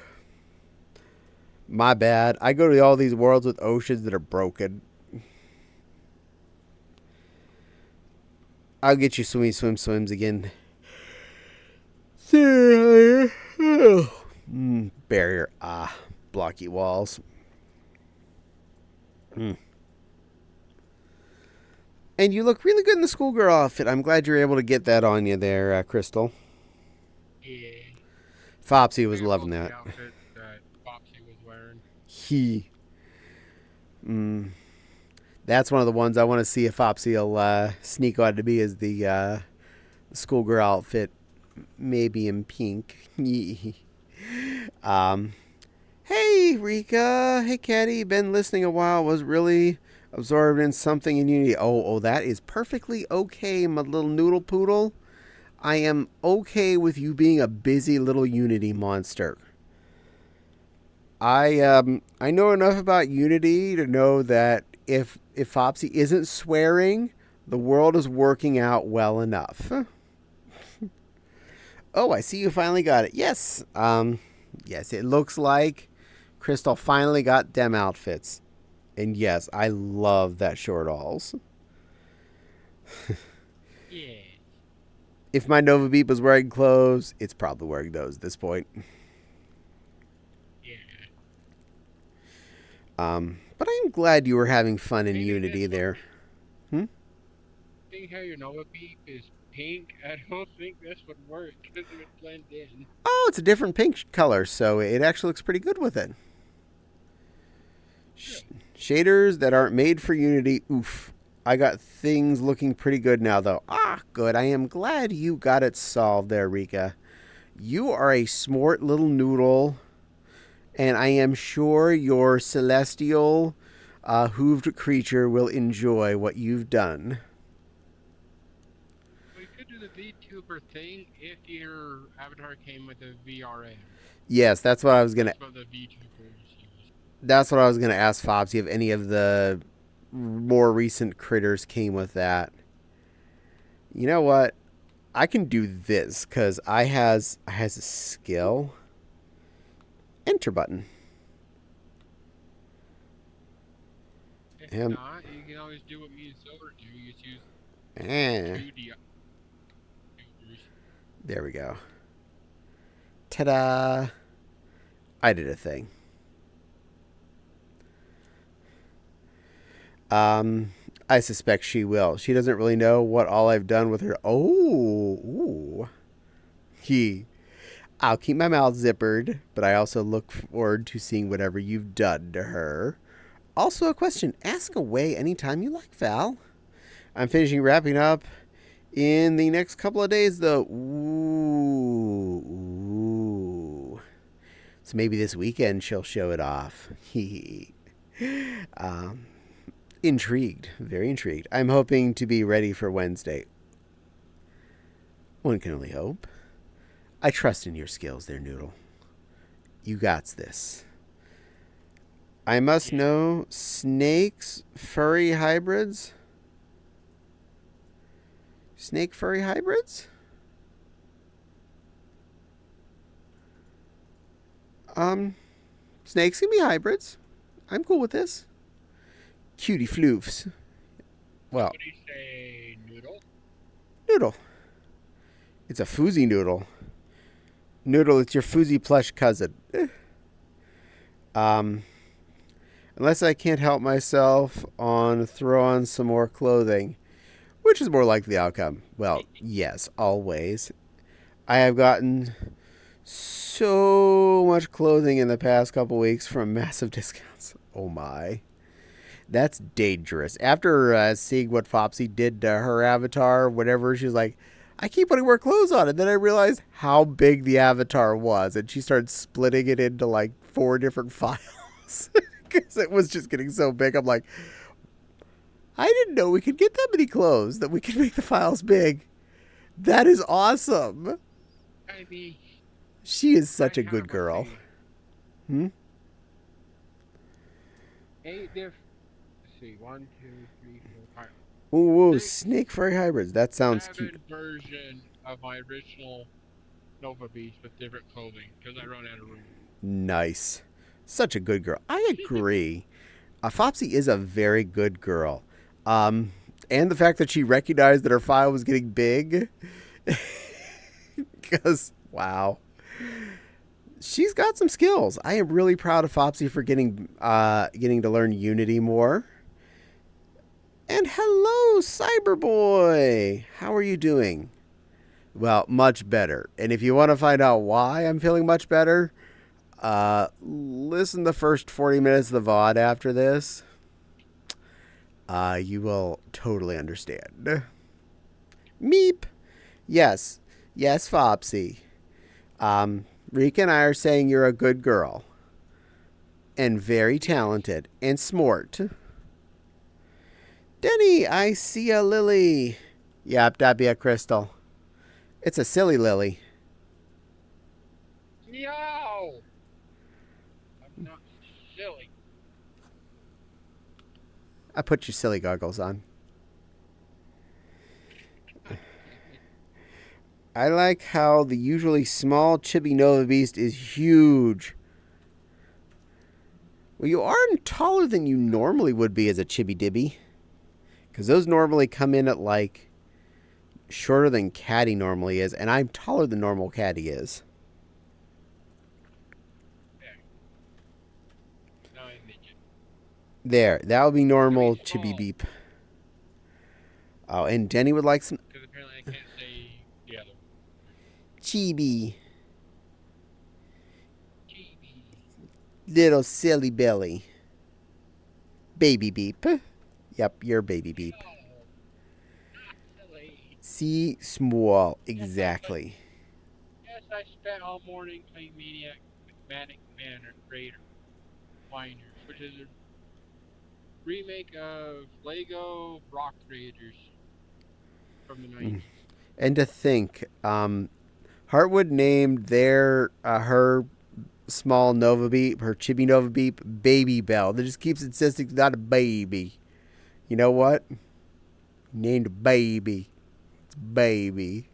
My bad. I go to all these worlds with oceans that are broken. I'll get you swims again. Barrier. Blocky walls. And you look really good in the schoolgirl outfit. I'm glad you're able to get that on you there, Crystal. Yeah. Fopsy was I got loving both that. the outfits that Foxy was wearing. That's one of the ones I want to see if Fopsy will sneak on to be as the schoolgirl outfit, maybe in pink. Hey, Rika. Hey, Caddie. Been listening a while. Was really absorbed in something in Unity. Oh, that is perfectly okay, my little noodle poodle. I am okay with you being a busy little Unity monster. I know enough about Unity to know that if Fopsy isn't swearing, the world is working out well enough. Oh, I see you finally got it. Yes. Yes, it looks like Crystal finally got them outfits. And yes, I love that short alls. Yeah. If my Nova Beep was wearing clothes, it's probably wearing those at this point. Yeah. But I'm glad you were having fun in Maybe Unity this there. Seeing how your Nova Beep is pink, I don't think this would work because it would blend in. Oh, it's a different pink color, so it actually looks pretty good with it. Shaders that aren't made for Unity, oof. I got things looking pretty good now, though. Good. I am glad you got it solved there, Rika. You are a smart little noodle, and I am sure your celestial hooved creature will enjoy what you've done. We could do the VTuber thing if your avatar came with a VRM. Yes, that's what I was gonna. That's what the VTubers use. That's what I was gonna ask Fobsy if any of the more recent critters came with that. You know what? I can do this because I has a skill. Enter button. If Him. not, you can always do what me and Silver do. You just use Eh. 2D VTubers. There we go. Ta-da! I did a thing. I suspect she will. She doesn't really know what all I've done with her. Oh, ooh. I'll keep my mouth zippered, but I also look forward to seeing whatever you've done to her. Also a question. Ask away anytime you like, Val. I'm finishing wrapping up in the next couple of days, though. Ooh. So maybe this weekend she'll show it off. Intrigued. Very intrigued. I'm hoping to be ready for Wednesday. One can only hope. I trust in your skills there, Noodle. You gots this. I must know snakes, furry hybrids? Snake furry hybrids? Snakes can be hybrids. I'm cool with this. Cutie floofs. Well, What do you say, Noodle? Noodle. It's a foozy noodle. Noodle, it's your foozy plush cousin. Unless I can't help myself throw on some more clothing, which is more likely the outcome. Well, yes, always. I have gotten so much clothing in the past couple weeks from massive discounts. Oh my. That's dangerous. After seeing what Fopsy did to her avatar, whatever, she's like, I keep putting more clothes on. And then I realized how big the avatar was. And she started splitting it into like 4 different files. Because it was just getting so big. I'm like, I didn't know we could get that many clothes, that we could make the files big. That is awesome. I mean, She is such I a good have, girl. like, 8 different. see. 1, 2, 3, 4, 5. Ooh, Six, snake furry hybrids. That sounds 7 cute. version of my original Nova Beast with different clothing because I run out of room. Nice. Such a good girl. I agree. Fopsy is a very good girl. And the fact that she recognized that her file was getting big. Because, wow. She's got some skills. I am really proud of Fopsy for getting to learn Unity more. And hello, Cyberboy. How are you doing? Well, much better. And if you want to find out why I'm feeling much better, listen the first 40 minutes of the VOD after this. You will totally understand. Meep. Yes. Yes, Fopsy. Rika and I are saying you're a good girl. And very talented. And smart. Denny, I see a lily. Yep, that'd be a crystal. It's a silly lily. Yo! I'm not silly. I put your silly goggles on. I like how the usually small chibi Nova Beast is huge. Well, you aren't taller than you normally would be as a chibi dibby. Because those normally come in at like shorter than Caddie normally is. And I'm taller than normal Caddie is. No, I'm midget. There. That would be normal Very small. chibi beep. Oh, and Denny would like some Because apparently I can't say the other. chibi. GB. Little silly belly. Baby beep. Yep, you're baby beep. No, not silly. See, small. Exactly. Yes, I spent all morning playing Manic Manor Raider Miners, which is a remake of Lego Rock Raiders from the 90s. And to think, Heartwood named her small Nova Beep, her chibi Nova Beep, Baby Bell. That just keeps insisting it's not a baby. You know what? Named Baby. It's Baby.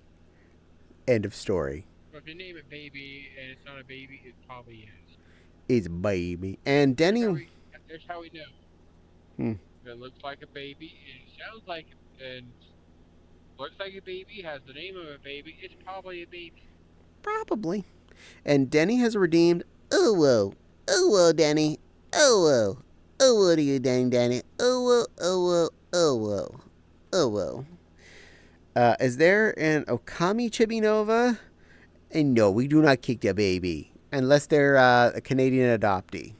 End of story. But if you name it Baby and it's not a baby, it probably is. It's Baby. And Denny. There's how we know. If it looks like a baby and it sounds like and looks like a baby, has the name of a baby, it's probably a baby. Probably. And Denny has redeemed. Oh, whoa. Oh, whoa, Denny. Oh, whoa. Oh, what are you doing, Denny? Oh, whoa. Oh, whoa. Oh, whoa. Oh, whoa. Is there an Okami Chibi Nova? And no, we do not kick the baby. Unless they're a Canadian adoptee.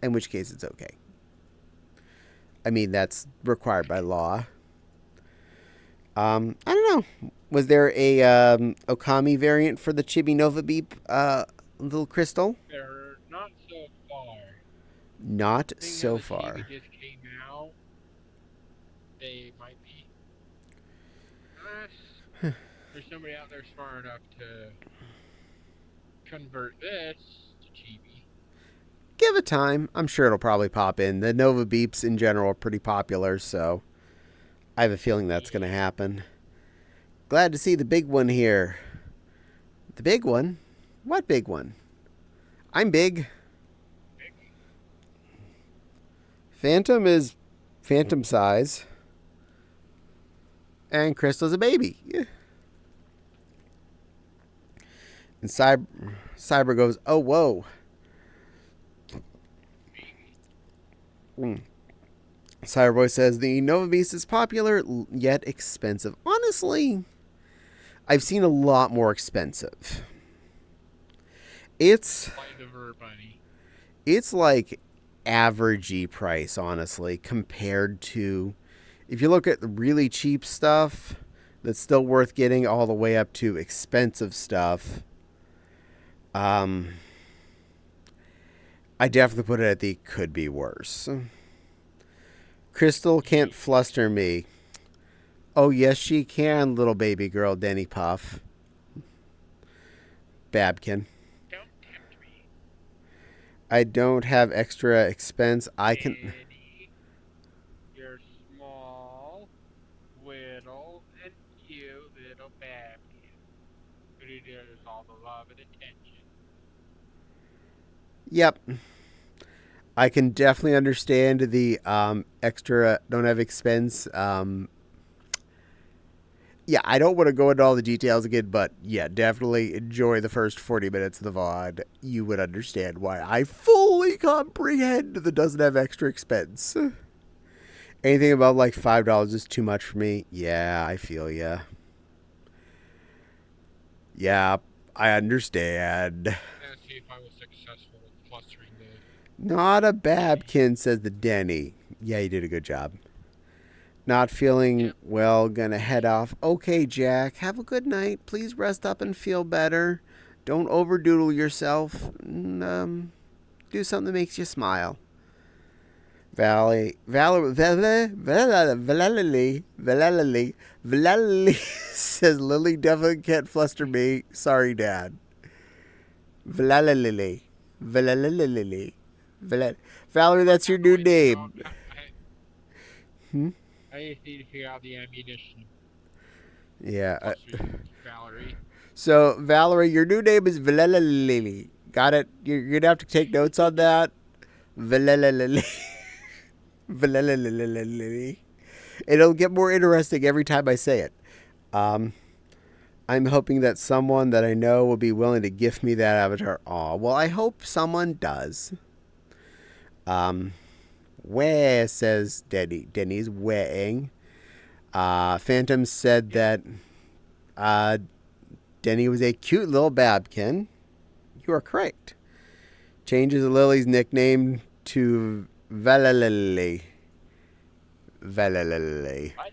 In which case it's okay. I mean, that's required by law. I don't know. Was there a Okami variant for the Chibi Nova Beep little crystal? They're not so far. Not Seeing so how the far. TV just came out, they might be. Unless there's somebody out there smart enough to convert this to chibi. Give it time. I'm sure it'll probably pop in. The Nova Beeps in general are pretty popular, so I have a feeling that's going to happen. Glad to see the big one here. The big one? What big one? I'm big. Phantom is Phantom size. And Crystal's a baby. Yeah. And Cyber goes, oh, whoa. Cyberboy says, the Nova Beast is popular, yet expensive. Honestly, I've seen a lot more expensive. It's like averagey price, honestly, compared to, if you look at the really cheap stuff that's still worth getting, all the way up to expensive stuff. I definitely put it at the could be worse. Crystal can't fluster me. Oh, yes, she can, little baby girl, Denny Puff. Babkin. Don't tempt me. I don't have extra expense. I can. Daddy. all the love and attention. Yep. I can definitely understand the extra don't have expense. Yeah, I don't want to go into all the details again, but yeah, definitely enjoy the first 40 minutes of the VOD. You would understand why I fully comprehend the doesn't have extra expense. Anything above like $5 is too much for me. Yeah, I feel ya. Yeah, I understand. Let's see if I was successful with flustering the. Not a Babkin, says the Denny. Yeah, you did a good job. Not feeling well, gonna head off. Okay, Jack, have a good night. Please rest up and feel better. Don't overdoodle yourself. Do something that makes you smile. Valerie says Lily definitely can't fluster me. Sorry, Dad. Valerie, that's your new name. I just need to figure out the ammunition. Yeah. Valerie. So, Valerie, your new name is Valerie. Got it? You're going to have to take notes on that. Valerie. It'll get more interesting every time I say it. I'm hoping that someone that I know will be willing to gift me that avatar. Aw, well, I hope someone does. Where, says Denny. Denny's weighing. Phantom said that Denny was a cute little Babkin. You are correct. Changes Lily's nickname to Valalili. Valalili. What?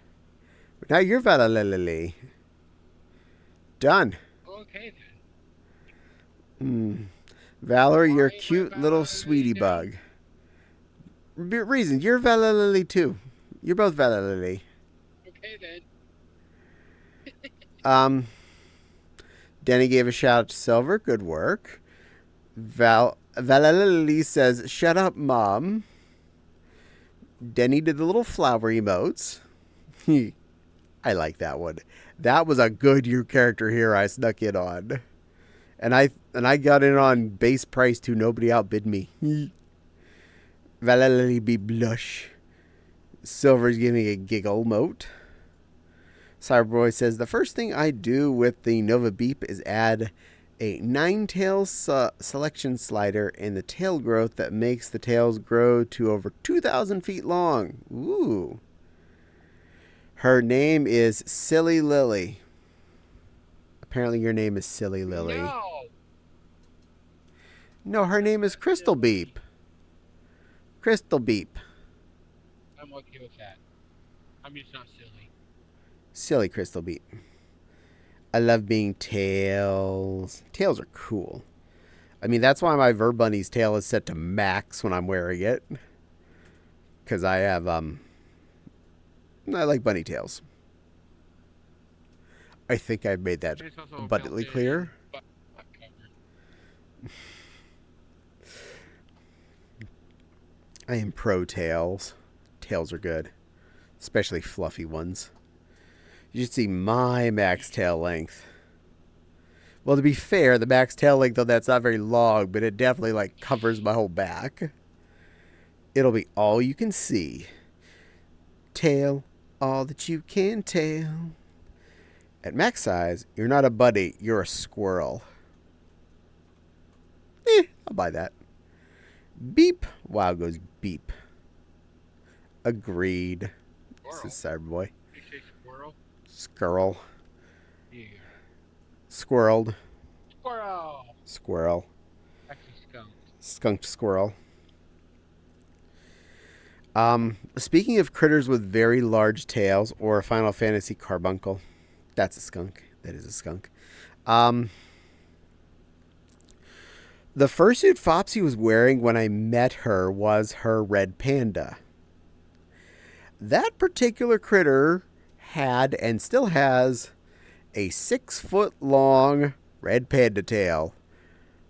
Now you're Valalili. Done. Okay then. Valerie, you're a Why am I cute little Valalili sweetie then? bug. Reason, you're Valalili too. You're both Valalili. Okay then. Denny gave a shout out to Silver. Good work. Valalili says, "Shut up, Mom." Denny did the little flower emotes. I like that one. That was a good your character here I snuck in on. And I got in on base price too. Nobody outbid me. Valalili be blush. Silver's giving a giggle moat. Cyberboy says, the first thing I do with the Nova Beep is add a 9-tail selection slider in the tail growth that makes the tails grow to over 2,000 feet long. Ooh. Her name is Silly Lily. Apparently your name is Silly Lily. No, her name is Crystal Beep. Crystal Beep. I'm okay with that. I'm just not silly. Silly Crystal Beep. I love being tails. Tails are cool. I mean, that's why my Verbunny's tail is set to max when I'm wearing it. Because I have, I like bunny tails. I think I've made that It's also abundantly built-in clear. butt cover. I am pro tails. Tails are good. Especially fluffy ones. You should see my max tail length. Well, to be fair, the max tail length, though, that's not very long, but it definitely, like, covers my whole back. It'll be all you can see. Tail, all that you can tell. At max size, you're not a bunny, you're a squirrel. I'll buy that. Beep. Wow goes beep. Agreed. Squirrel. This is Cyberboy. You say squirrel? Squirrel. Yeah. Squirreled. Squirrel. Squirrel. Actually, skunk. Skunked squirrel. Speaking of critters with very large tails, or a Final Fantasy carbuncle, that's a skunk. That is a skunk. The fursuit Fopsy was wearing when I met her was her red panda. That particular critter had and still has a 6-foot-long red panda tail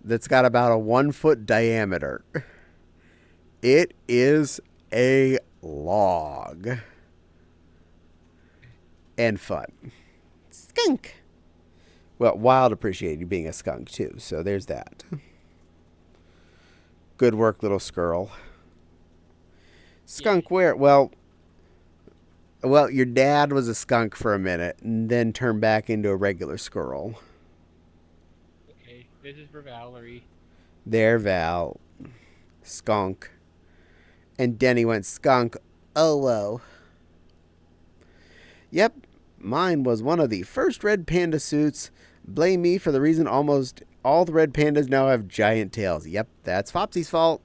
that's got about a 1-foot diameter. It is a log. And fun. Skunk. Well, Wild appreciated you being a skunk, too, so there's that. Good work, little Skirl. Skunk where? Well, your dad was a skunk for a minute, and then turned back into a regular Skirl. Okay, this is for Valerie. There, Val. Skunk. And Denny went skunk. Oh, whoa. Yep, mine was one of the first red panda suits. Blame me for the reason almost all the red pandas now have giant tails. Yep, that's Fopsy's fault.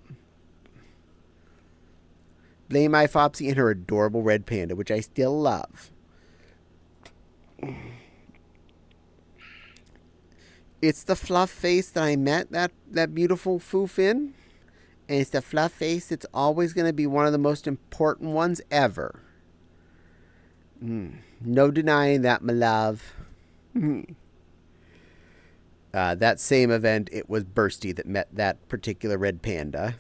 Blame my Fopsy and her adorable red panda, which I still love. It's the fluff face that I met that beautiful foof in. And it's the fluff face that's always going to be one of the most important ones ever. No denying that, my love. That same event, it was Bursty that met that particular red panda.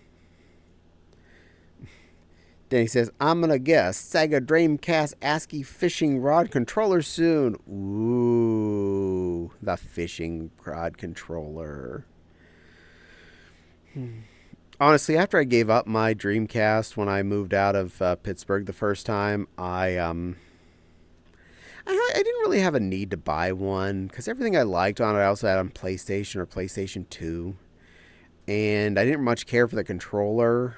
Then he says, I'm going to guess Sega Dreamcast ASCII fishing rod controller soon. Ooh, the fishing rod controller. Honestly, after I gave up my Dreamcast when I moved out of Pittsburgh the first time, I didn't really have a need to buy one because everything I liked on it I also had on PlayStation or PlayStation 2. And I didn't much care for the controller.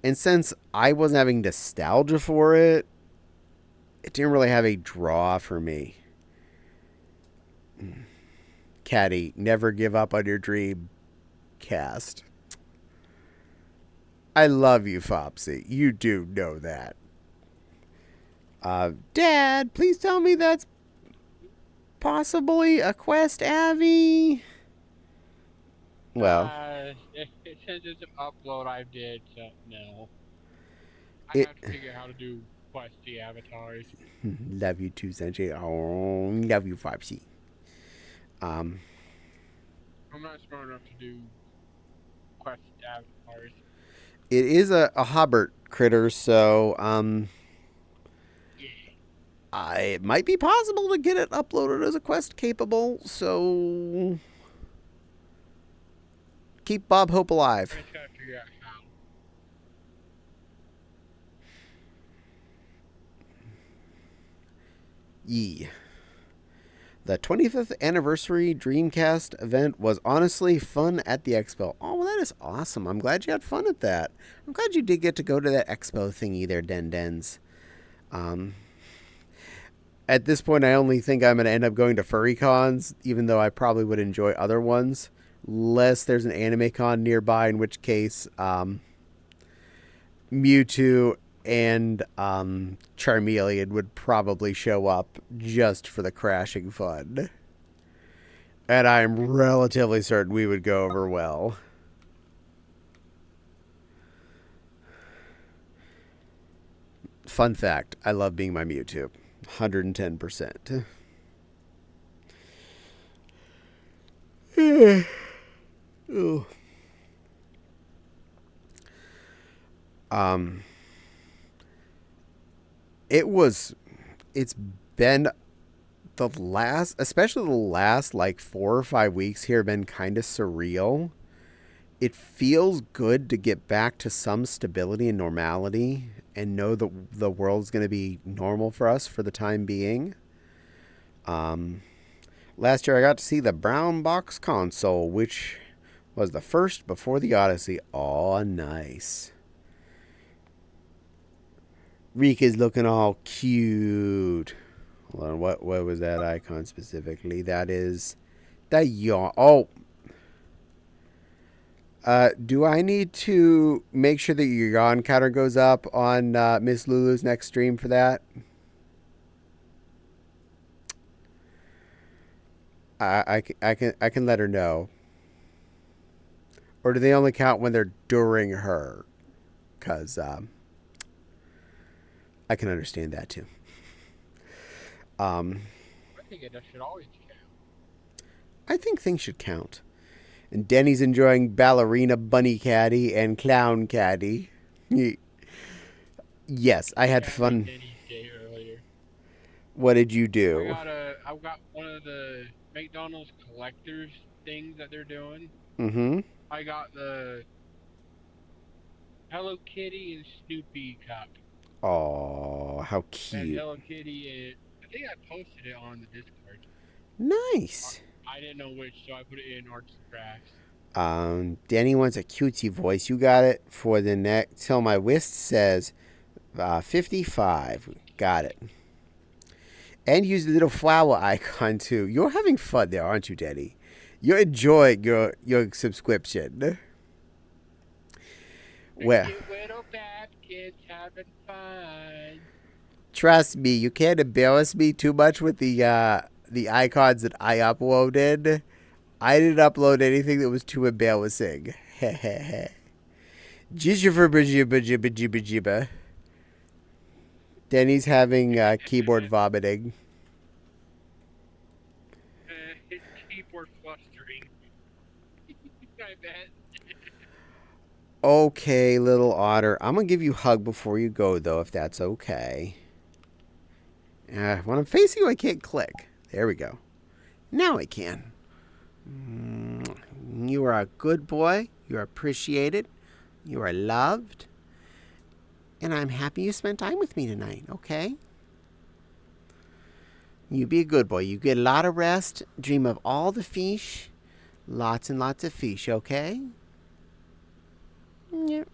And since I wasn't having nostalgia for it, it didn't really have a draw for me. Caddie, never give up on your Dreamcast. I love you, Fopsy. You do know that. Dad, please tell me that's possibly a Quest Avi. Well, It says it's an upload I did, so no. I It- have to figure out how to do Questy avatars. love you too, Sanjay. Oh, love you, Fopsy. I'm not smart enough to do Quest avatars. It is a Hobbit critter, so it might be possible to get it uploaded as a quest capable. So keep Bob Hope alive. I just gotta figure out how. Yee. The 25th anniversary Dreamcast event was honestly fun at the expo. Oh, well, that is awesome. I'm glad you had fun at that. I'm glad you did get to go to that expo thingy there, Dens. At this point, I only think I'm going to end up going to furry cons, even though I probably would enjoy other ones. Unless there's an anime con nearby, in which case Mewtwo and Charmeleon would probably show up just for the crashing fun. And I'm relatively certain we would go over well. Fun fact, I love being my Mewtwo. 110%. Ooh. It's been the last, especially the last like 4 or 5 weeks here have been kind of surreal. It feels good to get back to some stability and normality and know that the world's going to be normal for us for the time being. Last year I got to see the brown box console, which was the first before the Odyssey. Aw, nice. Rika's looking all cute. Hold on, what was that icon specifically? That is the yawn. Oh. Do I need to make sure that your yawn counter goes up on Miss Lulu's next stream for that? I can let her know. Or do they only count when they're during her? Because I can understand that too. I think it should always count. I think things should count. And Denny's enjoying Ballerina Bunny Caddie and Clown Caddie. Yes, I had fun. Denny's day earlier. What did you do? I I've got one of the McDonald's collectors things that they're doing. Mm-hmm. I got the Hello Kitty and Snoopy cup. Oh, how And cute. Hello Kitty and I think I posted it on the Discord. Nice. I didn't know which, so I put it in arts and crafts. Danny wants a cutesy voice. You got it for the next till my list says 55. Got it. And use the little flower icon too. You're having fun there, aren't you, Danny? You're enjoying your subscription. Well, Cute little bad kids having fun. trust me, you can't embarrass me too much with the icons that I uploaded. I didn't upload anything that was too embarrassing. Jibba. Denny's having keyboard vomiting. His keyboard flustering. I bet. Okay, little otter. I'm going to give you a hug before you go, though, if that's okay. When I'm facing you, I can't click. There we go. Now I can. You are a good boy. You are appreciated. You are loved. And I'm happy you spent time with me tonight, okay? You be a good boy. You get a lot of rest. Dream of all the fish. Lots and lots of fish, okay? Yep.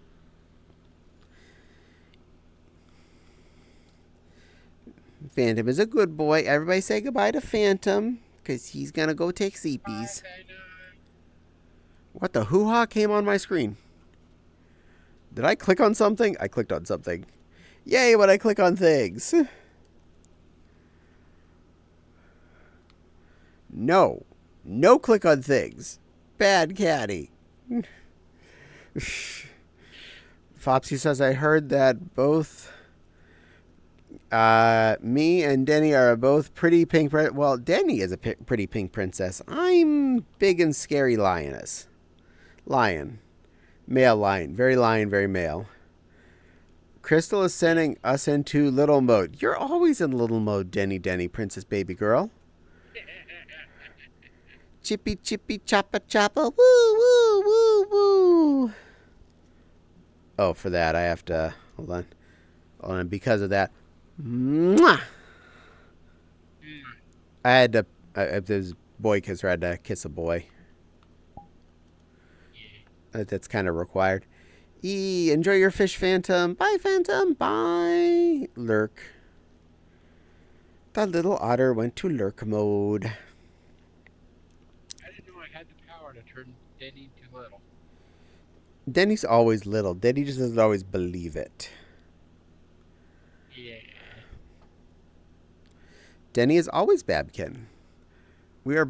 Phantom is a good boy. Everybody say goodbye to Phantom, because he's going to go take sleepies. What the hoo-ha came on my screen? Did I click on something? I clicked on something. Yay, when I click on things. No. No click on things. Bad Caddie. Fopsy says, I heard that both me and Denny are both pretty pink. Well, Denny is a pretty pink princess. I'm big and scary lioness. Lion. Male lion. Very lion, very male. Crystal is sending us into little mode. You're always in little mode, Denny, princess baby girl. Chippy, chippy, choppa, choppa, woo, woo, woo, woo. Oh, for that, I have to, hold on. Hold on, because of that, mwah! I had to, there's boy kisser, I had to kiss a boy. That's kind of required. Enjoy your fish, Phantom. Bye, Phantom. Bye. Lurk. The little otter went to lurk mode. I didn't know I had the power to turn Denny to little. Denny's always little. Denny just doesn't always believe it. Yeah. Denny is always Babkin. We're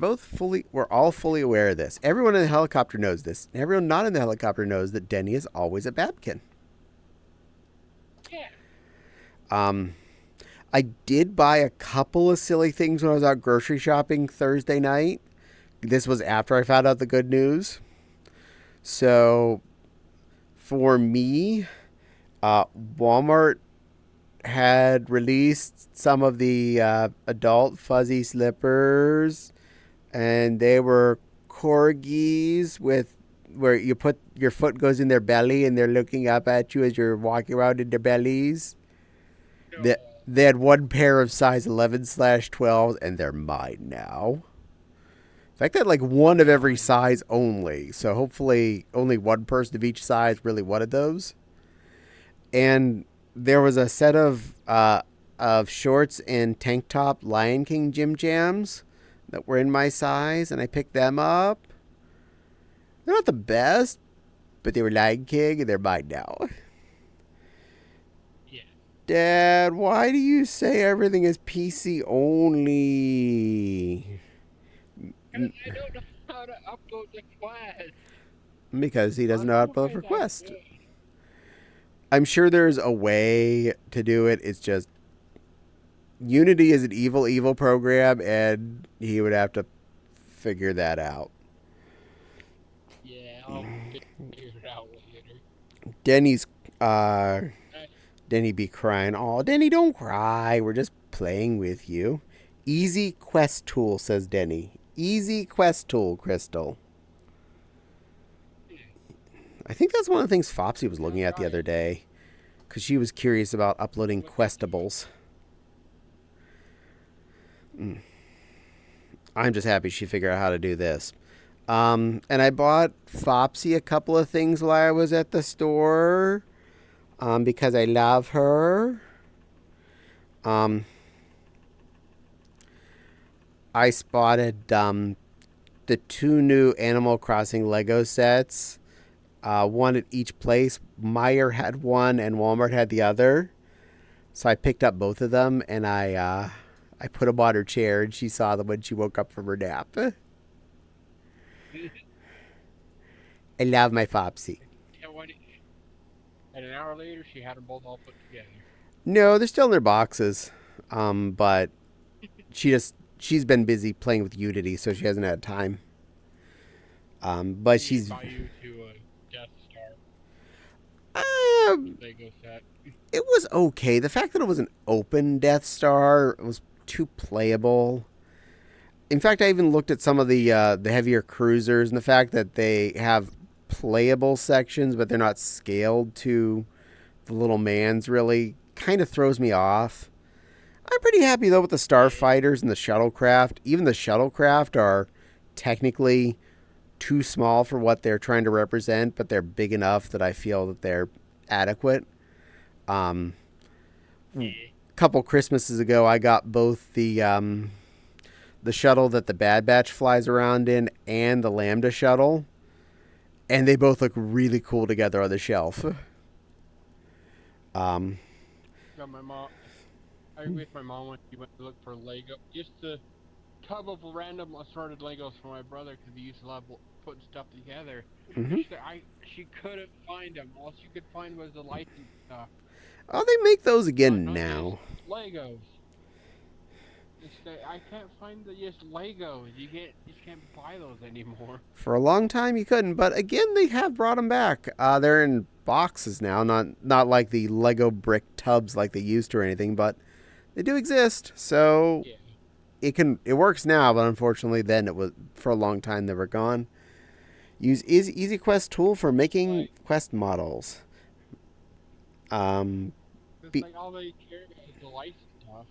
all fully aware of this. Everyone in the helicopter knows this. Everyone not in the helicopter knows that Denny is always a Babkin. Yeah. I did buy a couple of silly things when I was out grocery shopping Thursday night. This was after I found out the good news. So, for me, Walmart had released some of the adult fuzzy slippers, and they were corgis with where you put your foot goes in their belly and they're looking up at you as you're walking around in their bellies. No. They had one pair of size 11/12, and they're mine now. In fact, they had like one of every size only. So hopefully only one person of each size really wanted those. And there was a set of shorts and tank top Lion King Jim Jams that were in my size, and I picked them up. They're not the best, but they were Lion King, and they're mine now. Yeah. Dad, why do you say everything is PC only? Because I don't know how to upload the class. Because he doesn't know how to upload request. I'm sure there's a way to do it. It's just Unity is an evil, evil program, and he would have to figure that out. Yeah, I'll figure it out later. Denny be crying. Oh, Denny, don't cry. We're just playing with you. Easy quest tool, says Denny. Easy quest tool, Crystal. I think that's one of the things Fopsy was looking at the other day. Because she was curious about uploading questables. I'm just happy she figured out how to do this. And I bought Fopsy a couple of things while I was at the store. Because I love her. I spotted the 2 new Animal Crossing Lego sets. One at each place. Meijer had one and Walmart had the other. So I picked up both of them and I put them on her chair and she saw them when she woke up from her nap. I love my Fopsy. And an hour later, she had them both all put together. No, they're still in their boxes. But she's been busy playing with Unity, so she hasn't had time. But she's. Buy you to a Death Star Lego set. It was okay. The fact that it was an open Death Star was too playable. In fact, I even looked at some of the heavier cruisers, and the fact that they have playable sections, but they're not scaled to the little mans really kind of throws me off. I'm pretty happy, though, with the Starfighters and the Shuttlecraft. Even the Shuttlecraft are technically too small for what they're trying to represent, but they're big enough that I feel that they're adequate. A couple Christmases ago, I got both the shuttle that the Bad Batch flies around in and the Lambda shuttle, and they both look really cool together on the shelf. Got my mom. I was with my mom when she went to look for Lego. Just a tub of random assorted Legos for my brother because he used to love putting stuff together. She couldn't find them. All she could find was the licensed stuff. Oh, they make those again now. Legos. I can't find the just Legos. You can't buy those anymore. For a long time you couldn't, but again they have brought them back. They're in boxes now, not like the Lego brick tubs like they used to or anything, but they do exist. So yeah. It works now, but unfortunately then it was for a long time they were gone. Use Easy Quest tool for making quest models. Like all they care about is the license stuff.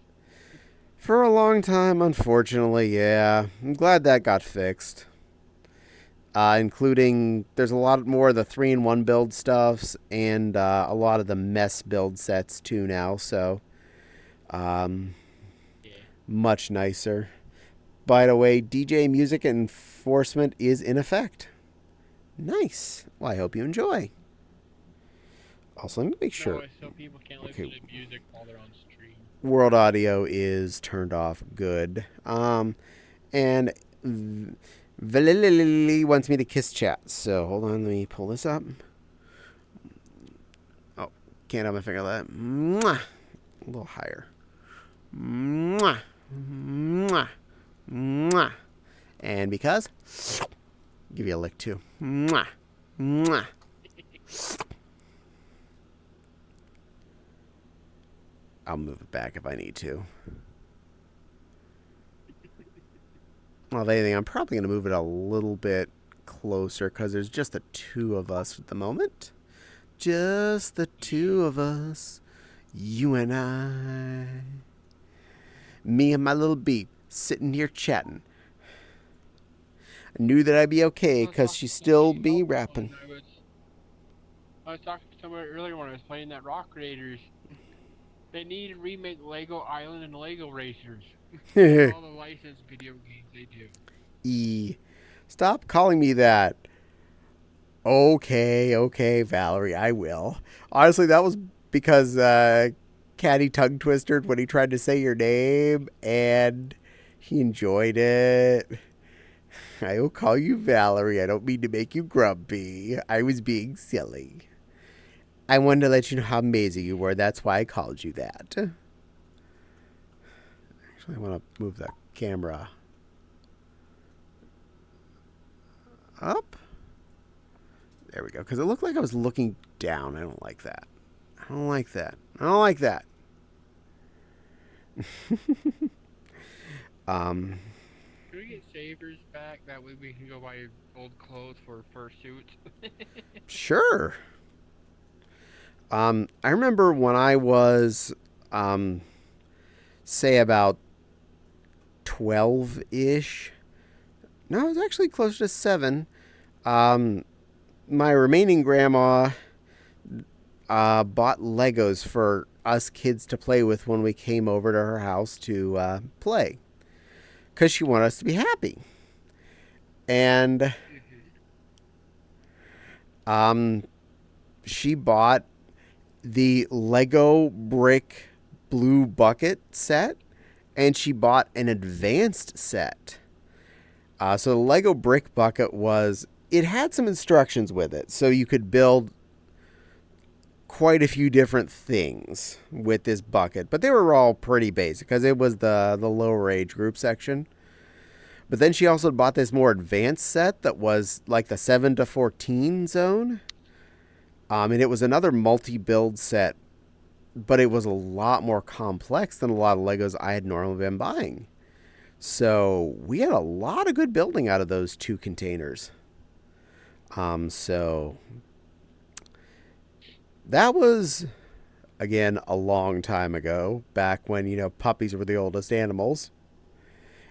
For a long time, unfortunately, yeah. I'm glad that got fixed. Including, there's a lot more of the 3-in-1 build stuffs and a lot of the mess build sets too now, so much nicer. By the way, DJ music enforcement is in effect. Nice. Well, I hope you enjoy. Also, let me make sure. No, so people can't listen to music while they're on stream. World audio is turned off. Good. And Valili wants me to kiss chat. So hold on, let me pull this up. Oh, can't have my finger that. Mwah. A little higher. Mwah. Mwah. Mwah. And because, give you a lick too. Mwah. Mwah. I'll move it back if I need to. Well, if anything, I'm probably going to move it a little bit closer because there's just the two of us at the moment. Just the two of us. You and I. Me and my little beep sitting here chatting. I knew that I'd be okay because she'd still be rapping. I was talking to someone earlier when I was playing that Rock Raiders. They need to remake Lego Island and Lego Racers. All the licensed video games they do. Stop calling me that. Okay, Valerie, I will. Honestly, that was because Caddie tongue twisted when he tried to say your name, and he enjoyed it. I will call you Valerie. I don't mean to make you grumpy. I was being silly. I wanted to let you know how amazing you were. That's why I called you that. Actually, I want to move the camera up. There we go. Because it looked like I was looking down. I don't like that. I don't like that. I don't like that. Um, Can we get savers back? That way we can go buy old clothes for fursuits. sure. I remember when I was, say about 12-ish. No, it was actually closer to 7. My remaining grandma bought Legos for us kids to play with when we came over to her house to play, because she wanted us to be happy. And she bought the Lego brick blue bucket set, and she bought an advanced set. So the Lego brick bucket it had some instructions with it, so you could build quite a few different things with this bucket, but they were all pretty basic because it was the lower age group section. But then she also bought this more advanced set that was like the 7 to 14 zone. And it was another multi-build set, but it was a lot more complex than a lot of Legos I had normally been buying. So we had a lot of good building out of those 2 containers. So that was, again, a long time ago, back when, puppies were the oldest animals.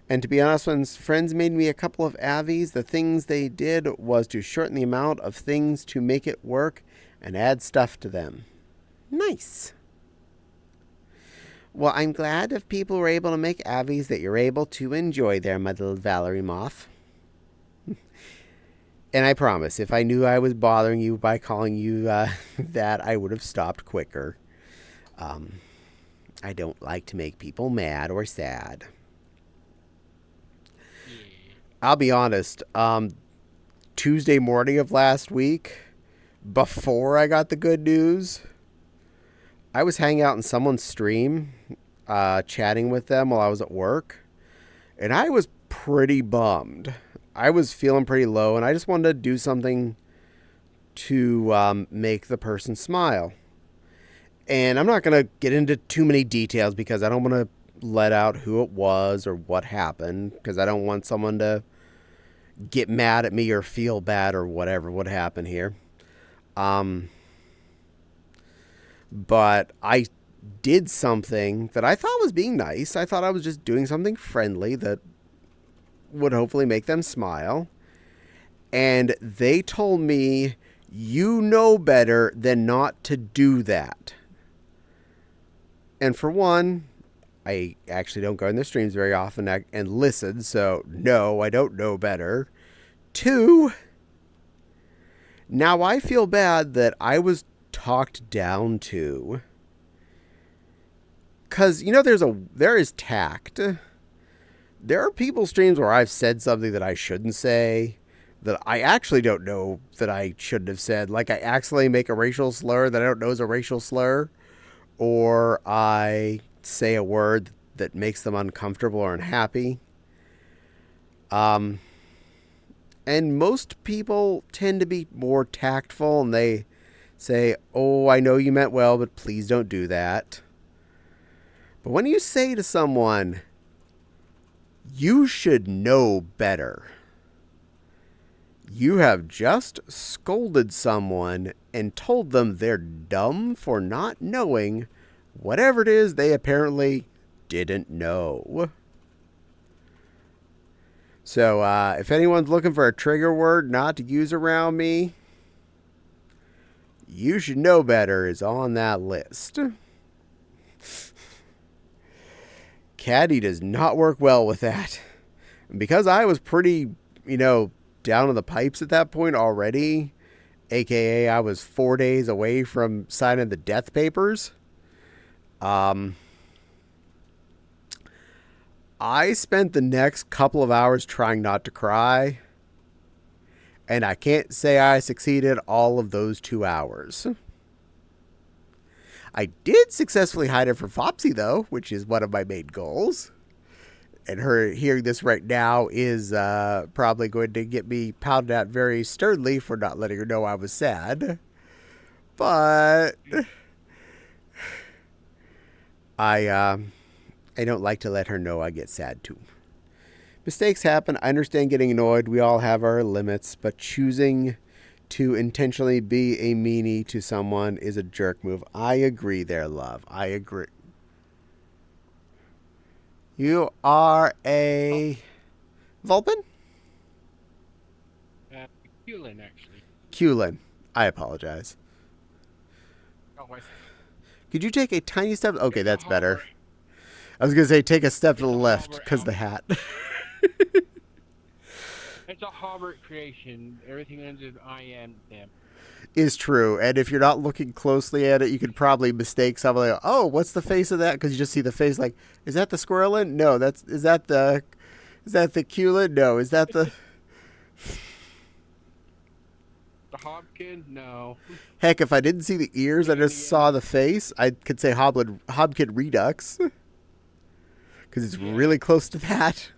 And to be honest, when friends made me a couple of Avies, the things they did was to shorten the amount of things to make it work and add stuff to them. Nice. Well, I'm glad if people were able to make Avies that you're able to enjoy there, my little Valerie Moth. And I promise, if I knew I was bothering you by calling you that, I would have stopped quicker. I don't like to make people mad or sad. I'll be honest, Tuesday morning of last week, before I got the good news, I was hanging out in someone's stream, chatting with them while I was at work, and I was pretty bummed. I was feeling pretty low, and I just wanted to do something to make the person smile. And I'm not going to get into too many details because I don't want to let out who it was or what happened, because I don't want someone to get mad at me or feel bad or whatever would happen here. But I did something that I thought was being nice. I thought I was just doing something friendly that would hopefully make them smile. And they told me, you know better than not to do that. And for one, I actually don't go in their streams very often and listen, so no, I don't know better. 2, now I feel bad that I was talked down to. Because, there is tact. There are people streams where I've said something that I shouldn't say, that I actually don't know that I shouldn't have said. Like I accidentally make a racial slur that I don't know is a racial slur. Or I say a word that makes them uncomfortable or unhappy. And most people tend to be more tactful, and they say, oh, I know you meant well, but please don't do that. But when you say to someone, you should know better, you have just scolded someone and told them they're dumb for not knowing whatever it is they apparently didn't know. So, if anyone's looking for a trigger word not to use around me, you should know better is on that list. Caddie does not work well with that. And because I was pretty, down in the pipes at that point already, aka I was 4 days away from signing the death papers, I spent the next couple of hours trying not to cry, and I can't say I succeeded all of those 2 hours. I did successfully hide it from Fopsy, though, which is one of my main goals. And her hearing this right now is probably going to get me pounded out very sternly for not letting her know I was sad. But I don't like to let her know I get sad too. Mistakes happen. I understand getting annoyed. We all have our limits, but choosing to intentionally be a meanie to someone is a jerk move. I agree there, love. I agree. You are a Vulpin? Culin, actually. Culin. I apologize. Oh, Could you take a tiny step? Okay, It's a that's better. Hobbit. I was going to say take a step to the It's a left Hobbit because the hat. It's a Hobbit creation. Everything ends with I am them. Is true. And if you're not looking closely at it, you could probably mistake something like, oh, what's the face of that? Because you just see the face like, is that the squirrelin? No, is that the culin? No, is that the... The Hobkin? No. Heck, if I didn't see the ears, I just saw the face, I could say Hobkin Redux. Because it's really close to that.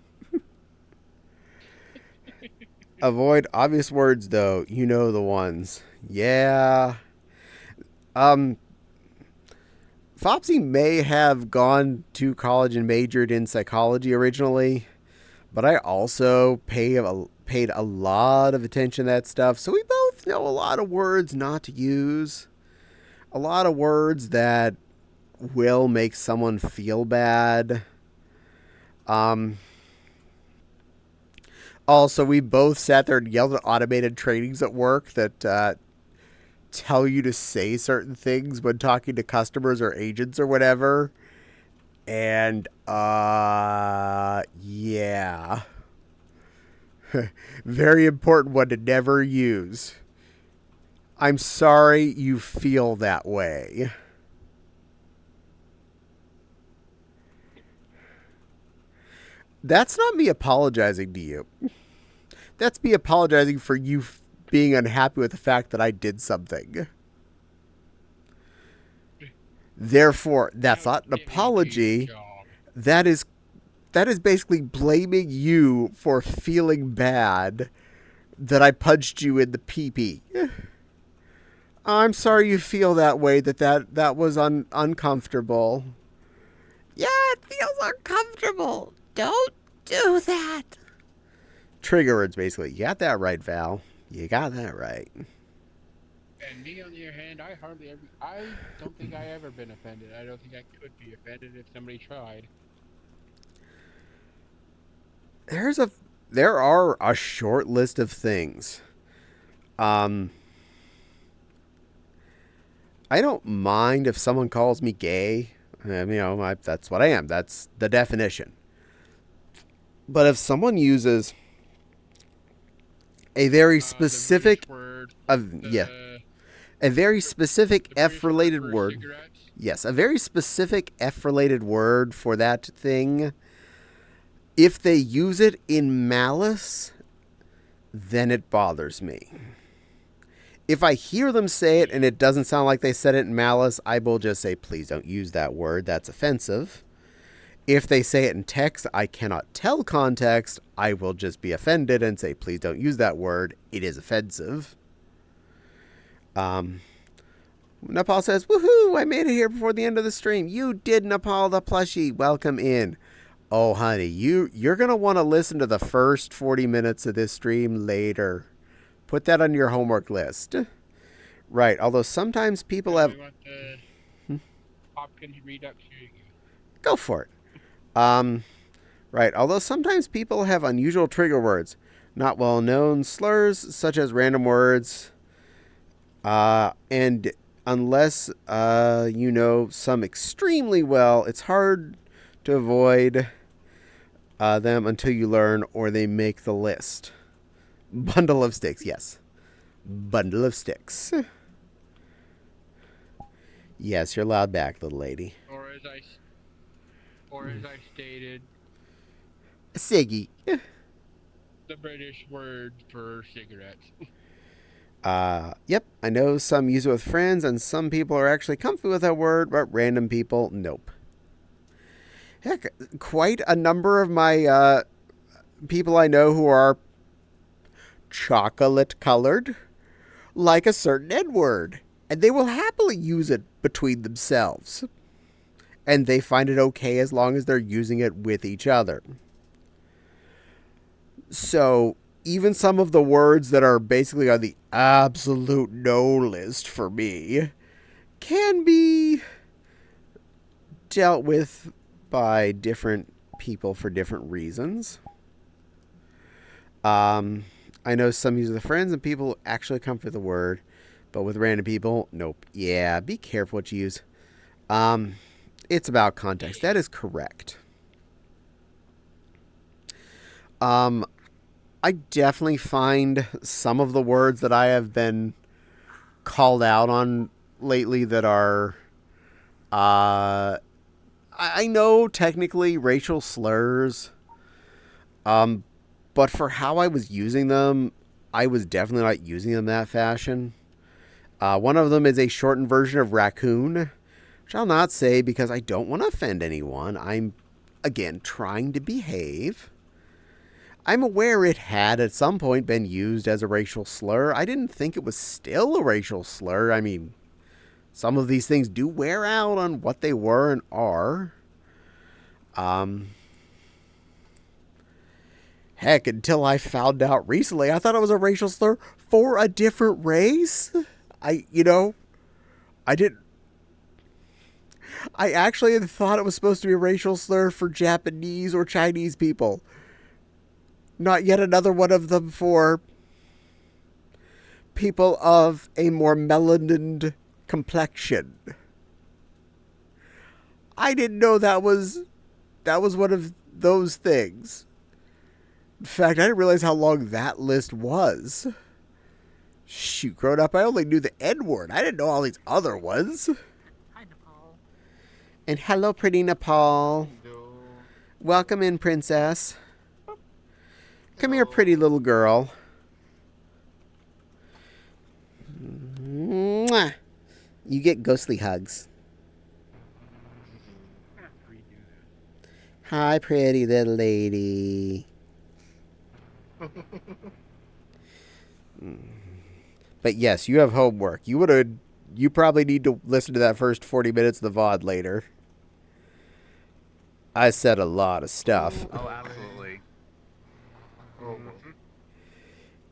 Avoid obvious words, though. You know the ones. Yeah. Fopsy may have gone to college and majored in psychology originally, but I also paid a lot of attention to that stuff. So we both know a lot of words not to use. A lot of words that will make someone feel bad. Also, we both sat there and yelled at automated trainings at work that tell you to say certain things when talking to customers or agents or whatever. And, yeah. Very important one to never use. I'm sorry you feel that way. That's not me apologizing to you. That's me apologizing for you being unhappy with the fact that I did something. Therefore, that's not an apology. That is basically blaming you for feeling bad that I punched you in the pee-pee. I'm sorry you feel that way, that was uncomfortable. Yeah, it feels uncomfortable. Don't do that. Trigger words, basically. You got that right, Val. You got that right. And me, on the other hand, I don't think I ever been offended. I don't think I could be offended if somebody tried. There are a short list of things. I don't mind if someone calls me gay. That's what I am. That's the definition. But if someone uses a very specific, a very specific F-related word. Cigarettes? Yes, a very specific F-related word for that thing. If they use it in malice, then it bothers me. If I hear them say it and it doesn't sound like they said it in malice, I will just say, please don't use that word. That's offensive. If they say it in text, I cannot tell context. I will just be offended and say, please don't use that word. It is offensive. Nepal says, woohoo, I made it here before the end of the stream. You did, Nepal the plushie. Welcome in. Oh, honey, you're going to want to listen to the first 40 minutes of this stream later. Put that on your homework list. Right, although sometimes people have... We want the Hopkins Redux. Go for it. Right, although sometimes people have unusual trigger words. Not well-known slurs, such as random words. And unless you know some extremely well, it's hard to avoid them until you learn or they make the list. Bundle of sticks, yes. Bundle of sticks. Yes, you're loud back, little lady. Or as I stated, Siggy. the British word for cigarettes. Yep, I know some use it with friends, and some people are actually comfy with that word, but random people, nope. Heck, quite a number of my people I know who are chocolate-colored like a certain N-word, and they will happily use it between themselves. And they find it okay as long as they're using it with each other. So even some of the words that are basically on the absolute no list for me can be dealt with by different people for different reasons. I know some use the friends and people actually come for the word, but with random people, nope. Yeah, be careful what you use. It's about context. That is correct. I definitely find some of the words that I have been called out on lately that are, I know technically racial slurs, but for how I was using them, I was definitely not using them that fashion. One of them is a shortened version of raccoon, which I'll not say because I don't want to offend anyone. I'm, again, trying to behave. I'm aware it had at some point been used as a racial slur. I didn't think it was still a racial slur. I mean, some of these things do wear out on what they were and are. Heck, until I found out recently, I thought it was a racial slur for a different race. I didn't. I actually had thought it was supposed to be a racial slur for Japanese or Chinese people. Not yet another one of them for people of a more melanined complexion. I didn't know that was one of those things. In fact, I didn't realize how long that list was. Shoot, growing up, I only knew the N-word. I didn't know all these other ones. Hi, Nepal. And hello, pretty Nepal. Welcome in, princess. Come here, pretty little girl. Mwah. You get ghostly hugs. Hi, pretty little lady. But yes, you have homework. You probably need to listen to that first 40 minutes of the VOD later. I said a lot of stuff. Oh, absolutely.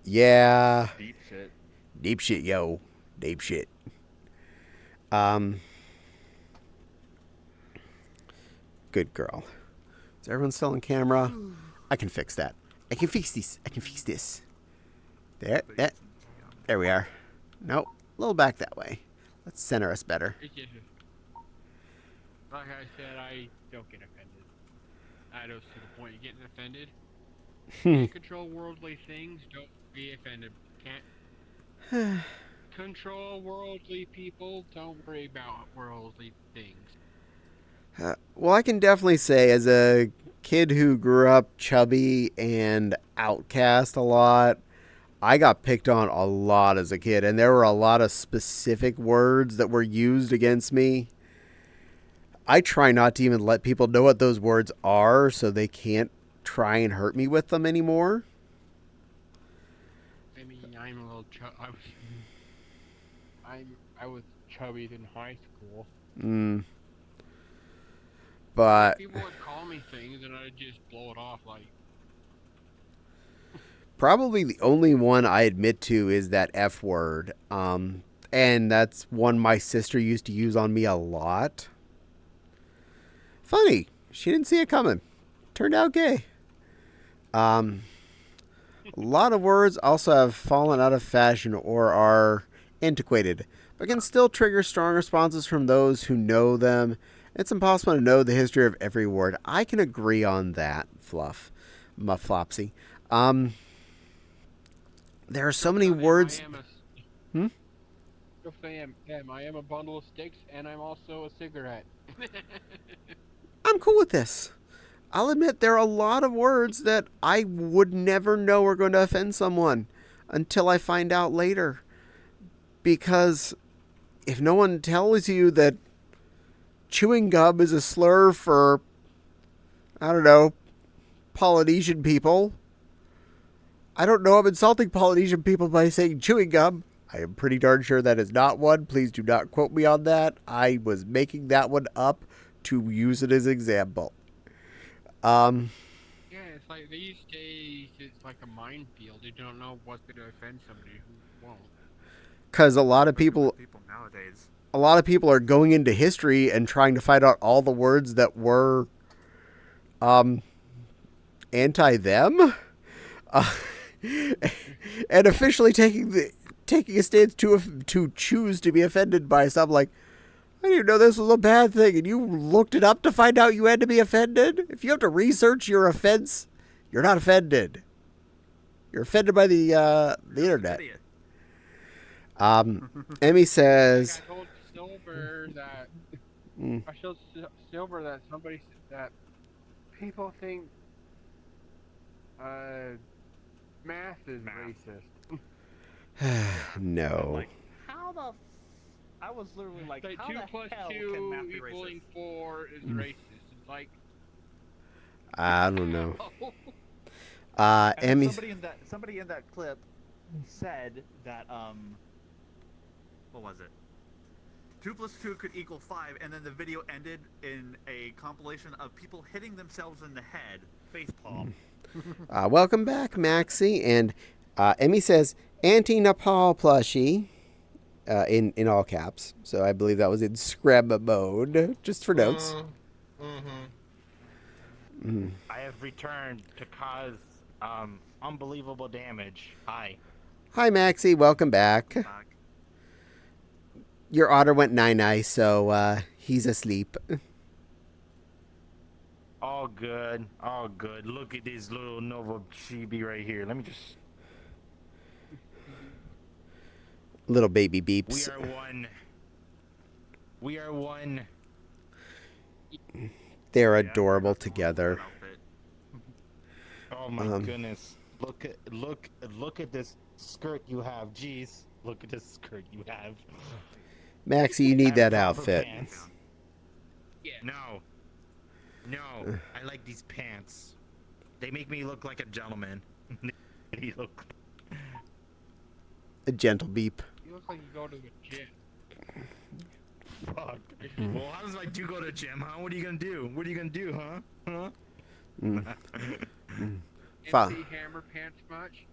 Yeah. Deep shit. Deep shit, yo. Deep shit. Good girl. Is everyone still on camera? I can fix that. I can fix this. I can fix this. There we are. Nope. A little back that way. Let's center us better. Like I said, I don't get offended. I don't see the point of getting offended. Can't control worldly things, don't be offended. Can't control worldly people, don't worry about worldly things. Well, I can definitely say, as a kid who grew up chubby and outcast a lot, I got picked on a lot as a kid, and there were a lot of specific words that were used against me. I try not to even let people know what those words are so they can't try and hurt me with them anymore. I mean, I'm a little I was chubby in high school. But people would call me things and I'd just blow it off like. Probably the only one I admit to is that F word. And that's one my sister used to use on me a lot. Funny. She didn't see it coming. Turned out gay. A lot of words also have fallen out of fashion or are antiquated, but can still trigger strong responses from those who know them. It's impossible to know the history of every word. I can agree on that, Fluff. Mufflopsy. There are so many words. Just say I am a bundle of sticks and I'm also a cigarette. I'm cool with this. I'll admit there are a lot of words that I would never know are going to offend someone until I find out later. Because if no one tells you that chewing gum is a slur for, I don't know, Polynesian people, I don't know I'm insulting Polynesian people by saying chewing gum. I am pretty darn sure that is not one. Please do not quote me on that. I was making that one up to use it as an example. Yeah, it's like these days, it's like a minefield. You don't know what's going to offend somebody who won't. Because a lot of Especially people, with people nowadays. are going into history and trying to find out all the words that were anti them, and officially taking a stance to choose to be offended by something like, I didn't know this was a bad thing, and you looked it up to find out you had to be offended? If you have to research your offense, you're not offended. You're offended by the internet. Idiot. Emmy says, I told Silver that Mm. I showed Silver that somebody that people think math is racist. no. Like, how the? I was literally like, Like how 2 the plus hell 2 can math be equaling racist? 4 is racist. It's like I don't know. And then Emmy. somebody in that clip said that what was it? 2 plus 2 could equal 5, and then the video ended in a compilation of people hitting themselves in the head, facepalm. Welcome back, Maxie. And Emmy says, Auntie Nepal plushie, in all caps. So I believe that was in scrub mode, just for notes. I have returned to cause unbelievable damage. Hi. Hi, Maxie. Welcome back. Your otter went nine-nine, so he's asleep. All good. All good. Look at this little Nova chibi right here. Let me just... Little baby We beeps. are one. We are one. They're adorable together. Oh my goodness. Look at this skirt you have. Jeez. Look at this skirt you have. Maxie, you need I have that proper outfit. pants. No. No. I like these pants. They make me look like a gentleman. They look... A gentle beep. you look like you go to the gym. Fuck. Well, how does I do go to the gym, huh? What are you gonna do? What are you gonna do, huh? Huh? MC Hammer pants much?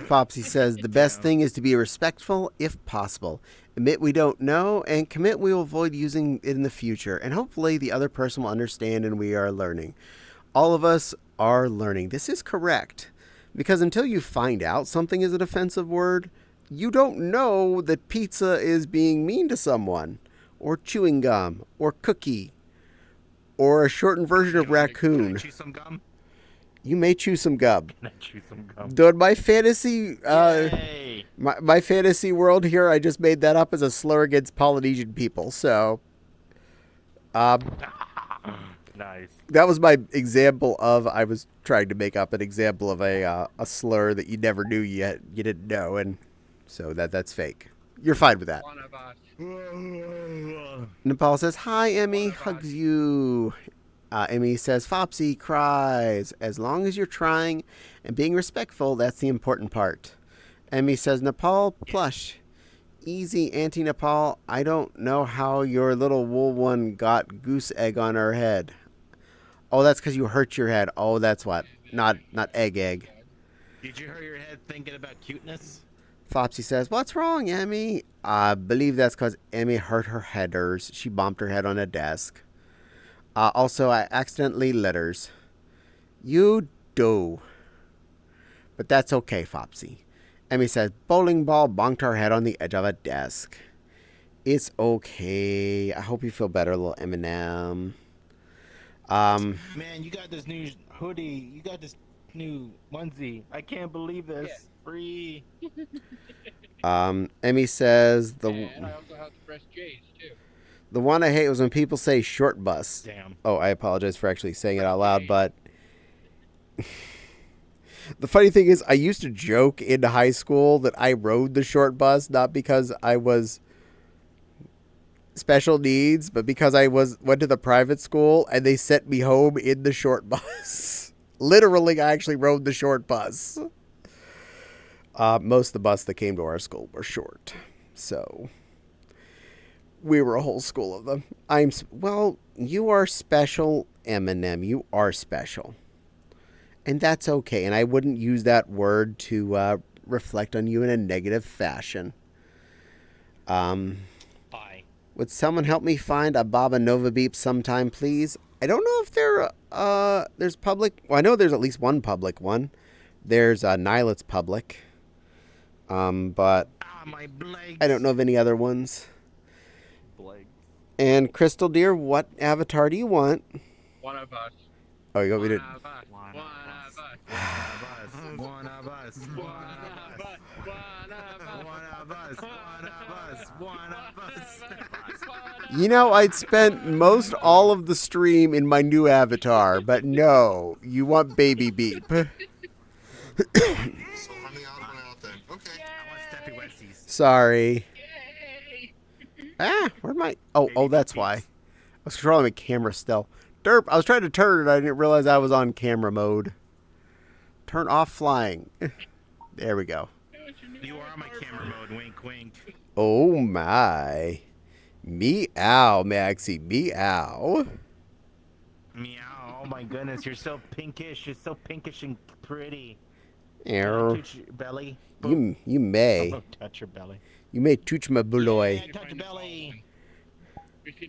Fopsy says, the best thing is to be respectful if possible. Admit we don't know and commit we will avoid using it in the future. And hopefully the other person will understand and we are learning. All of us are learning. This is correct. Because until you find out something is an offensive word, you don't know that pizza is being mean to someone. Or chewing gum. Or cookie. Or a shortened version of raccoon. Can I chew some gum? You may chew some gum. Can I chew some gum? Dude, my fantasy... Yay! My fantasy world here, I just made that up as a slur against Polynesian people. So, Nice. that was my example of, I was trying to make up an example of a slur that you never knew yet, you didn't know, and so that's fake. You're fine with that. One of us. Nepal says, hi, Emmy, hugs you. Emmy says, Fopsy cries. As long as you're trying and being respectful, that's the important part. Emmy says, Nepal plush. Easy, Auntie Nepal. I don't know how your little wool one got goose egg on her head. Oh, that's because you hurt your head. Oh, that's what. Not egg. Did you hurt your head thinking about cuteness? Fopsy says, what's wrong, Emmy? I believe that's because Emmy hurt her headers. She bumped her head on a desk. Also, I accidentally letters. You do. But that's okay, Fopsy. Emmy says, bowling ball bonked her head on the edge of a desk. It's okay. I hope you feel better, little Eminem. Man, you got this new hoodie. You got this new onesie. I can't believe this. Yeah. Free. Emmy says, And I also have the breast J's, too. the one I hate was when people say short bus. Damn. Oh, I apologize for actually saying it out loud, but the funny thing is I used to joke in high school that I rode the short bus, not because I was special needs, but because I went to the private school and they sent me home in the short bus. Literally, I actually rode the short bus. Most of the bus that came to our school were short. So, We were a whole school of them. Well, you are special, Eminem. You are special. And that's okay. And I wouldn't use that word to reflect on you in a negative fashion. Bye. Would someone help me find a Baba Nova Beep sometime, please? I don't know if there's public. Well, I know there's at least one public one. There's Nilet's public. But My legs. I don't know of any other ones. Blake. And Crystal, dear, what avatar do you want? One of us. Oh, you want me to? One of us. One One of us. One of us. One of us. One of us. You know, I'd spent most all of the stream in my new avatar, but no, you want Baby Beep. So I'm the odd one out then. Okay. I want Steppy Westies. Sorry. Yay! Where'd my... Oh, that's why. I was controlling my camera still. Derp, I was trying to turn it. I didn't realize I was on camera mode. Turn off flying. There we go. You are on my camera mode. Wink, wink. Oh, my. Meow, Maxie. Meow. Meow. Oh my goodness, you're so pinkish. You're so pinkish and pretty. Err. Touch your belly. You may. Oh, touch your belly. You may touch my buloy. Yeah, touch your belly.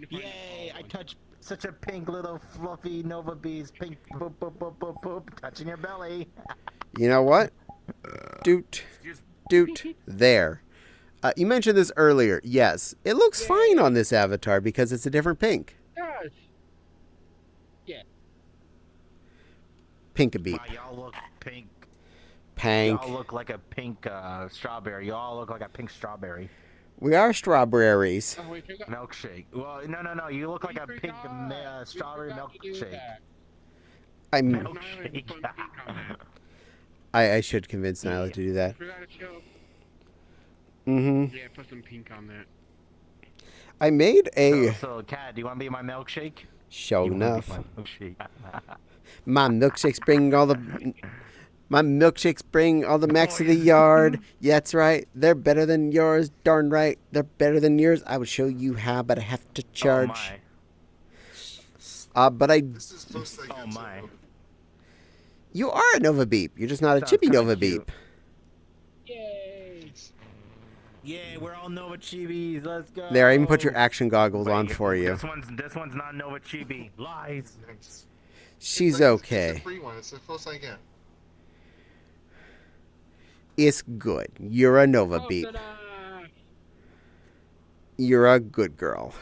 Yay! I touch such a pink little fluffy Nova Bees. Pink boop boop boop boop boop. Touching your belly. You know what? Doot. Doot. There. You mentioned this earlier. Yes, it looks fine on this avatar because it's a different pink. Yes. Pink-a-beep. Wow, y'all look pink. Pank. Y'all look like a pink strawberry. Y'all look like a pink strawberry. We are strawberries. Oh, we forgot. Milkshake. Well, no. You look like a pink strawberry milkshake. I'm. Milkshake. I should convince Nyla to do that. Forgot to show. Mm-hmm. Yeah, put some pink on that. I made a. So, Cat, do you want to be my milkshake? Show You wanna be enough. my milkshake? My milkshakes bring all the. My milkshakes bring all the Macs to the yard. Yeah, that's right. They're better than yours. Darn right. They're better than yours. I will show you how, but I have to charge. Oh But I. This is close I my. Oh get to my. You are a Nova Beep. You're just not a Sounds chippy kinda Nova cute. Beep. Yay! Yeah, we're all Nova Chibis. Let's go. There, I even put your action goggles on Wait, for you. This one's not Nova Chibi. Lies. Thanks. She's It's a okay. free one. It's the close I get. It's good. You're a Nova Oh, Beep. ta-da! You're a good girl.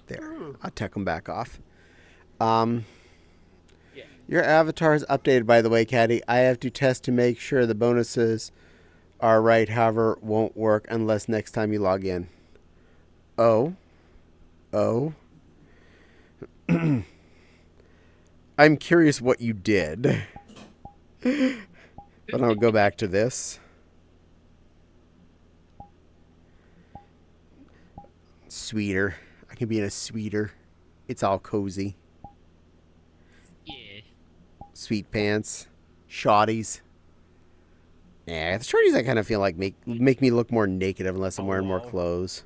There. I'll take them back off. Yeah. Your avatar is updated, by the way, Caddie. I have to test to make sure the bonuses are right. However, won't work unless next time you log in. Oh. I'm curious what you did. But I'll go back to this. Sweeter. I can be in a sweeter. It's all cozy. Yeah. Sweet pants. Shotties. Yeah, the shorties I kind of feel like make me look more naked unless I'm wearing more wow. clothes.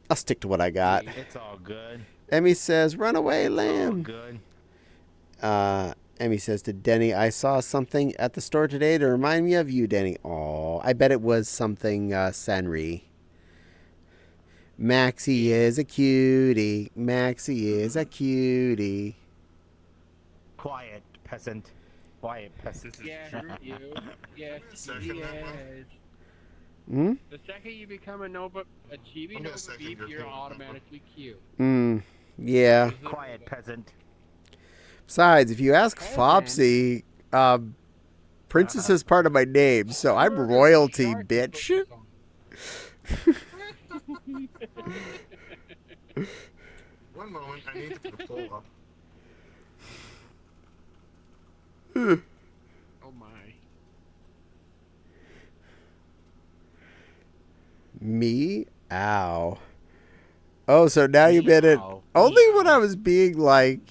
I'll stick to what I got. It's all good. Emmy says, "Run away, All lamb." good. Emmy says to Denny, "I saw something at the store today to remind me of you, Denny." Aw, I bet it was something Sanri. Maxie is a cutie. Maxie is a cutie. Quiet, peasant. Quiet, peasant. Yeah, you. Yes, Second he that one. is. Hmm? The second you become a Chibi I'm gonna Nova second Beep, your you're opinion. automatically cute. Yeah. Quiet, peasant. Besides, if you ask Okay. Flopsy, Princess is part of my name, so I'm royalty, Shark bitch. is One moment. I need to put a poll up. Oh my. Meow. Oh, so now you made it Meow. only when Meow. I was being like,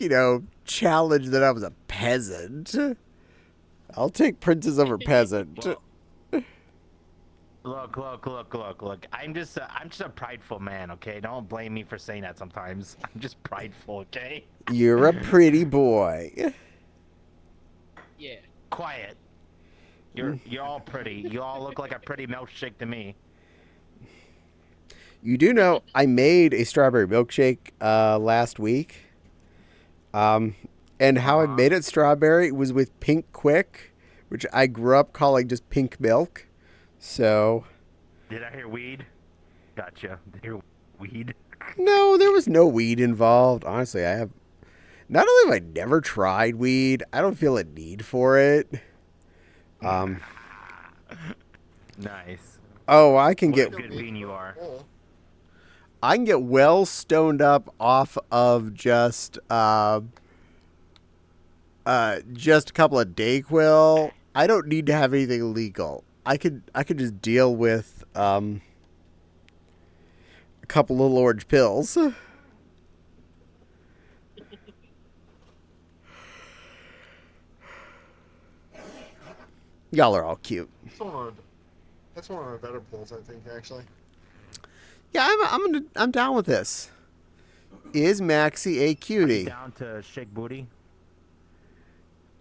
challenged that I was a peasant. I'll take princess over peasant. Well, Look. I'm just a prideful man, okay? Don't blame me for saying that sometimes. I'm just prideful, okay? You're a pretty boy. Yeah. Quiet. You're all pretty. You all look like a pretty milkshake to me. You do know I made a strawberry milkshake last week. And how I made it strawberry was with Pink Quick, which I grew up calling just pink milk. So. Did I hear weed? Gotcha. Did I hear weed? No, there was no weed involved. Honestly, I have. Not only have I never tried weed, I don't feel a need for it. Nice. Oh, I can What get a good bean you are. I can get well stoned up off of just a couple of Dayquil. I don't need to have anything legal. I could just deal with a couple little orange pills. Y'all are all cute. That's one of the better pulls, I think, actually. Yeah, I'm down with this. Is Maxie a cutie? Down to shake booty.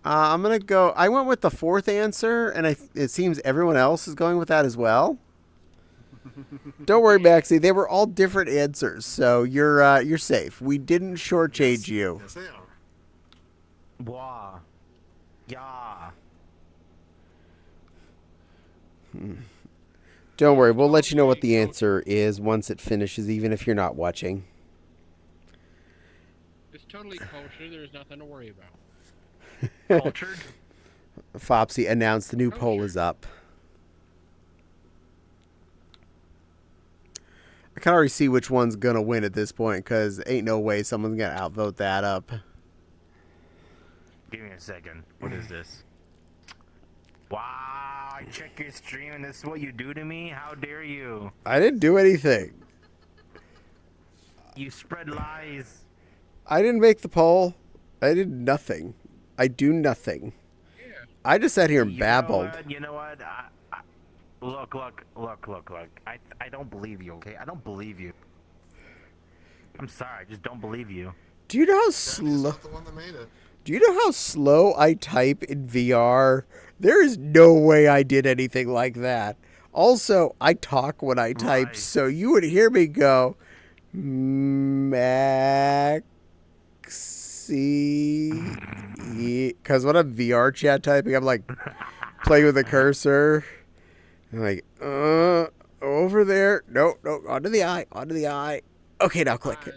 I'm gonna go. I went with the fourth answer, and it seems everyone else is going with that as well. Don't worry, Maxie. They were all different answers, so you're safe. We didn't shortchange you. Yes, they are. Wah. Yeah. Don't worry. We'll let you know what the answer is once it finishes, even if you're not watching. It's totally kosher. There's nothing to worry about. Cultured? Fopsy announced the new poll is up. I can already see which one's gonna win at this point, because ain't no way someone's gonna outvote that up. Give me a second. What is this? Wow, I check your stream and this is what you do to me? How dare you? I didn't do anything. You spread lies. I didn't make the poll. I did nothing. I do nothing. Yeah. I just sat here and babbled. You know what? Look. I don't believe you, okay? I don't believe you. I'm sorry, I just don't believe you. Do you know how Caddie's slow? not the one that made it. Do you know how slow I type in VR? There is no way I did anything like that. Also, I talk when I type, Right. so you would hear me go, Maxie. Because when I'm VR chat typing, I'm like playing with the cursor. I'm like, over there. No, onto the eye. Okay, now click it.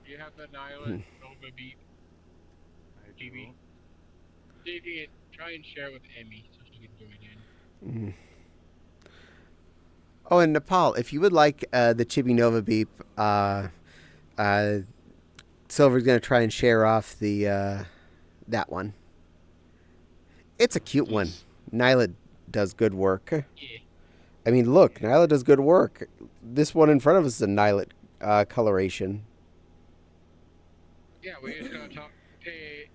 Do you have the Nylon Nova Beat TV? See if you can try and share with Emmy so she can join in. Oh, and Nepal, if you would like the Chibi Nova Beep, Silver's going to try and share off the that one. It's a cute one. Nyla does good work. Yeah. I mean, look, Nyla does good work. This one in front of us is a Nyla coloration. Yeah, we just gotta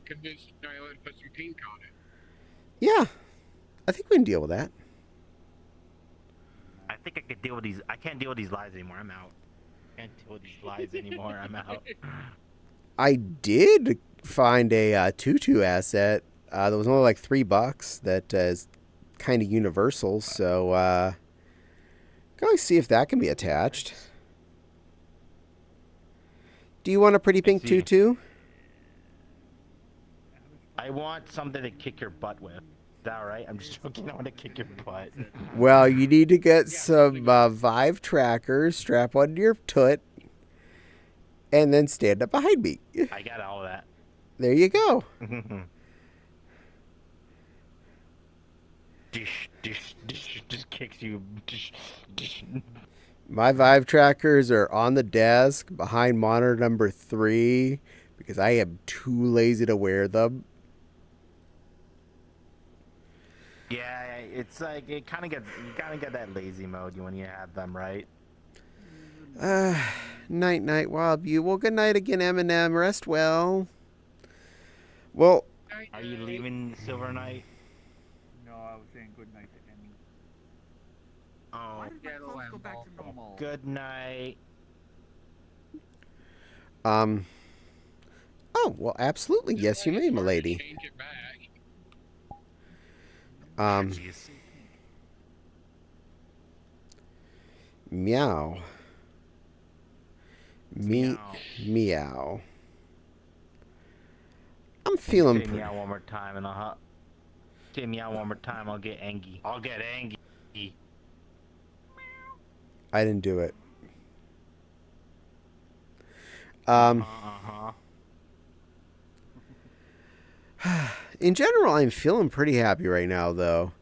convince Nyla to put some pink on it. Yeah, I think we can deal with that. I think I could deal with these. I can't deal with these lies anymore. I'm out. I can't deal with these lies anymore. I'm out. I did find a tutu asset that was only like $3 that is kind of universal, so go see if that can be attached. Do you want a pretty pink see. tutu? I want something to kick your butt with. Is that alright? I'm just joking. I want to kick your butt. Well, you need to get some Vive trackers, strap one to your toot, and then stand up behind me. I got all of that. There you go. Just kicks you. My Vive trackers are on the desk behind monitor number 3 because I am too lazy to wear them. Yeah, it's like it kind of gets. You kind of get that lazy mode when you have them, right? Night, Wild View. Well, good night again, Eminem. Rest well. Well, Are you leaving Silver Knight? No, I was saying good night to Emmy. Oh, Why did my clothes go back to normal? good night. Oh, well, absolutely. Yes, you may, milady. Change it back. Jeez. Meow. Meow. Meow. I'm feeling Say meow one more time and I'll say meow one more time. I'll get angry. I'll get angry. I didn't do it. In general, I'm feeling pretty happy right now, though.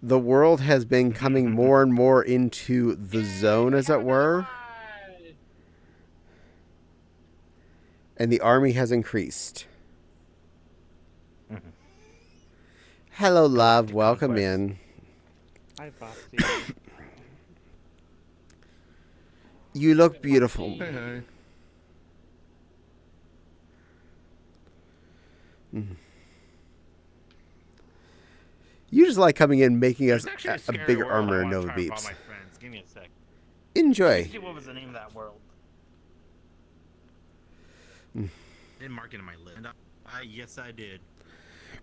The world has been coming more and more into the zone, as it were. And the army has increased. Hello, love. Welcome conquest. in. Hi, Foxy. You look beautiful. Hey, hey. You just like coming in, making us There's actually a scary bigger world I armor and wanna Nova try with all Beeps. my friends. Give me a sec. Enjoy. Let's see what was the name of that world. Didn't mark it in my list. And yes, I did.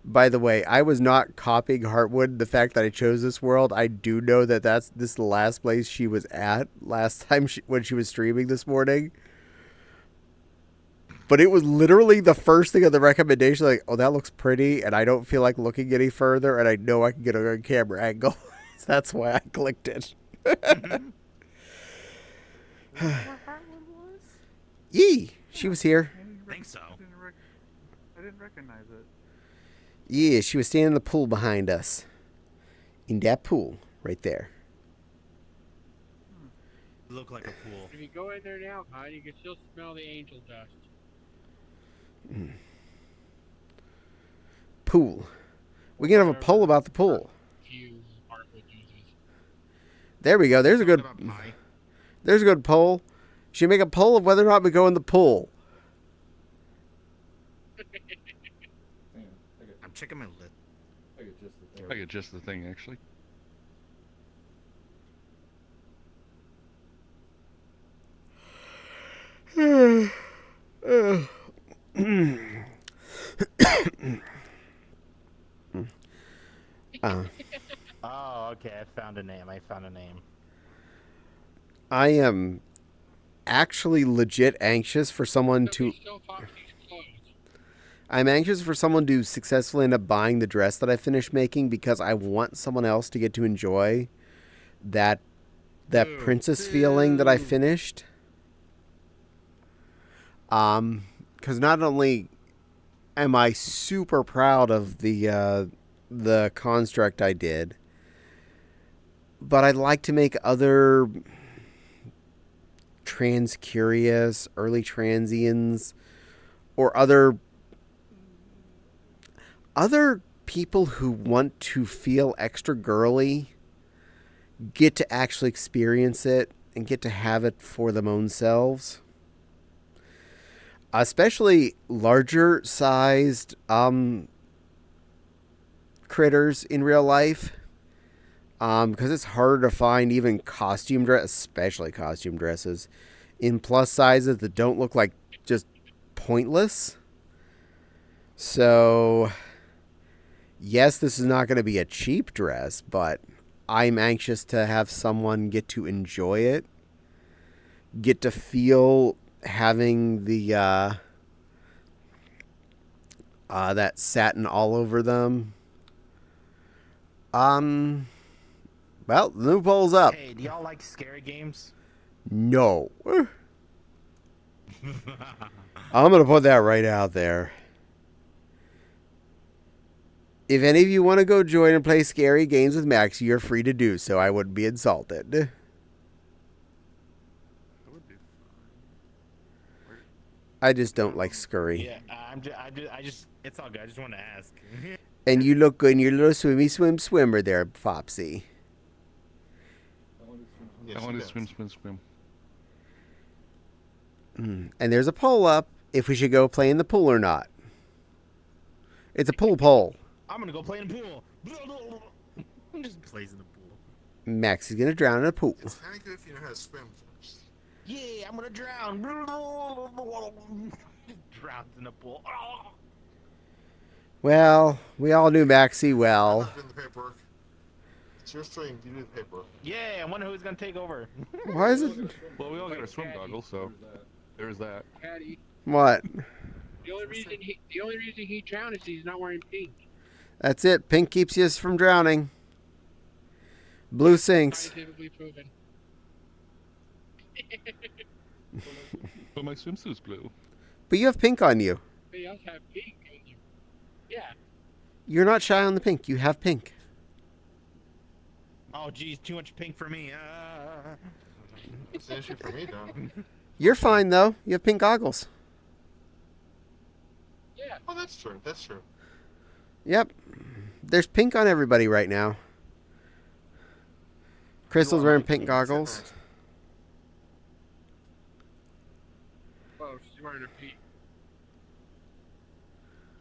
By the way, I was not copying Heartwood. The fact that I chose this world, I do know that this is the last place she was at last time when she was streaming this morning. But it was literally the first thing on the recommendation, like, oh, that looks pretty, and I don't feel like looking any further, and I know I can get a good camera angle. So that's why I clicked it. Yee! She was here. I think so. I didn't recognize it. Yeah, she was standing in the pool behind us. In that pool, right there. Look like a pool. If you go in there now, you can still smell the angel dust. Pool. We can have a poll about the pool. There we go. There's a good poll. Should we make a poll of whether or not we go in the pool? I'm checking my list. I get just the thing, actually. Oh, okay. I found a name. I am actually legit anxious for someone to... I'm anxious for someone to successfully end up buying the dress that I finished making because I want someone else to get to enjoy that princess feeling that I finished. Because not only am I super proud of the construct I did, but I'd like to make other trans-curious, early transients, or other people who want to feel extra girly get to actually experience it and get to have it for their own selves. Especially larger sized critters in real life. Because it's harder to find even costume dress, especially costume dresses, in plus sizes that don't look like just pointless. So, yes, this is not going to be a cheap dress, but I'm anxious to have someone get to enjoy it, get to feel having the that satin all over them. Well, the new poll's up. Hey, do y'all like scary games? No. I'm going to put that right out there. If any of you want to go join and play scary games with Max, you're free to do so. I wouldn't be insulted. That would be fun. I just don't like scurry. Yeah, I just, it's all good. I just wanted to ask. And you look good in your little swimmer there, Fopsy. I want to swim. And there's a poll up if we should go play in the pool or not. It's a pool poll. I'm gonna go play in the pool. I'm just plays in the pool. Max is gonna drown in a pool. It's kind of good if you know how to swim first. Yeah, I'm gonna drown. Drowns in the pool. Well, we all knew Maxie I'm well. not doing the paperwork. It's your stream. You do the paperwork. Yeah, I wonder who's gonna take over. Why is it? Well, we all got our swim goggles, so there's that. Caddie. What? The only reason he drowned is he's not wearing pink. That's it. Pink keeps you from drowning. Blue sinks. Scientifically proven. But my swimsuit's blue. But you have pink on you. They also have pink on you. Yeah. You're not shy on the pink. You have pink. Oh, geez, too much pink for me. It's an issue for me, though. You're fine, though. You have pink goggles. Yeah. Oh, that's true. That's true. Yep. There's pink on everybody right now. Crystal's wearing pink goggles. Oh, she's wearing a pink.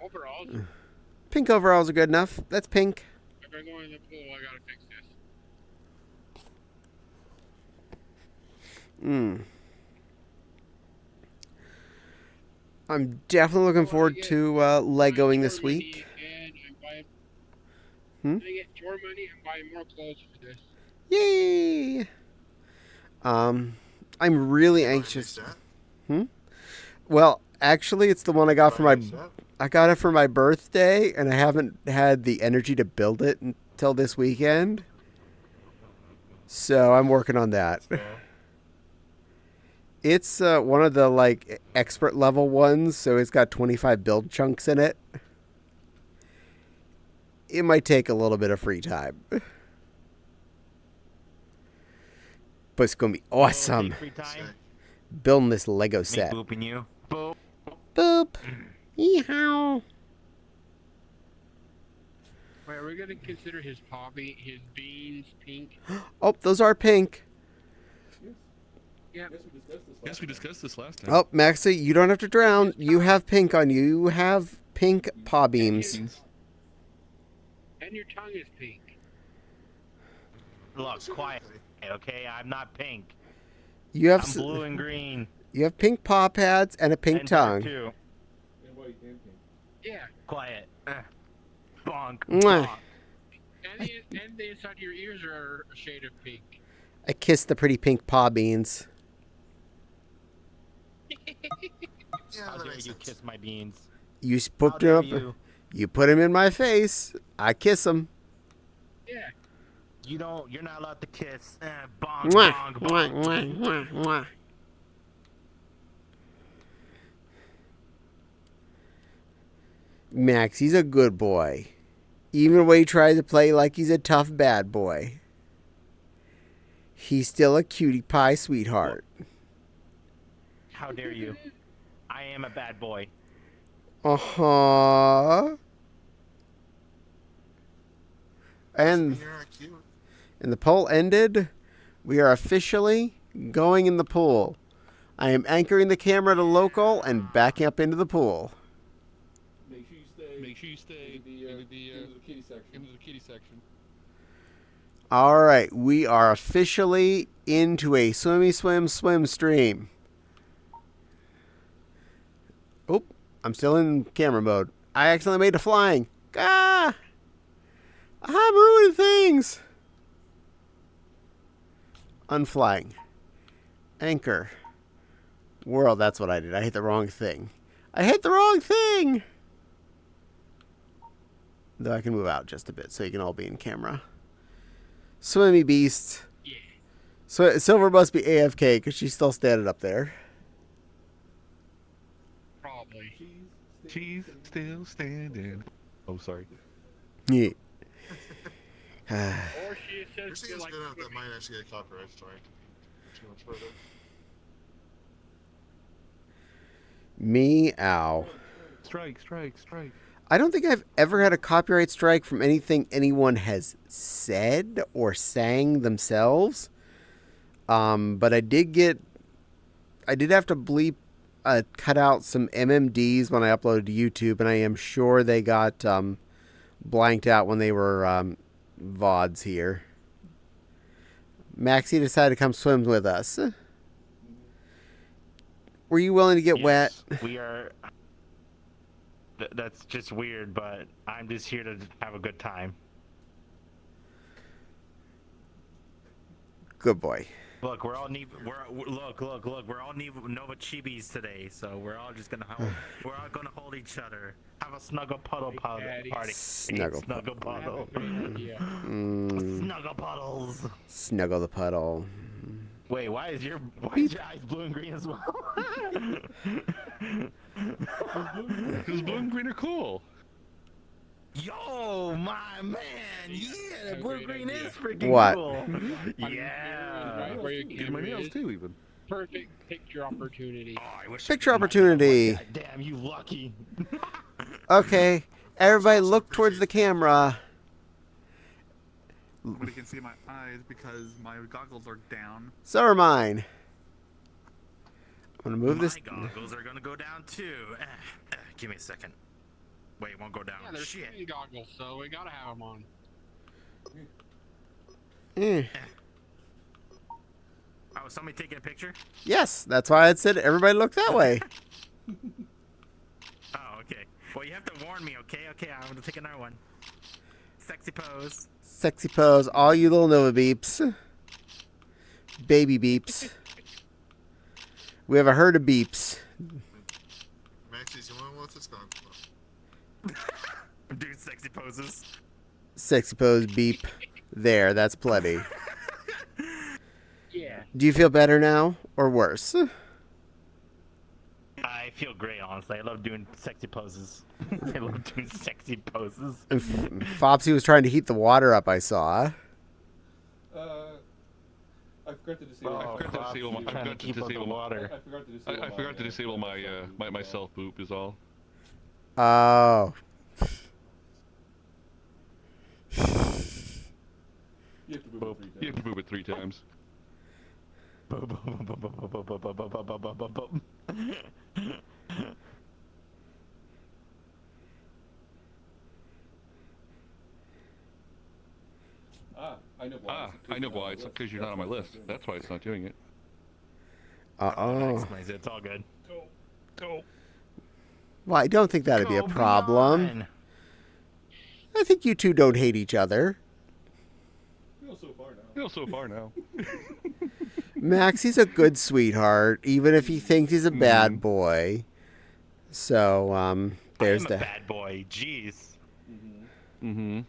Overall, Pink overalls are good enough. That's pink. if I go in the pool, I gotta fix this. I'm definitely looking forward to Legoing this week. And I'm buying, Hmm? I get your money and buy more clothes for this. Yay! I'm really anxious. Set? Well, actually, it's the one I got for my. Set? I got it for my birthday, and I haven't had the energy to build it until this weekend. So I'm working on that. Yeah. It's one of the like expert level ones, so it's got 25 build chunks in it. It might take a little bit of free time, but it's gonna be awesome Free time. building this Lego Me set. booping you. Boop. Boop. Yeehaw. Wait, are we gonna consider his beans pink? Oh, those are pink. Yeah. Yes, we discussed this last time. Oh, Maxie, you don't have to drown. You have pink on you. You have pink paw beams. And your tongue is pink. Look, quiet. Okay, I'm not pink. You have I'm blue and green. you have pink paw pads and a pink and dark, tongue. too. Yeah. Quiet. Bonk. Mwah. Bonk. And the inside of your ears are a shade of pink. I kissed the pretty pink paw beans. Yeah, How that dare makes you sense. kiss my beans? You How put dare them up. you? You put them in my face. I kiss them. Yeah. You're not allowed to kiss. Bonk, Mwah, bonk, mwah, bonk. mwah, mwah, mwah. Max, he's a good boy. Even when he tries to play like he's a tough bad boy. He's still a cutie pie sweetheart. How dare you? I am a bad boy. Uh-huh. And You're not cute. the poll ended. We are officially going in the pool. I am anchoring the camera to local and backing up into the pool. Make sure you stay into the kitty section. All right, we are officially into a swim stream. Oh, I'm still in camera mode. I accidentally made a flying. Ah! I'm ruining things. Unflying. Anchor. World, that's what I did. I hit the wrong thing. I hit the wrong thing! Though I can move out just a bit so you can all be in camera. Swimmy beast. Yeah. So Silver must be AFK because she's still standing up there. Probably. She's still standing. Oh, sorry. Yeah. Or she Your says singing's feel like good enough that swimming. might actually get a copyright strike. Too much further. Meow. Strike, strike, strike. I don't think I've ever had a copyright strike from anything anyone has said or sang themselves. But I did have to bleep, cut out some MMDs when I uploaded to YouTube, and I am sure they got blanked out when they were VODs here. Maxie decided to come swim with us. Were you willing to get wet? We are. That's just weird, but I'm just here to have a good time. Good boy. Look, we're all Nova Chibis today, so we're all just gonna hold each other, have a snuggle puddle party. Snuggle puddle. Snuggle puddles. Snuggle the puddle. Wait, why is your eyes blue and green as well? Because blue and green are cool. Yo, my man, yeah, the blue and green is freaking What? cool. Yeah. Right where your Get my camera nails is. too, even. Perfect picture opportunity. Oh, I wish Picture I could get opportunity. God damn, you lucky. Okay, everybody look towards the camera. Nobody can see my eyes because my goggles are down. So are mine. I'm gonna move this. My goggles are gonna go down too. Give me a second. Wait, it won't go down. Yeah, there's Shit. 3 goggles, so we gotta have them on. Oh, was somebody taking a picture? Yes, that's why I said everybody look that way. Oh, okay. Well, you have to warn me, okay? Okay, I'm gonna take another one. Sexy pose. Sexy pose, all you little Nova beeps. Baby beeps. We have a herd of beeps. Maxie's the only one with this goggle. I'm doing sexy poses. Sexy pose beep. There, that's plenty. Yeah. Do you feel better now or worse? I feel great, honestly. I love doing sexy poses. I love doing sexy poses. Fopsy was trying to heat the water up, I saw. I forgot to disable. Oh, I forgot to disable. I trying to forgot to keep up the disable water. I forgot to disable my self boop is all. Oh. You have to boop it 3 times. I know why. It's because you're not on my list. That's why it's not doing it. Uh-oh. Explains it. It's all good. Go. Well, I don't think that'd be a problem. Beyond. I think you two don't hate each other. Feel so far now. Max, he's a good sweetheart, even if he thinks he's a bad boy. So, there's I'm a that. bad boy. Jeez. Mm-hmm.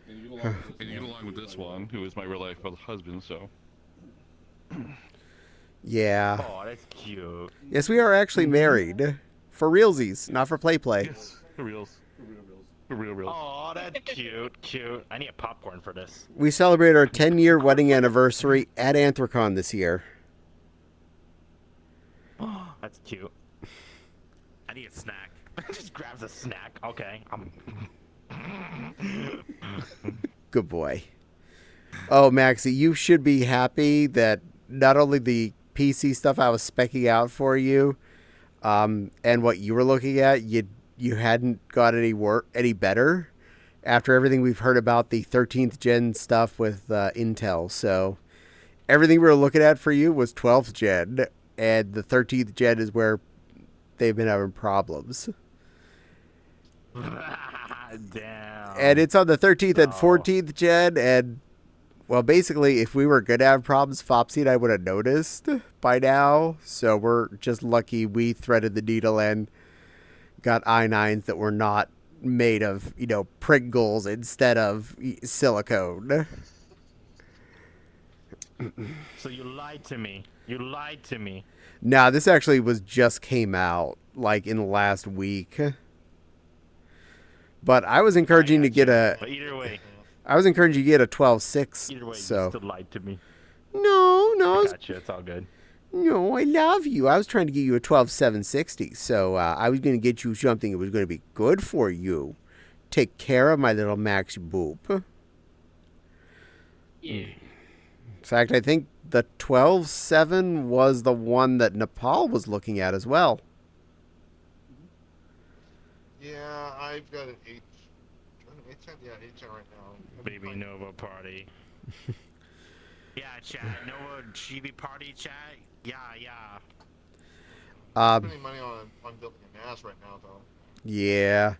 And you get along with this one, who is my real life husband, so. Yeah. Oh, that's cute. Yes, we are actually married. For realsies, not for play. Yes, for reals. For reals. Oh, that's cute. I need a popcorn for this. We celebrate our 10-year wedding anniversary at Anthrocon this year. That's cute. I need a snack. Just grabs a snack. Okay. Good boy. Oh, Maxie, you should be happy that not only the PC stuff I was specking out for you, and what you were looking at, you hadn't got any better after everything we've heard about the 13th gen stuff with Intel. So everything we were looking at for you was 12th gen, and the 13th gen is where they've been having problems. Damn. And it's on the 13th and 14th gen, and well, basically, if we were going to have problems, Fopsy and I would have noticed by now. So we're just lucky we threaded the needle and got i9s that were not made of, Pringles instead of silicone. So you lied to me. Nah, this actually just came out, like, in the last week. But I was encouraging to get But either way. I was encouraging you to get a 12.6. Either way, so. you still lied to me. No. I got you. It's all good. No, I love you. I was trying to get you a 12.760. So I was going to get you something that was going to be good for you. Take care of my little Max Boop. Yeah. In fact, I think the 12.7 was the one that Nepal was looking at as well. Yeah, I've got an 8. Yeah, 8gen right now. Baby Nova party. Yeah, chat. Nova GB party, chat. Yeah. Spending money on building a NAS right now, though. Yeah.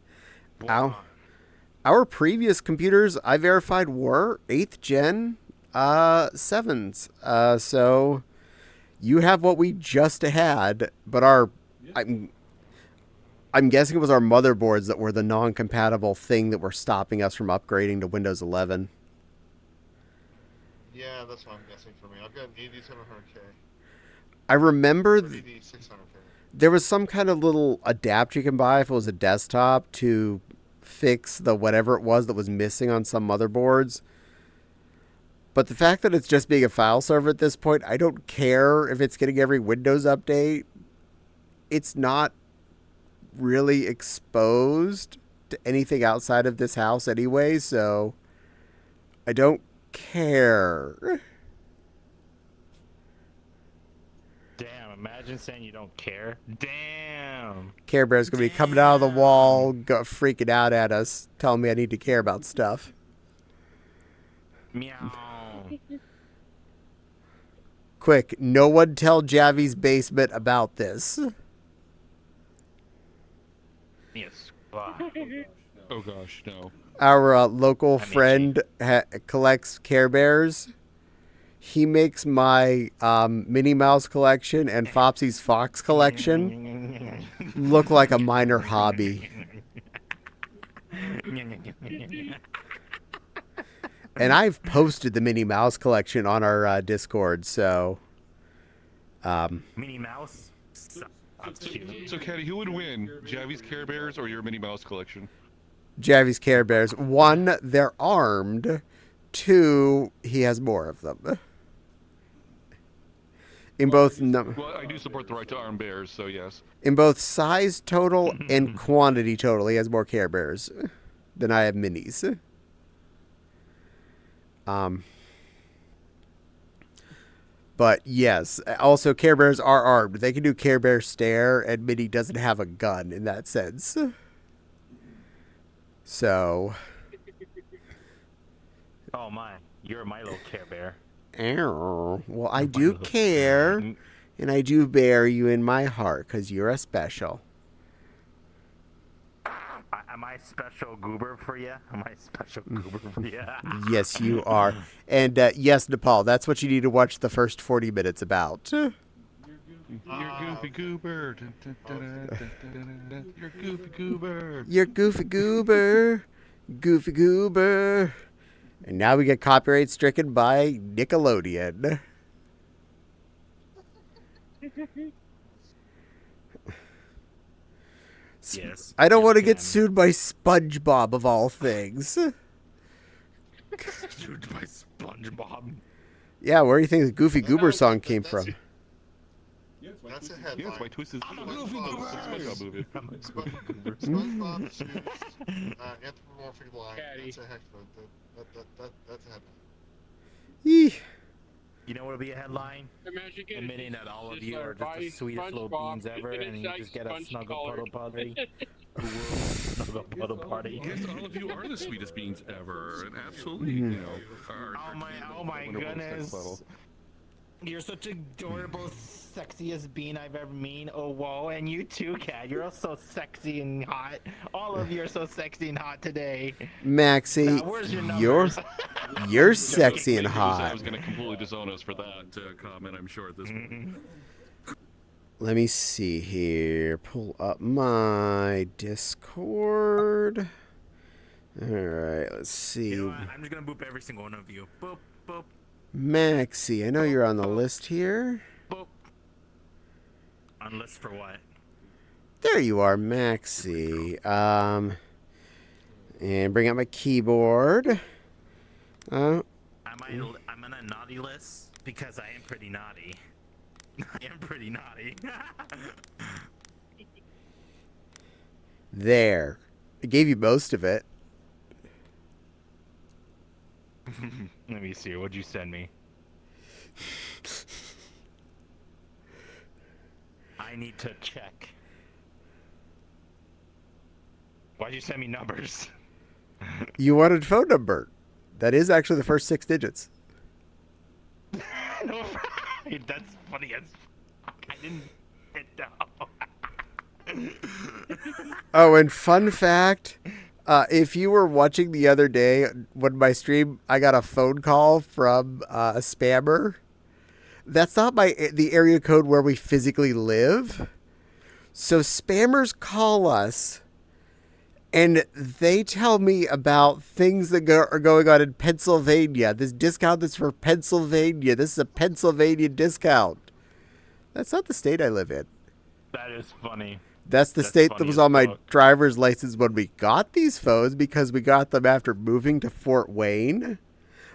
Wow. Our previous computers, I verified, were 8th gen 7s. So you have what we just had, but I'm guessing it was our motherboards that were the non-compatible thing that were stopping us from upgrading to Windows 11. Yeah, that's what I'm guessing for me. I've got an 8700K. I remember 8600K. there was some kind of little adapter you can buy if it was a desktop to fix the whatever it was that was missing on some motherboards. But the fact that it's just being a file server at this point, I don't care if it's getting every Windows update. It's not really exposed to anything outside of this house anyway, so I don't care. Damn, imagine saying you don't care. Damn. Care Bear's gonna be coming out of the wall, freaking out at us, telling me I need to care about stuff. Meow. Quick, no one tell Javi's basement about this. Yes. Oh gosh, no. Our local friend collects Care Bears. He makes my Minnie Mouse collection and Fopsy's Fox collection look like a minor hobby. And I've posted the Minnie Mouse collection on our Discord, so... Minnie Mouse? So, Caddie, who would win? Javi's Care Bears or your Minnie Mouse collection? Javi's Care Bears. 1, they're armed. 2, he has more of them. In both... Well, I do support the right to arm bears, so yes. In both size total and quantity total, he has more Care Bears than I have minis. But yes, also Care Bears are armed. They can do Care Bear stare, and Minnie doesn't have a gun in that sense. So. Oh my, you're my little Care Bear. Well, I do care, and I do bear you in my heart, because you're a special. Am I special goober for you? Am I special goober for you? Yes, you are. And yes, Nepal, that's what you need to watch the first 40 minutes about. You're goofy goober. You're goofy goober. You're goofy goober. Goofy goober. And now we get copyright stricken by Nickelodeon. Yes. I don't want to get sued by SpongeBob of all things. Sued by SpongeBob. Yeah, where do you think the Goofy Goober song came from? That's a headline. Yes, my twist is I'm a goofy goober. SpongeBob movie. SpongeBob sues anthropomorphic line. Caddie. That's a heck of that's a headline. Eeh. You know what would be a headline? Imagine getting Admitting that all of just you are just by the sweetest little SpongeBob beans ever, and and you it's just like get a sponge snuggle collar. puddle party. Snuggle puddle party. Yes, all of you are the sweetest beings ever, and absolutely, you know, are Oh my wonderful sex goodness. bottle. You're such adorable, sexiest bean I've ever met. Oh, whoa. And you too, Cat. You're all so sexy and hot. All of you are so sexy and hot today. Maxie, Now, where's your you're, numbers? you're sexy and I hot. was going to completely disown us for that comment, I'm sure, at this point. Let me see here. Pull up my Discord. All right, let's see. You know what? I'm just going to boop every single one of you. Boop, boop, Maxie, I know you're on the list here. boop. On list for what? There you are, Maxie. And bring out my keyboard. I'm on a naughty list because I am pretty naughty. I am pretty naughty. There. I gave you most of it. Let me see. What'd you send me? I need to check. Why'd you send me numbers? You wanted phone number. That is actually the first 6 digits. No, that's funny as fuck. I didn't get down. Oh, and fun fact, if you were watching the other day when my stream, I got a phone call from a spammer. That's not the area code where we physically live. So spammers call us, and they tell me about things that are going on in Pennsylvania. This discount is for Pennsylvania. This is a Pennsylvania discount. That's not the state I live in. That is funny. That's the state that was on my driver's license when we got these phones, because we got them after moving to Fort Wayne.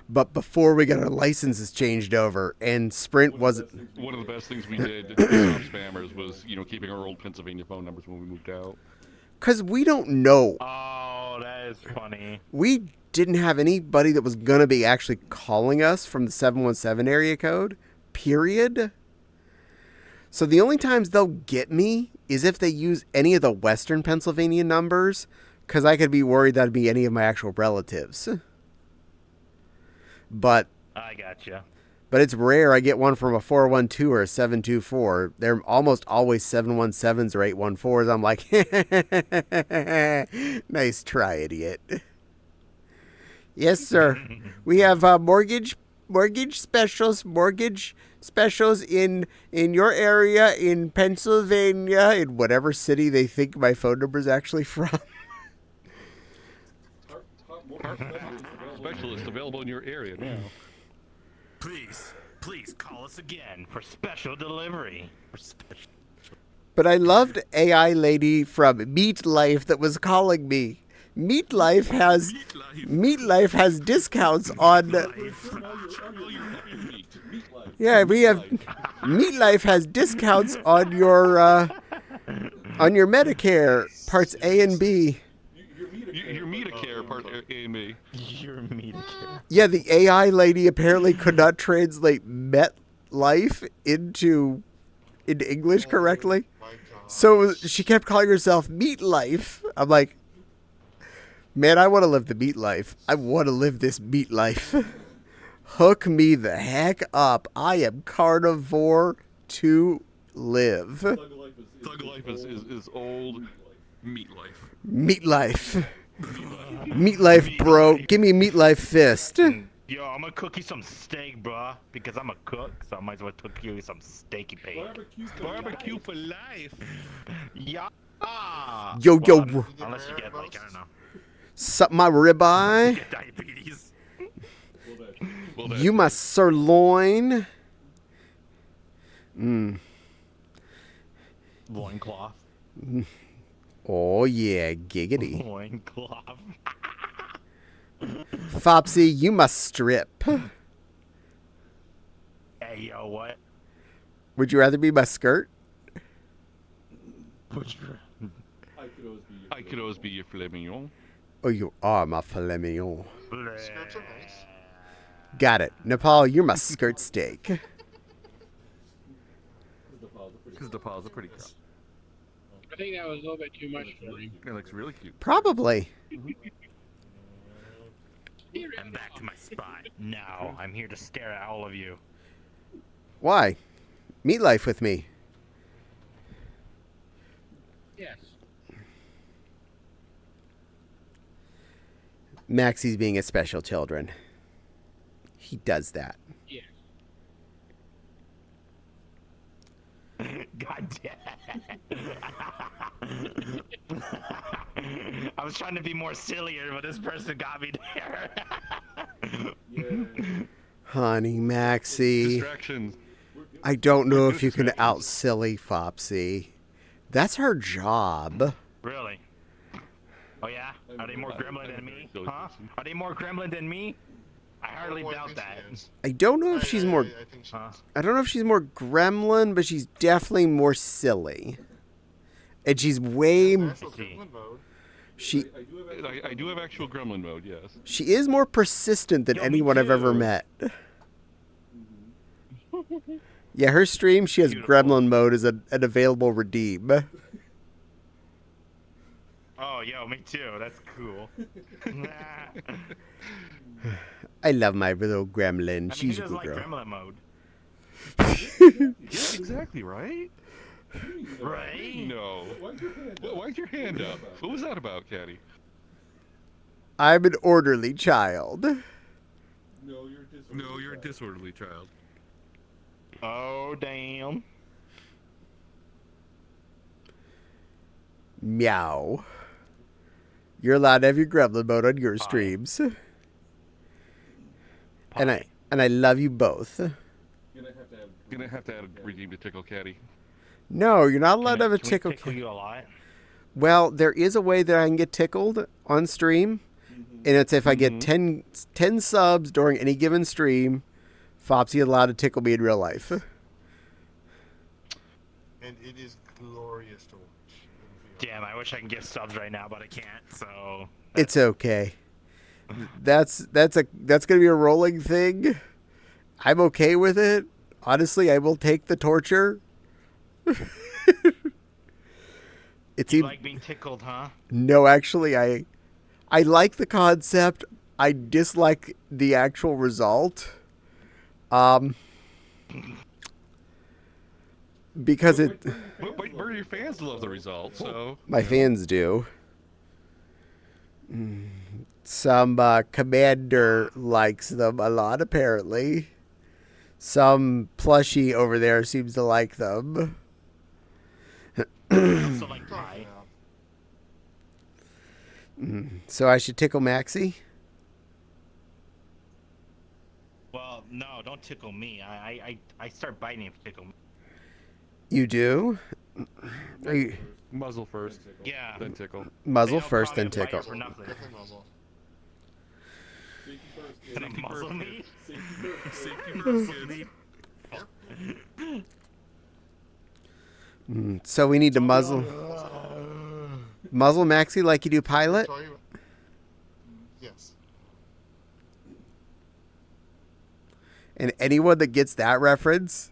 But before we got our licenses changed over, and Sprint wasn't... One of the best things we did to stop spammers was, keeping our old Pennsylvania phone numbers when we moved out. Because we don't know. Oh, that is funny. We didn't have anybody that was going to be actually calling us from the 717 area code, period. So the only times they'll get me is if they use any of the Western Pennsylvania numbers, because I could be worried that'd be any of my actual relatives. But I gotcha. But it's rare I get one from a 412 or a 724. They're almost always 717s or 814s. I'm like, nice try, idiot. Yes, sir. We have mortgage specials in your area in Pennsylvania, in whatever city they think my phone number is actually from. Specialist available in your area now. Please call us again for special delivery. But I loved AI lady from Meat Life that was calling me. Meat Life has discounts on. Yeah, we have Meat Life has discounts on your Medicare parts A and B. Your Medicare part A and B. Your Medicare. Yeah, the AI lady apparently could not translate Met Life into English correctly. So she kept calling herself Meat Life. I'm like, man, I want to live the meat life. I want to live this meat life. Hook me the heck up. I am carnivore to live. Thug life is old meat life. Meat life. Meat life, bro. Give me a meat life fist. Yo, I'm gonna cook you some steak, bruh. Because I'm a cook, so I might as well cook you some steaky bake. Barbecue for life. Yeah. Yo. Unless you get, like, I don't know. Suck my ribeye. Get diabetes. You my sirloin. Loincloth. Oh, yeah, giggity. Loincloth. Fopsy, you must strip. Hey, yo, what? Would you rather be my skirt? I could always be your filet mignon. Oh, you are my filet mignon. Skirts are nice. Got it. Nepal, you're my skirt steak. Because the paws are pretty cool. I think that was a little bit too much for him. It looks really cute. Probably. I'm back to my spot. Now, I'm here to stare at all of you. Why? Meat life with me. Yes. Maxie's being a special children. He does that. Yes. God damn. I was trying to be more sillier, but this person got me there. Honey, Maxie. Distractions. I don't know if you can out-silly Fopsy. That's her job. Really? Oh yeah? Are they more gremlin than me? Huh? Are they more gremlin than me? I hardly doubt that. I don't know if she's more... I think she is. I don't know if she's more gremlin, but she's definitely more silly. And she's way... Actual gremlin mode. She I do have actual gremlin mode, yes. she is more persistent than Yo, me anyone I've ever too. met. Yeah, her stream, she has Beautiful. gremlin mode as an available redeem. Oh, yo, me too. That's cool. I love my little gremlin. I mean, She's he a does good like girl. gremlin mode. Yeah, exactly, right? Right? No. Why'd your hand up? What was that about, Caddie? I'm an orderly child. No, you're a disorderly child. Oh, damn. Meow. You're allowed to have your gremlin mode on your streams. And I love you both. Gonna have to add a redeem to tickle Caddie. No, you're not allowed to have a Can we tickle. tickle you a lot? Well, there is a way that I can get tickled on stream. And it's if I get 10 subs during any given stream, Fopsy is allowed to tickle me in real life. And it is glorious to watch. Damn, I wish I could get subs right now, but I can't, so... It's okay. That's gonna be a rolling thing. I'm okay with it. Honestly, I will take the torture. You like being tickled, huh? No, actually, I like the concept. I dislike the actual result. Because But your fans love the result, so... my fans do. Some commander likes them a lot, apparently. Some plushie over there seems to like them. Also like pie. So I should tickle Maxie? Well, no, don't tickle me. I start biting if you tickle me. You do? Are you, Muzzle first. Yeah. Then tickle. muzzle They don't first, call me then a biter tickle. For nothing. Definitely muzzle. Can I muzzle me? Safety first, kids. So we need to muzzle Maxie like you do Pilot? Yes. And anyone that gets that reference,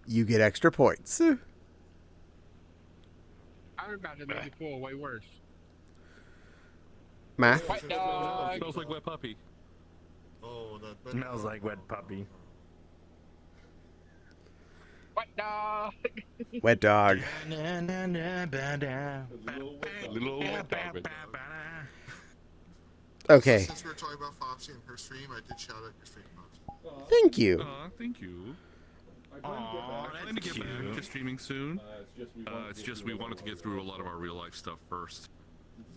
you get extra points. I'm about to make the pool way worse. Math? White dog. Smells like wet puppy. Oh, that Smells like wet puppy. White dog. Wet dog. Little wet dog. Okay. Since we were talking about Fopsy and her stream, I did shout out your stream, Fopsy. Thank you. Thank you. Aww, I plan to get back to streaming soon. It's just we wanted to get through a lot of our real life stuff first.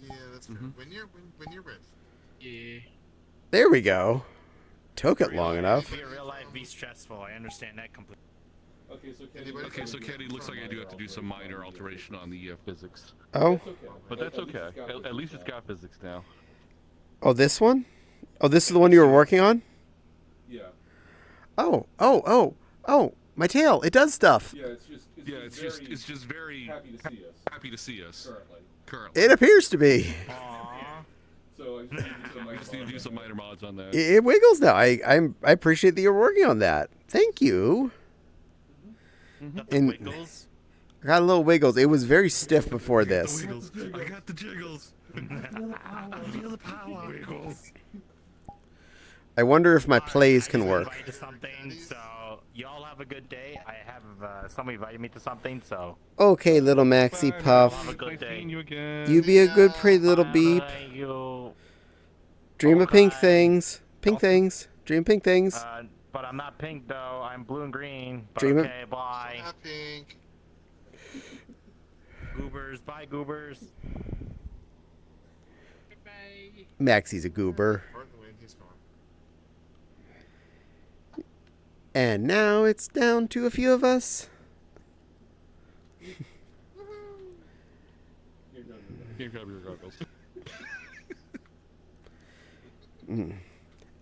Yeah, that's fair. When you're ready. Yeah. There we go. Took it long enough. Be real life, be stressful. I understand that completely. Okay, so Caddie, looks like I do have to do some minor alteration on the physics. Oh? But that's okay. At least it's got physics now. Oh, this one? Oh, this is the one you were working on? Yeah. Oh, my tail. It does stuff. Yeah, it's just very happy to see us. Currently. It appears to be. Aww. So I just need to do some minor mods on that. It wiggles now. I appreciate that you're working on that. Thank you. And Wiggles. I got a little wiggles. It was very stiff before this. I got the jiggles. I feel the power. Wiggles. I wonder if my plays can work. Invite to something, so y'all have a good day. I have somebody invited me to something, so. Okay, little Maxie Puff. Have a good day. You again. You be a good pretty little beep. Thank you. Dream of pink Okay. things. Pink things. Dream pink things. But I'm not pink though. I'm blue and green. But Dream of- okay, bye. Not pink. Goobers, bye goobers. Bye. Maxie's a goober. Martin Wayne, he's gone. And now it's down to a few of us. Here, grab your goggles.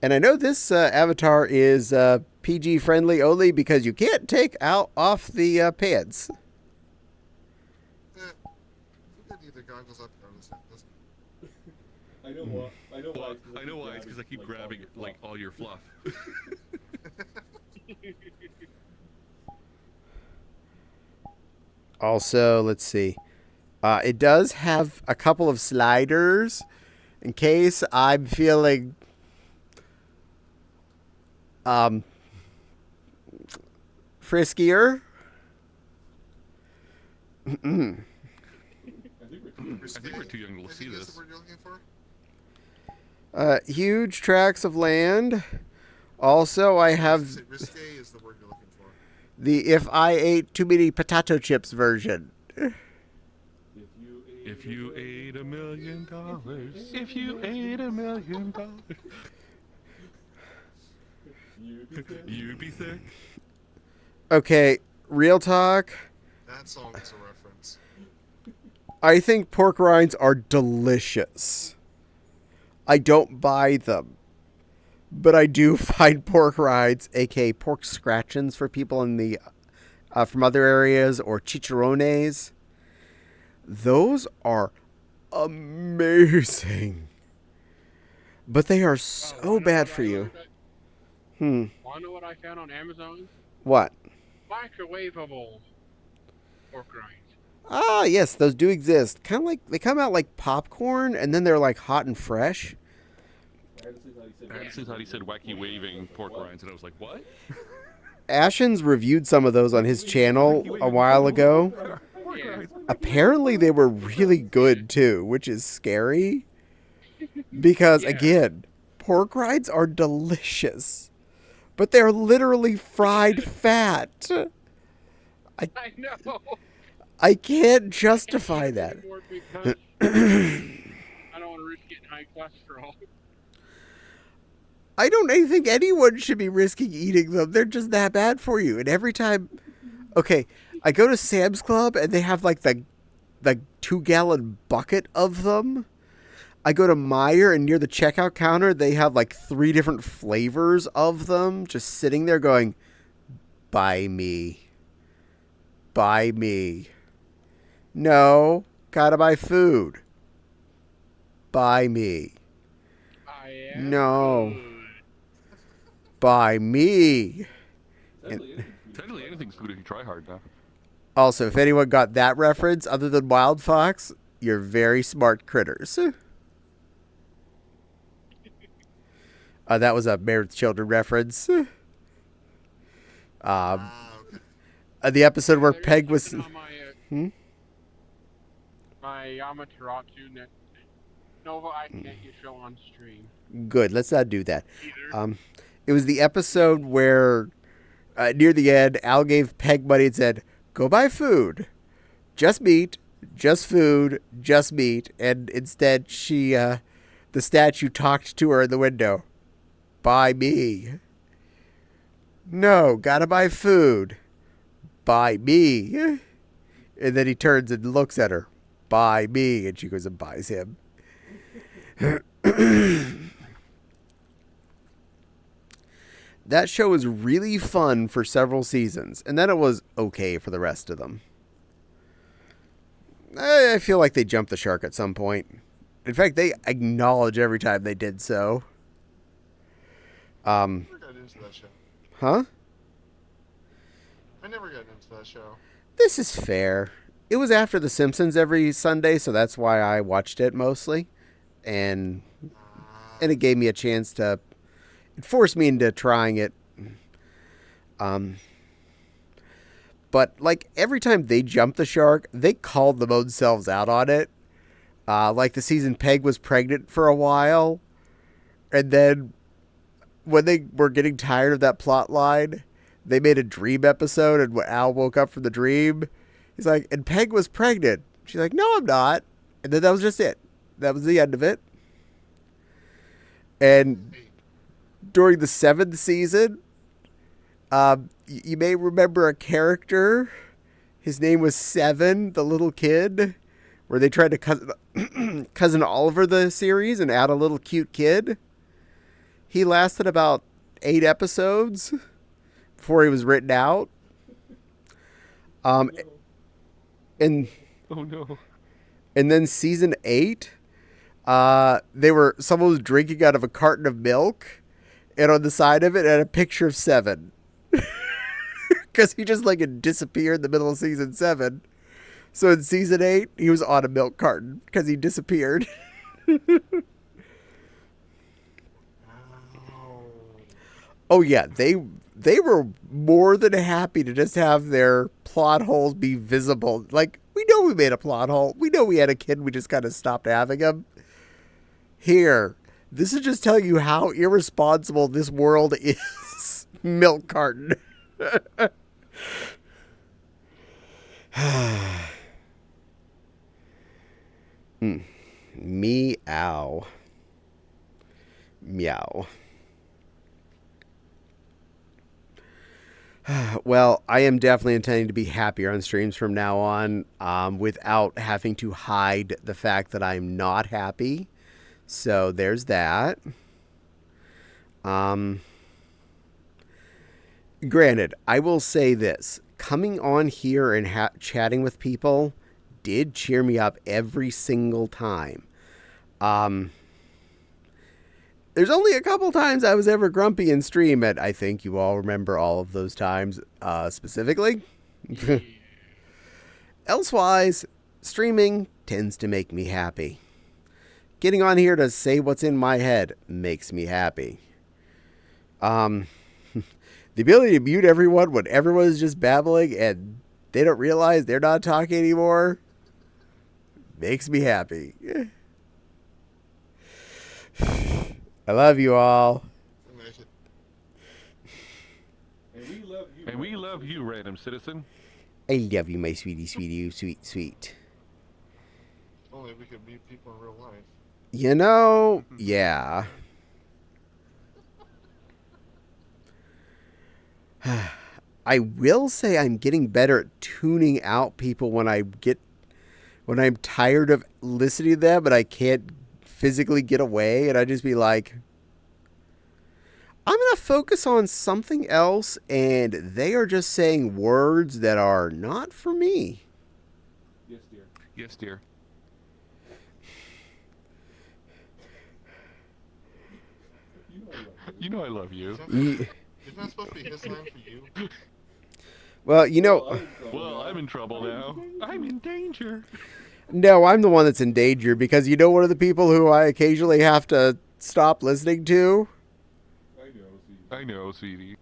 And I know this avatar is PG friendly only because you can't take out off the pants. You could leave the goggles up there. Listen. I know why. I know why. It's because I keep grabbing like all your fluff. Also, let's see. It does have a couple of sliders in case I'm feeling friskier. I think we're too young to see Is this. the word you're looking for? Huge tracts of land. Also, I have Risque is the word you're looking for. the if I ate too many potato chips version. If you ate $1 million, if you ate $1 million, you'd be sick. Okay, real talk. That song is a reference. I think pork rinds are delicious. I don't buy them. But I do find pork rinds, aka pork scratchings for people in the from other areas, or chicharrones. Those are amazing. But they are so bad for you. Want to know what I found on Amazon? What? Microwavable pork rinds. Ah, yes, those do exist. Kind of like they come out like popcorn, and then they're like hot and fresh. I actually thought he said wacky waving pork rinds, and I was like, what? Ashens reviewed some of those on his channel a while ago. Yeah. Apparently they were really good too, which is scary. Because, again, pork rinds are delicious. But they're literally fried fat. I know. I can't justify that. I don't want to risk getting high cholesterol. I don't think anyone should be risking eating them. They're just that bad for you. And every time... Okay, I go to Sam's Club and they have like the 2-gallon bucket of them. I go to Meijer and near the checkout counter, they have like 3 different flavors of them just sitting there going, buy me. Buy me. No, gotta buy food. Buy me. No. Buy me. Technically, anything's good if you try hard now. Also, if anyone got that reference other than Wild Fox, you're very smart critters. That was a Married with Children reference. The episode where Peg was... My Yamateratsu that Nova I can't you show on stream. Good, let's not do that. It was the episode where, near the end, Al gave Peg money and said, go buy food. Just meat, just food, just meat. And instead, she, the statue talked to her in the window. Buy me. No, gotta buy food. Buy me. And then he turns and looks at her. Buy me. And she goes and buys him. That show was really fun for several seasons, and then it was okay for the rest of them. I feel like they jumped the shark at some point. In fact, they acknowledge every time they did so. I never got into that show. Huh? I never got into that show. This is fair. It was after The Simpsons every Sunday, so that's why I watched it mostly. And it gave me a chance to... It forced me into trying it. But, like, every time they jumped the shark, they called them own selves out on it. Like the season Peg was pregnant for a while. And then when they were getting tired of that plot line, they made a dream episode, and when Al woke up from the dream, he's like, and Peg was pregnant. She's like, no, I'm not. And then that was just it. That was the end of it. And during the 7th season, you may remember a character. His name was Seven, the little kid, where they tried to cousin Oliver the series and add a little cute kid. He lasted about 8 episodes before he was written out. And oh no. And then season 8, someone was drinking out of a carton of milk, and on the side of it had a picture of Seven. Because he just like had disappeared in the middle of season 7. So in season 8, he was on a milk carton because he disappeared. Oh yeah, they were more than happy to just have their plot holes be visible. Like, we know we made a plot hole. We know we had a kid, we just kind of stopped having him. Here, this is just telling you how irresponsible this world is. Milk carton. Meow. Meow. Well, I am definitely intending to be happier on streams from now on, without having to hide the fact that I'm not happy. So there's that. Granted, I will say this. Coming on here and chatting with people did cheer me up every single time. There's only a couple times I was ever grumpy in stream, and I think you all remember all of those times specifically. Elsewise, streaming tends to make me happy. Getting on here to say what's in my head makes me happy. The ability to mute everyone when everyone is just babbling and they don't realize they're not talking anymore makes me happy. I love you all. And we love you, random citizen. I love you, my sweetie, sweetie, sweet, sweet. Only we could meet people in real life. You know, yeah. I will say I'm getting better at tuning out people when I'm tired of listening to them and I can't physically get away, and I just be like, I'm going to focus on something else, and they are just saying words that are not for me. Yes, dear. Yes, dear. You know I love you. Isn't that supposed to be his line for you? Well, you know... Well, I'm in trouble now. I'm in danger. No, I'm the one that's in danger, because you know one of the people who I occasionally have to stop listening to? I know, sweetie.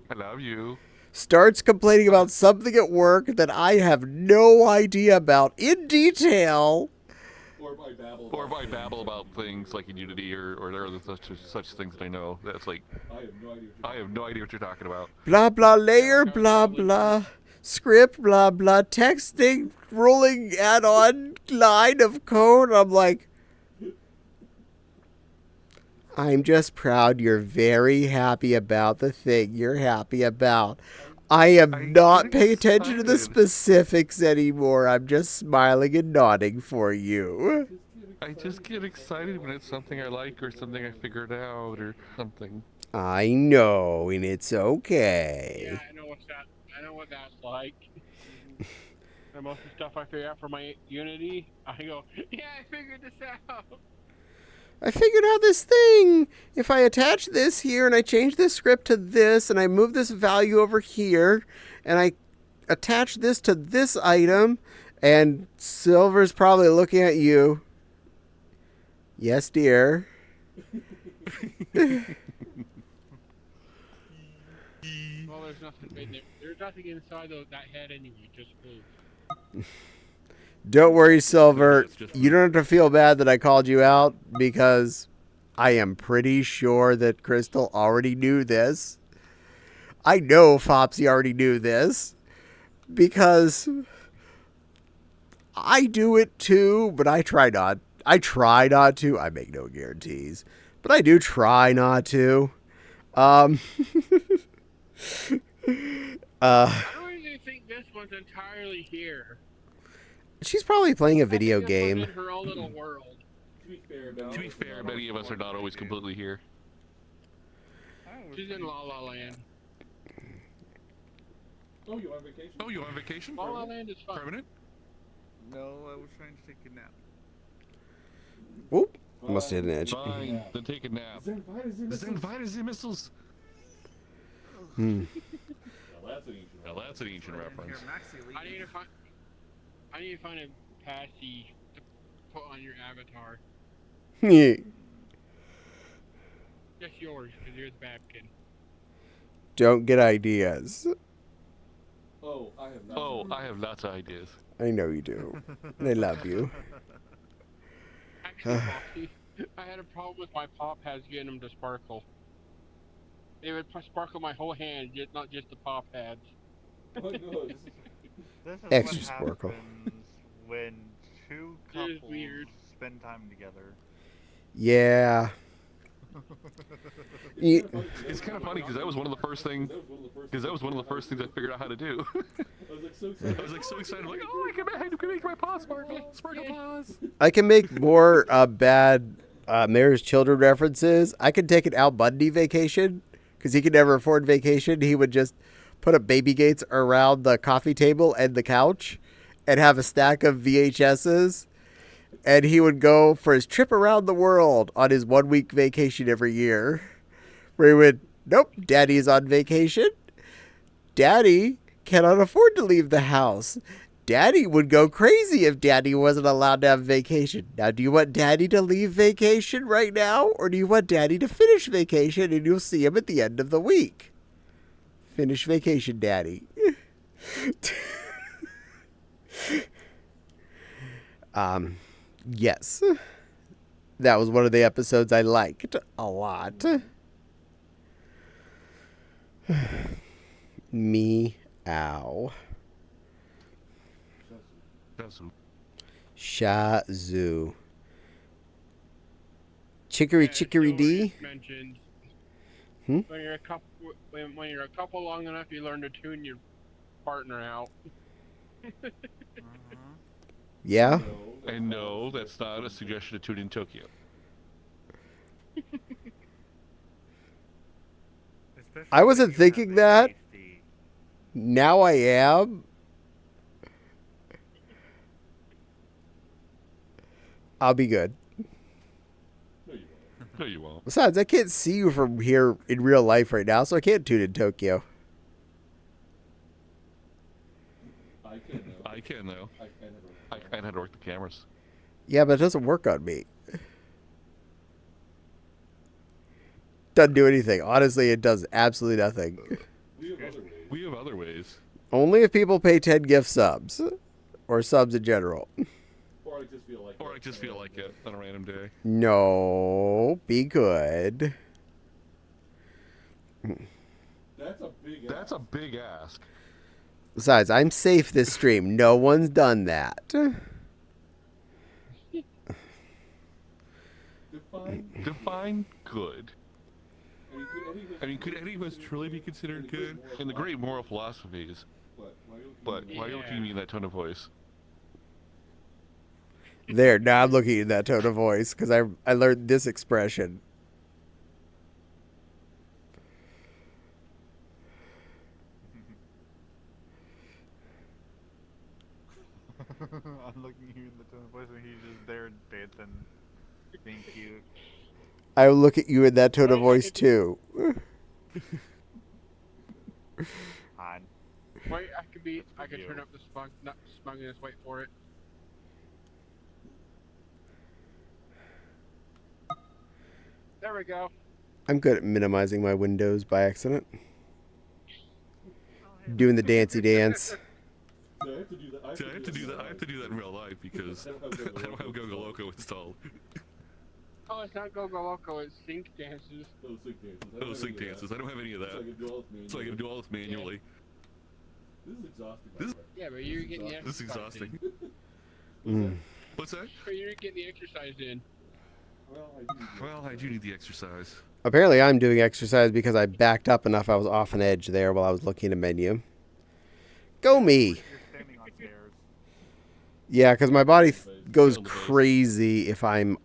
I love you. Starts complaining about something at work that I have no idea about in detail. Or by babble about things like in Unity or such things that I know. That's like, I have no idea what you're talking about. Blah, blah, layer, blah, blah. Script, blah, blah. Texting, rolling add-on line of code. I'm like, I'm just proud you're very happy about the thing you're happy about. I am not paying attention to the specifics anymore. I'm just smiling and nodding for you. I just get excited when it's something I like or something I figured out or something. I know, and it's okay. Yeah, I know what that's like. And most of the stuff I figure out for my Unity, I go, yeah, I figured this out. I figured out this thing. If I attach this here and I change this script to this and I move this value over here and I attach this to this item, and Silver's probably looking at you. Yes, dear. Well, there's nothing inside that head anyway, just blue. Don't worry, Silver. You don't have to feel bad that I called you out, because I am pretty sure that Crystal already knew this. I know Fopsy already knew this, because I do it too, but I try not. I try not to. I make no guarantees, but I do try not to. I don't even think this one's entirely here. She's probably playing a video game. In her own little world. To be fair, many of us are not always completely here. She's in La La Land. Oh, you on vacation? Oh, you on vacation? La La Land is fun. Permanent? No, I was trying to take a nap. Whoop. Almost hit an edge. Fine, then take a nap. Then fight the missiles. Hmm. Now that's an ancient reference. I need to find. I need to find a passy to put on your avatar. Just yours, because you're the Babkin. Don't get ideas. Oh, I have lots of ideas. I know you do. I love you. Actually, Foxy, I had a problem with my pop pads getting them to sparkle. They would sparkle my whole hand, not just the pop pads. Oh no. This is Extra what sparkle. happens when two It is couples weird. spend time together. Yeah. It's kind of funny because that was one of the first things. Because that was one of the first things I figured out how to do. I was like so excited. Like, oh, I can make my paws sparkle paws. I can make more bad Mayor's Children references. I can take an Al Bundy vacation because he could never afford vacation. He would just put up baby gates around the coffee table and the couch and have a stack of VHSs. And he would go for his trip around the world on his 1 week vacation every year. Where he would, nope, Daddy's on vacation. Daddy cannot afford to leave the house. Daddy would go crazy if Daddy wasn't allowed to have vacation. Now, do you want Daddy to leave vacation right now? Or do you want Daddy to finish vacation and you'll see him at the end of the week? Finish vacation, Daddy. Yes. That was one of the episodes I liked a lot. Meow. Shazoo. Chicory Chicory so D. Mentioned, Hmm? when you're a couple long enough, you learn to tune your partner out. Yeah? And no, that's not a suggestion to tune in Tokyo. Especially I wasn't when you have thinking it that. tasty. Now I am. I'll be good. No, you won't. Besides, I can't see you from here in real life right now, so I can't tune in Tokyo. I can though. I can how to work the cameras. Yeah, but it doesn't work on me. Doesn't do anything. Honestly, it does absolutely nothing. We have other ways. Only if people pay 10 gift subs. Or subs in general. Or I just feel like it on a random day. No, be good. That's a big ask. Besides, I'm safe this stream. No one's done that. Define good. I mean, could any of us truly be considered good? In the great moral philosophies. But why are you looking at me in that tone of voice? There, now I'm looking at that tone of voice because I learned this expression. I'm looking at you in the tone of voice when he's just there dancing, being cute. I will look at you in that tone of voice too. Hon. Wait, I could turn up the smugness. Wait for it. There we go. I'm good at minimizing my windows by accident. Doing the dancey dance. I have to do that. I have to do that in real life because I don't have Gogo Loco installed. Oh, it's not Go Go Loco, it's Sync Dances. Oh, sync dances. I don't have any of that. So I can do all this manually. Yeah, but you're getting the This is exercise exhausting. What's that? But you're getting the exercise in. Well, I do need the exercise. Apparently I'm doing exercise because I backed up enough I was off an edge there while I was looking at a menu. Go me! You're standing on stairs. Yeah, because my body goes crazy if I'm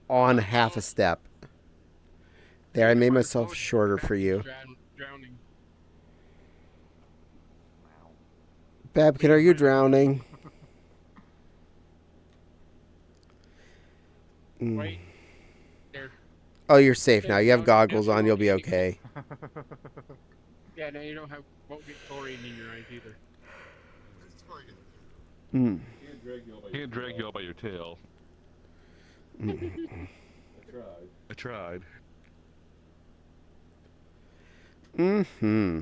on half a step. There, I made myself shorter for you. Drowning. Babkin, are you drowning? Wait. There. Oh, you're safe now. You have goggles on. You'll be okay. Yeah, now you won't get chlorine in your eyes either. It's probably good. Can't drag you all by your tail. I tried. Mm-hmm.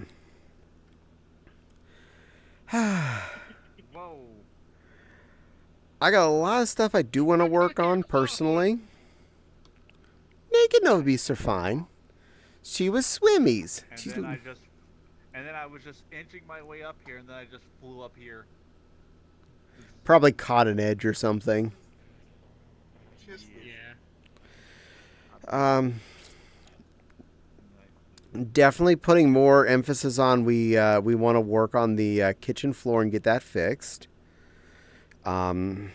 Whoa. I got a lot of stuff I do want to work on personally. Naked no beasts are fine. She was swimmies. And She's then I was just inching my way up here, and then I just flew up here. probably caught an edge or something. Yeah. Definitely putting more emphasis on we want to work on the kitchen floor and get that fixed. But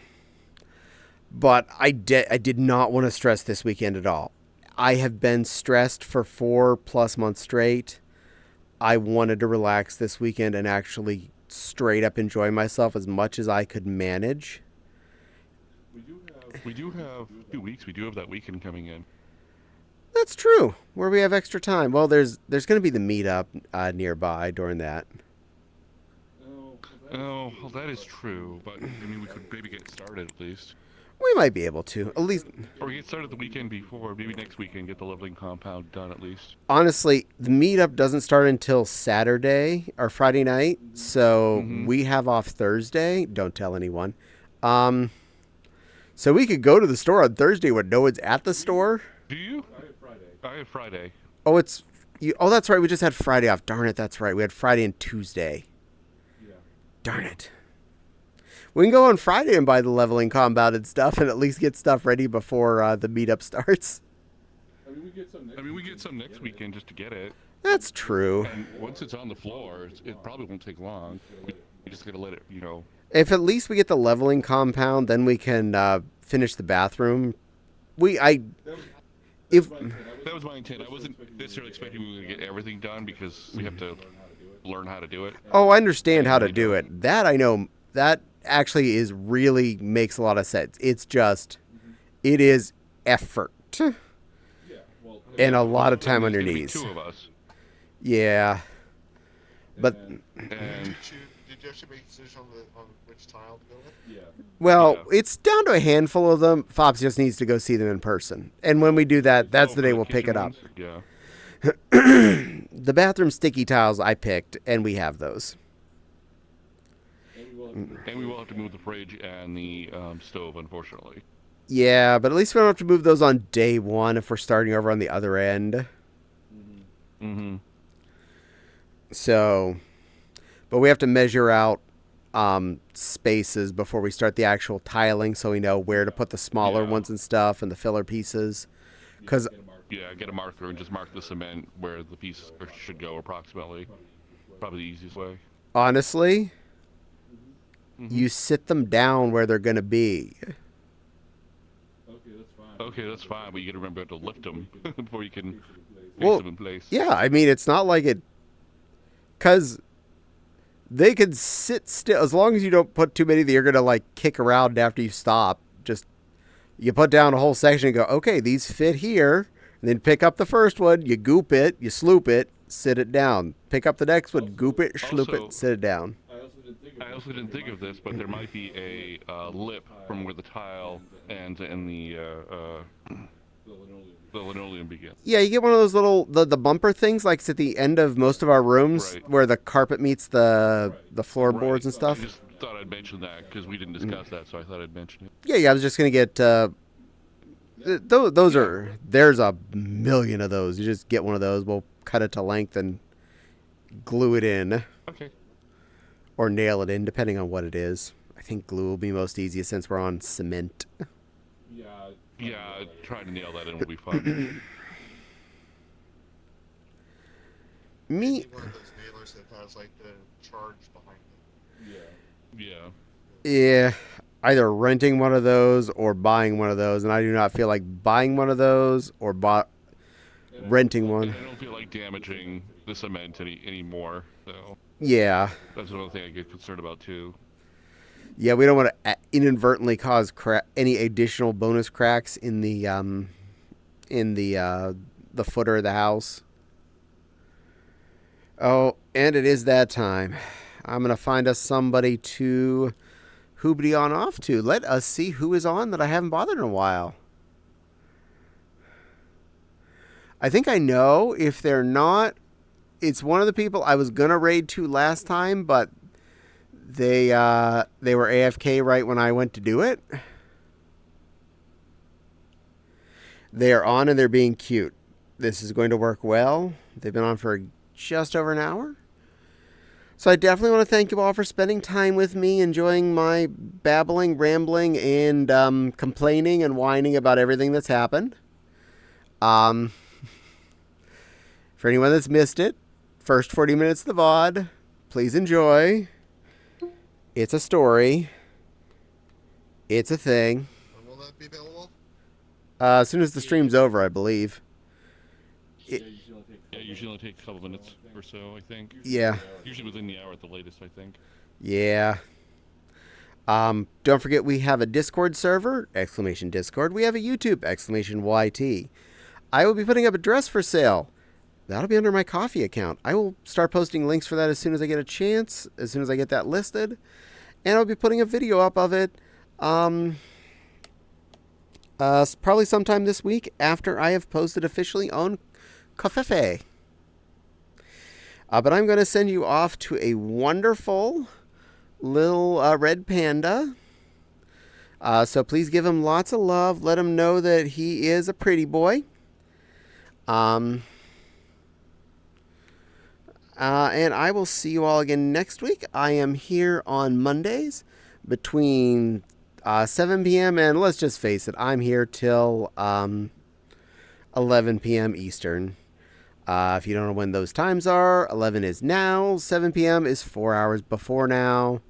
I did not want to stress this weekend at all. I have been stressed for 4+ months straight. I wanted to relax this weekend and actually straight up enjoy myself as much as I could manage. We do have 2 weeks. We do have that weekend coming in. That's true. Where we have extra time. Well, there's going to be the meetup nearby during that. Oh, well, that is true. But I mean, we could maybe get started at least. We might be able to. At least, Or get started the weekend before. Maybe next weekend get the leveling compound done at least. honestly, the meetup doesn't start until Saturday or Friday night, so we have off Thursday. Don't tell anyone. So we could go to the store on Thursday when no one's at the store. Do you? I have Friday. Oh, it's you. Oh, that's right. We just had Friday off. Darn it, that's right. We had Friday and Tuesday. Darn it. We can go on Friday and buy the leveling compounded stuff and at least get stuff ready before the meetup starts. I mean, we get some next weekend just to get it. That's true. And once it's on the floor, it probably won't take long. We just gotta let it, If at least we get the leveling compound, then we can finish the bathroom. That was my intent. I wasn't necessarily expecting we were gonna get everything done because we have to learn how to do it. Oh, I understand how to do it. That I know. That actually really makes a lot of sense. It's just, it is effort. And a lot of time on your knees. 2 of us. Yeah. But, And Did you actually make a decision on which tile to go with? well, it's down to a handful of them. Fops just needs to go see them in person. And when we do that, that's the day we'll pick it up. Yeah. The bathroom sticky tiles I picked, and we have those. And we will have to move the fridge and the stove, unfortunately. Yeah, but at least we don't have to move those on day one if we're starting over on the other end. Mm-hmm. So, but we have to measure out spaces before we start the actual tiling so we know where to put the smaller ones and stuff and the filler pieces. Because Yeah, get a marker and just mark the cement where the pieces should go approximately. Probably the easiest way. honestly, you sit them down where they're going to be. Okay, that's fine, but you gotta remember to lift them before you can Well, place them in place. Yeah, I mean, it's not like it... Because they could sit still. As long as you don't put too many that you're going to, like, kick around after you stop. Just, you put down a whole section and go, okay, these fit here. And then pick up the first one, you goop it, you sloop it, sit it down. Pick up the next one, goop it, sloop it, sit it down. I also didn't think of this, but there might be a lip from where the tile ends and the linoleum begins. Yeah, you get one of those little, the bumper things, like it's at the end of most of our rooms, Right. where the carpet meets the floorboards and stuff. I just thought I'd mention that because we didn't discuss that, so I thought I'd mention it. Yeah, I was just going to get... those are... There's a million of those. You just get one of those. We'll cut it to length and glue it in. Okay. Or nail it in, depending on what it is. I think glue will be most easiest since we're on cement. Yeah, trying to nail that in will be fun. Me... Need one of those nailers that has like the charge behind it. Yeah. Yeah, either renting one of those or buying one of those, and I do not feel like buying one of those or renting one. I don't feel like damaging the cement anymore, so Yeah. that's another thing I get concerned about too. Yeah, we don't want to inadvertently cause any additional bonus cracks in the footer of the house. Oh, and it is that time. I'm gonna find us somebody who hoobity on off to. Let us see who is on that I haven't bothered in a while. I think I know. If they're not, it's one of the people I was gonna raid to last time, but they were AFK right when I went to do it. They are on and they're being cute. This is going to work well. They've been on for just over an hour. So I definitely want to thank you all for spending time with me, enjoying my babbling, rambling, and complaining and whining about everything that's happened. For anyone that's missed it, first 40 minutes of the VOD, please enjoy. It's a story. It's a thing. When will that be available? As soon as the stream's over, I believe. Yeah, usually only takes a couple minutes or so, I think. Yeah. Usually within the hour at the latest, I think. Yeah. Don't forget we have a Discord server, !Discord. We have a YouTube, !YT. I will be putting up a dress for sale. That'll be under my coffee account. I will start posting links for that as soon as I get a chance, as soon as I get that listed. And I'll be putting a video up of it probably sometime this week after I have posted officially on Covfefe. But I'm going to send you off to a wonderful little red panda. So please give him lots of love. Let him know that he is a pretty boy. And I will see you all again next week. I am here on Mondays between 7 p.m. and let's just face it, I'm here till 11 p.m. Eastern. If you don't know when those times are, 11 is now, 7 p.m. is 4 hours before now.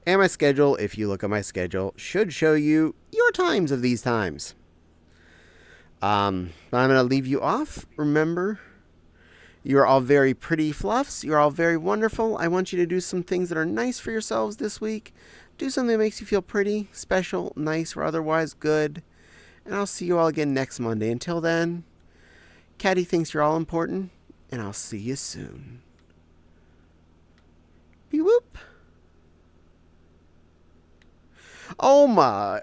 And my schedule, if you look at my schedule, should show you your times of these times. But I'm going to leave you off. Remember, you're all very pretty fluffs. You're all very wonderful. I want you to do some things that are nice for yourselves this week. Do something that makes you feel pretty, special, nice, or otherwise good. And I'll see you all again next Monday. Until then, Caddie thinks you're all important, and I'll see you soon. Be whoop. Oh my...